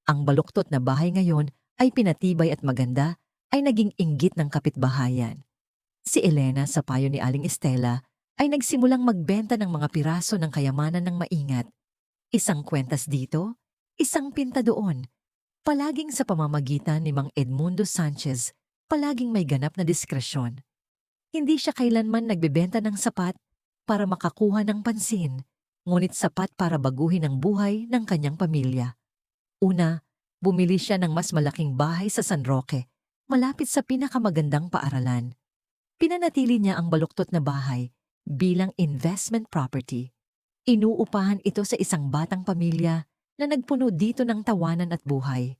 Ang baluktot na bahay ngayon ay pinatibay at maganda ay naging inggit ng kapitbahayan. Si Elena sa payo ni Aling Estela ay nagsimulang magbenta ng mga piraso ng kayamanan ng maingat. 1 kwentas dito, 1 pinta doon. Palaging sa pamamagitan ni Mang Edmundo Sanchez, palaging may ganap na diskresyon. Hindi siya kailanman nagbebenta ng sapat para makakuha ng pansin, ngunit sapat para baguhin ang buhay ng kanyang pamilya. Una, bumili siya ng mas malaking bahay sa San Roque, malapit sa pinakamagandang paaralan. Pinanatili niya ang baluktot na bahay bilang investment property. Inuupahan ito sa isang batang pamilya na nagpuno dito ng tawanan at buhay.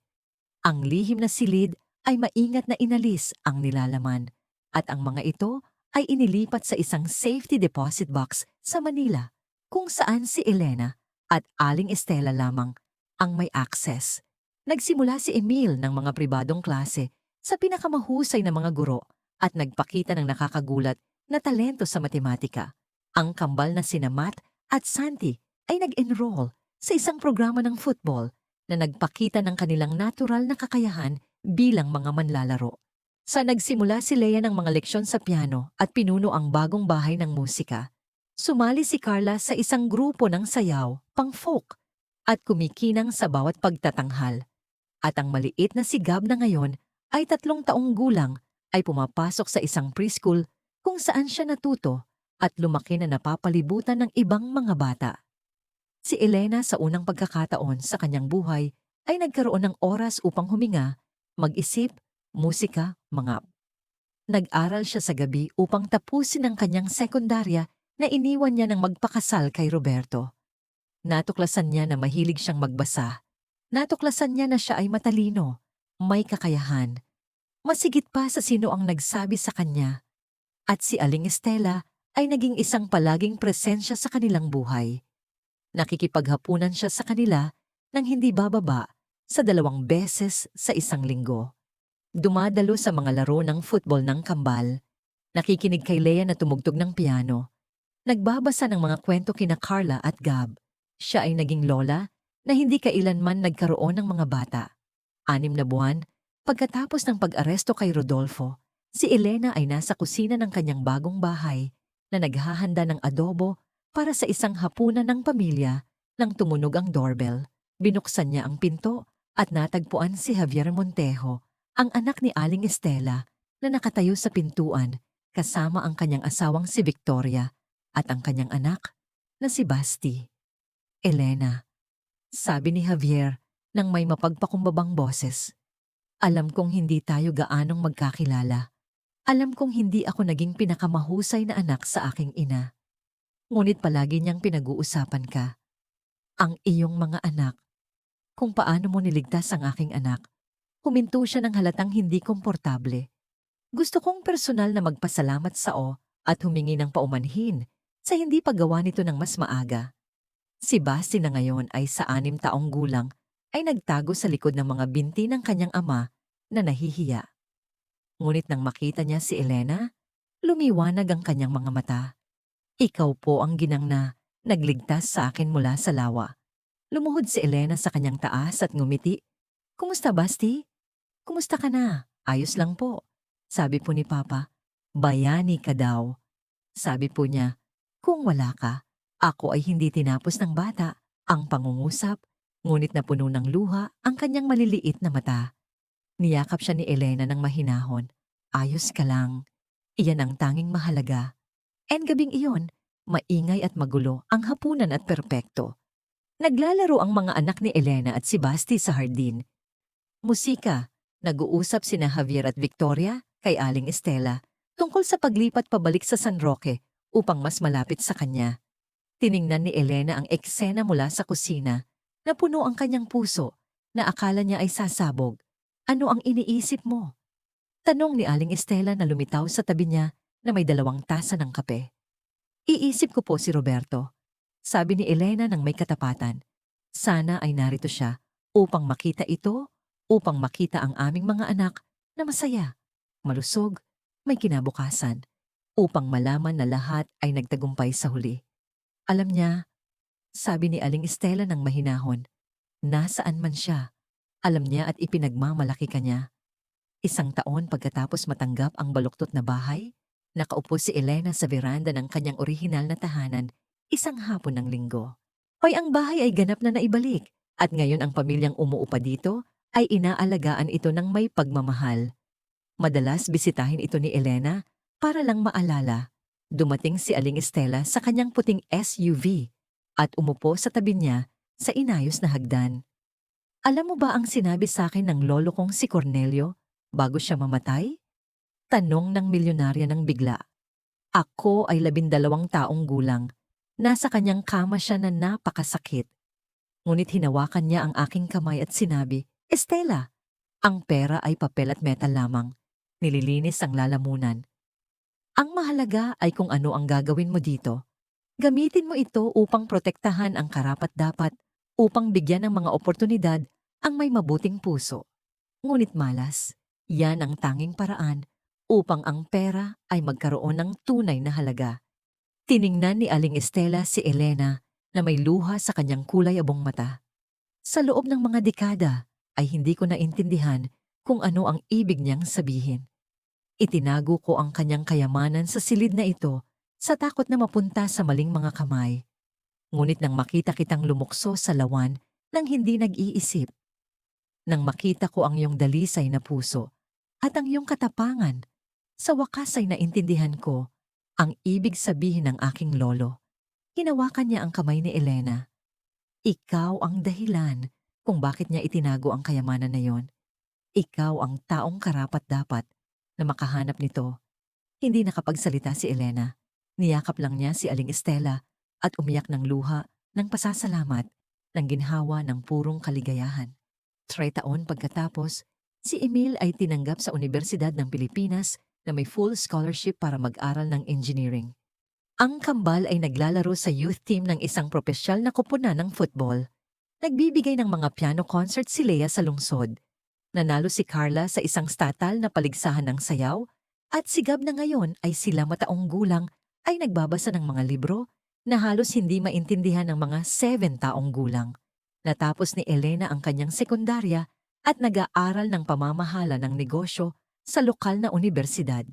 Ang lihim na silid ay maingat na inalis ang nilalaman at ang mga ito ay inilipat sa isang safety deposit box sa Manila kung saan si Elena at Aling Estela lamang ang may access. Nagsimula si Emil ng mga pribadong klase sa pinakamahusay na mga guro at nagpakita ng nakakagulat na talento sa matematika. Ang kambal na sina Matt at Santi ay nag-enroll sa isang programa ng football na nagpakita ng kanilang natural na kakayahan bilang mga manlalaro. Sa nagsimula si Lea ng mga leksyon sa piano at pinuno ang bagong bahay ng musika, sumali si Carla sa isang grupo ng sayaw, pang-folk, at kumikinang sa bawat pagtatanghal. At ang maliit na si Gab na ngayon ay 3 taong gulang ay pumapasok sa isang preschool kung saan siya natuto at lumaki na napapalibutan ng ibang mga bata. Si Elena sa unang pagkakataon sa kanyang buhay ay nagkaroon ng oras upang huminga, mag-isip, musika, mangap. Nag-aral siya sa gabi upang tapusin ang kanyang sekundarya na iniwan niya ng magpakasal kay Roberto. Natuklasan niya na mahilig siyang magbasa. Natuklasan niya na siya ay matalino, may kakayahan. Masigit pa sa sino ang nagsabi sa kanya. At si Aling Estela ay naging isang palaging presensya sa kanilang buhay. Nakikipaghapunan siya sa kanila nang hindi bababa sa 2 beses sa isang linggo. Dumadalo sa mga laro ng football ng kambal. Nakikinig kay Lea na tumugtog ng piano. Nagbabasa ng mga kwento kina Carla at Gab. Siya ay naging lola na hindi kailanman nagkaroon ng mga bata. 6 na buwan, pagkatapos ng pag-aresto kay Rodolfo, si Elena ay nasa kusina ng kanyang bagong bahay na naghahanda ng adobo para sa isang hapunan ng pamilya nang tumunog ang doorbell. Binuksan niya ang pinto at natagpuan si Javier Montejo, ang anak ni Aling Estela, na nakatayo sa pintuan kasama ang kanyang asawang si Victoria at ang kanyang anak na si Basti. Elena, sabi ni Javier nang may mapagpakumbabang boses. Alam kong hindi tayo gaanong magkakilala. Alam kong hindi ako naging pinakamahusay na anak sa aking ina. Ngunit palagi niyang pinag-uusapan ka. Ang iyong mga anak. Kung paano mo niligtas ang aking anak. Huminto siya ng halatang hindi komportable. Gusto kong personal na magpasalamat sa o at humingi ng paumanhin sa hindi paggawa nito ng mas maaga. Si Basti na ngayon ay sa 6 taong gulang ay nagtago sa likod ng mga binti ng kanyang ama na nahihiya. Ngunit nang makita niya si Elena, lumiwanag ang kanyang mga mata. Ikaw po ang ginang na nagligtas sa akin mula sa lawa. Lumuhod si Elena sa kanyang taas at ngumiti. Kumusta, Basti? Kumusta ka na? Ayos lang po. Sabi po ni Papa, bayani ka daw. Sabi po niya, kung wala ka, ako ay hindi tinapos ng bata. Ang pangungusap, ngunit napuno ng luha ang kanyang maliliit na mata. Niyakap siya ni Elena ng mahinahon. Ayos ka lang. Iyan ang tanging mahalaga. And gabing iyon, maingay at magulo ang hapunan at perpekto. Naglalaro ang mga anak ni Elena at si Basti sa hardin. Musika, nag-uusap sina Javier at Victoria kay Aling Estela tungkol sa paglipat pabalik sa San Roque upang mas malapit sa kanya. Tiningnan ni Elena ang eksena mula sa kusina na puno ang kanyang puso na akala niya ay sasabog. Ano ang iniisip mo? Tanong ni Aling Estela na lumitaw sa tabi niya na may 2 tasa ng kape. Iisip ko po si Roberto. Sabi ni Elena ng may katapatan. Sana ay narito siya upang makita ito, upang makita ang aming mga anak na masaya, malusog, may kinabukasan, upang malaman na lahat ay nagtagumpay sa huli. Alam niya, sabi ni Aling Estela ng mahinahon, nasaan man siya, alam niya at ipinagmamalaki ka niya. 1 taon pagkatapos matanggap ang baluktot na bahay, nakaupo si Elena sa veranda ng kanyang orihinal na tahanan, isang hapon ng linggo. Hoy, ang bahay ay ganap na naibalik, at ngayon ang pamilyang umuupa dito ay inaalagaan ito ng may pagmamahal. Madalas bisitahin ito ni Elena para lang maalala. Dumating si Aling Estela sa kanyang puting SUV at umupo sa tabi niya sa inayos na hagdan. Alam mo ba ang sinabi sa akin ng lolo kong si Cornelio bago siya mamatay? Tanong ng milyonarya ng bigla. Ako ay 12 taong gulang. Nasa kanyang kama siya na napakasakit. Ngunit hinawakan niya ang aking kamay at sinabi, Estela, ang pera ay papel at metal lamang. Nililinis ang lalamunan. Ang mahalaga ay kung ano ang gagawin mo dito. Gamitin mo ito upang protektahan ang karapat-dapat, upang bigyan ng mga oportunidad ang may mabuting puso. Ngunit malas, yan ang tanging paraan upang ang pera ay magkaroon ng tunay na halaga. Tiningnan ni Aling Estela si Elena na may luha sa kanyang kulay abong mata. Sa loob ng mga dekada ay hindi ko naintindihan kung ano ang ibig niyang sabihin. Itinago ko ang kanyang kayamanan sa silid na ito sa takot na mapunta sa maling mga kamay. Ngunit nang makita kitang lumukso sa lawan nang hindi nag-iisip, nang makita ko ang iyong dalisay na puso at ang iyong katapangan, sa wakas ay naintindihan ko ang ibig sabihin ng aking lolo. Hinawakan niya ang kamay ni Elena. Ikaw ang dahilan kung bakit niya itinago ang kayamanan na yon. Ikaw ang taong karapat-dapat na makahanap nito. Hindi nakapagsalita si Elena. Niyakap lang niya si Aling Estela at umiyak ng luha ng pasasalamat ng ginhawa ng purong kaligayahan. 3 taon pagkatapos, Si Emil ay tinanggap sa Universidad ng Pilipinas na may full scholarship para mag-aral ng engineering. Ang kambal ay naglalaro sa youth team ng isang propesyal na koponan ng football. Nagbibigay ng mga piano concert si Lea sa lungsod. Nanalo si Carla sa isang statal na paligsahan ng sayaw at si Gab na ngayon ay sila mataong gulang ay nagbabasa ng mga libro na halos hindi maintindihan ng mga 7 taong gulang. Natapos ni Elena ang kanyang sekundarya at nag-aaral ng pamamahala ng negosyo sa lokal na universidad.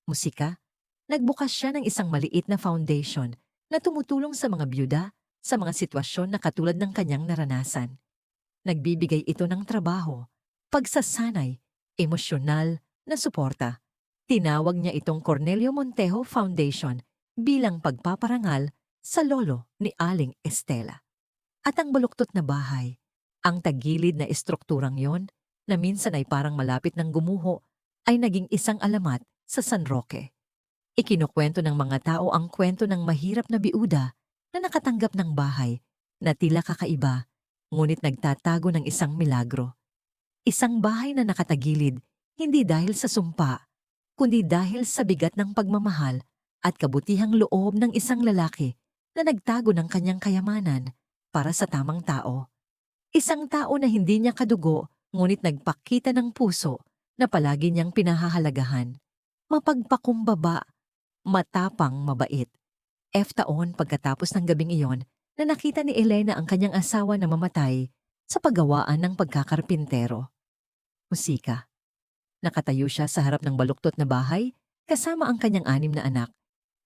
Musika, nagbukas siya ng isang maliit na foundation na tumutulong sa mga byuda sa mga sitwasyon na katulad ng kanyang naranasan. Nagbibigay ito ng trabaho, pagsasanay, emosyonal na suporta. Tinawag niya itong Cornelio Montejo Foundation bilang pagpaparangal sa lolo ni Aling Estela. At ang baluktot na bahay, ang tagilid na estrukturang yon na minsan ay parang malapit ng gumuho, ay naging isang alamat sa San Roque. Ikinukwento ng mga tao ang kwento ng mahirap na biuda na nakatanggap ng bahay na tila kakaiba, ngunit nagtatago ng isang milagro. Isang bahay na nakatagilid, hindi dahil sa sumpa, kundi dahil sa bigat ng pagmamahal at kabutihang loob ng isang lalaki na nagtago ng kanyang kayamanan para sa tamang tao. Isang tao na hindi niya kadugo, ngunit nagpakita ng puso na palagi niyang pinahahalagahan. Mapagpakumbaba, matapang mabait. Taon pagkatapos ng gabing iyon na nakita ni Elena ang kanyang asawa na mamatay sa paggawaan ng pagkakarpintero. Musika. Nakatayo siya sa harap ng baluktot na bahay kasama ang kanyang 6 na anak.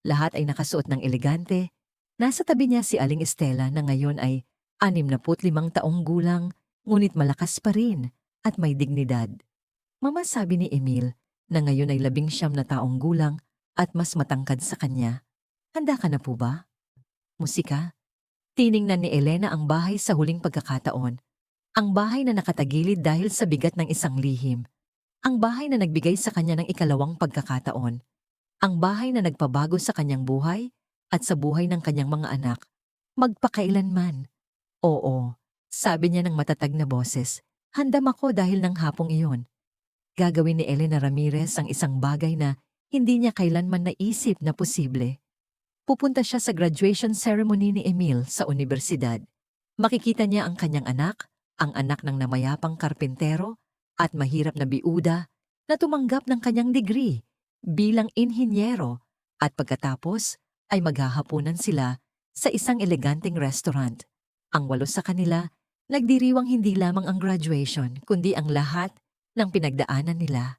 Lahat ay nakasuot ng elegante. Nasa tabi niya si Aling Estela na ngayon ay 65 taong gulang, ngunit malakas pa rin at may dignidad. Mama, sabi ni Emil na ngayon ay 19 taong gulang at mas matangkad sa kanya. Handa ka na po ba? Musika. Tiningnan ni Elena ang bahay sa huling pagkakataon. Ang bahay na nakatagilid dahil sa bigat ng isang lihim. Ang bahay na nagbigay sa kanya ng ikalawang pagkakataon. Ang bahay na nagpabago sa kanyang buhay at sa buhay ng kanyang mga anak. Magpakailanman. Oo, sabi niya ng matatag na boses. Handam ako dahil ng hapong iyon. Gagawin ni Elena Ramirez ang isang bagay na hindi niya kailanman naisip na posible. Pupunta siya sa graduation ceremony ni Emil sa universidad. Makikita niya ang kanyang anak, ang anak ng namayapang karpintero at mahirap na biuda na tumanggap ng kanyang degree bilang inhinyero at pagkatapos ay maghahapunan sila sa isang eleganteng restaurant. Ang 8 sa kanila, nagdiriwang hindi lamang ang graduation kundi ang lahat ng pinagdaanan nila.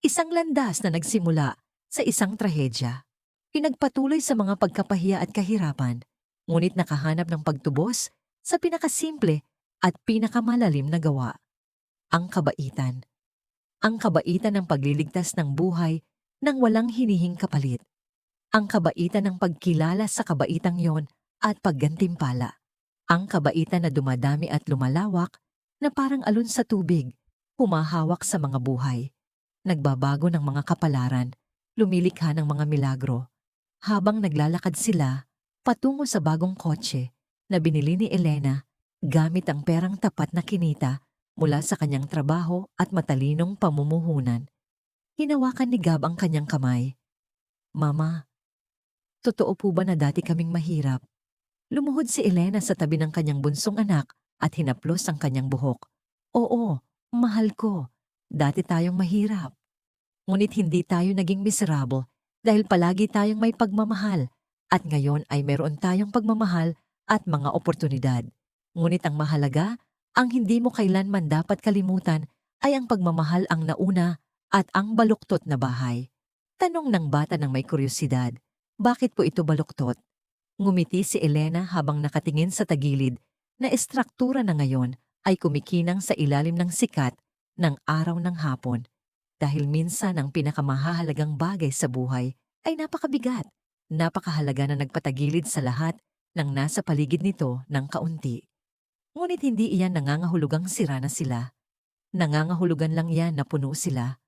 Isang landas na nagsimula sa isang trahedya. Pinagpatuloy sa mga pagkapahiya at kahirapan, ngunit nakahanap ng pagtubos sa pinakasimple at pinakamalalim na gawa. Ang kabaitan. Ang kabaitan ng pagliligtas ng buhay nang walang hinihing kapalit. Ang kabaitan ng pagkilala sa kabaitang yon at paggantimpala. Ang kabaitan na dumadami at lumalawak na parang alon sa tubig, humahawak sa mga buhay. Nagbabago ng mga kapalaran, lumilikha ng mga milagro. Habang naglalakad sila, patungo sa bagong kotse na binili ni Elena gamit ang perang tapat na kinita mula sa kanyang trabaho at matalinong pamumuhunan. Hinawakan ni Gab ang kanyang kamay. Mama, totoo po ba na dati kaming mahirap? Lumuhod si Elena sa tabi ng kanyang bunsong anak at hinaplos ang kanyang buhok. Oo, mahal ko. Dati tayong mahirap. Ngunit hindi tayo naging miserable dahil palagi tayong may pagmamahal at ngayon ay meron tayong pagmamahal at mga oportunidad. Ngunit ang mahalaga, ang hindi mo kailanman dapat kalimutan ay ang pagmamahal ang nauna at ang baluktot na bahay. Tanong ng bata ng may kuryosidad, bakit po ito baluktot? Ngumiti si Elena habang nakatingin sa tagilid na estruktura na ngayon ay kumikinang sa ilalim ng sikat ng araw ng hapon. Dahil minsan ang pinakamahalagang bagay sa buhay ay napakabigat, napakahalaga na nagpatagilid sa lahat ng nasa paligid nito ng kaunti. Ngunit hindi iyan nangangahulugang sira na sila. Nangangahulugan lang yan na puno sila.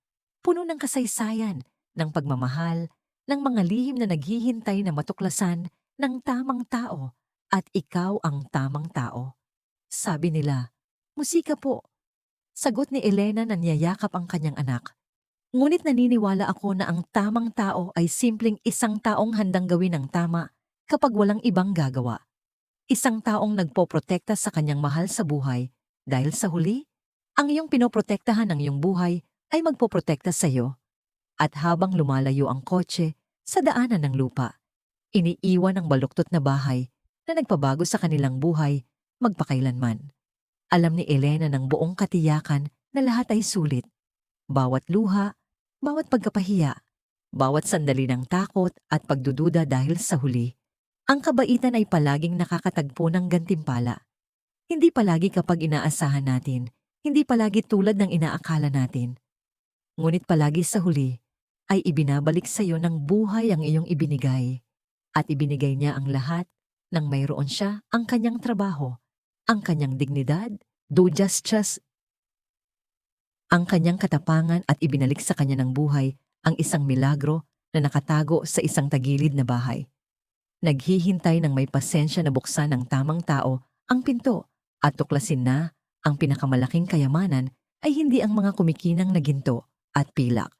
Puno ng kasaysayan, ng pagmamahal, ng mga lihim na naghihintay na matuklasan ng tamang tao at ikaw ang tamang tao. Sabi nila, musika po. Sagot ni Elena na niyayakap ang kanyang anak. Ngunit naniniwala ako na ang tamang tao ay simpleng isang taong handang gawin ang tama kapag walang ibang gagawa. Isang taong nagpoprotekta sa kanyang mahal sa buhay dahil sa huli, ang iyong pinoprotektahan ng iyong buhay ay magpoprotekta sa iyo. At habang lumalayo ang kotse sa daanan ng lupa, iniiwan ang baluktot na bahay na nagpabago sa kanilang buhay magpakailanman. Alam ni Elena ng buong katiyakan na lahat ay sulit. Bawat luha, bawat pagkapahiya, bawat sandali ng takot at pagdududa dahil sa huli, ang kabaitan ay palaging nakakatagpo ng gantimpala. Hindi palagi kapag inaasahan natin, hindi palagi tulad ng inaakala natin. Ngunit palagi sa huli, ay ibinabalik sa iyo ng buhay ang iyong ibinigay. At ibinigay niya ang lahat nang mayroon siya ang kanyang trabaho, ang kanyang dignidad, just ang kanyang katapangan at ibinalik sa kanya ng buhay ang isang milagro na nakatago sa isang tagilid na bahay. Naghihintay ng may pasensya na buksan ng tamang tao ang pinto at tuklasin na ang pinakamalaking kayamanan ay hindi ang mga kumikinang na ginto at pilak.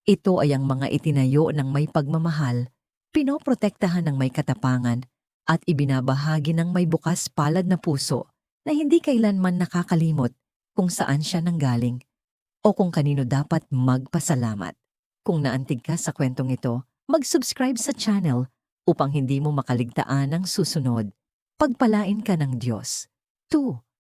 Ito ay ang mga itinayo ng may pagmamahal, pinoprotektahan ng may katapangan at ibinabahagi ng may bukas palad na puso na hindi kailanman nakakalimot kung saan siya nanggaling o kung kanino dapat magpasalamat. Kung naantig ka sa kwentong ito, mag-subscribe sa channel upang hindi mo makaligtaan ang susunod. Pagpalain ka ng Diyos. 2.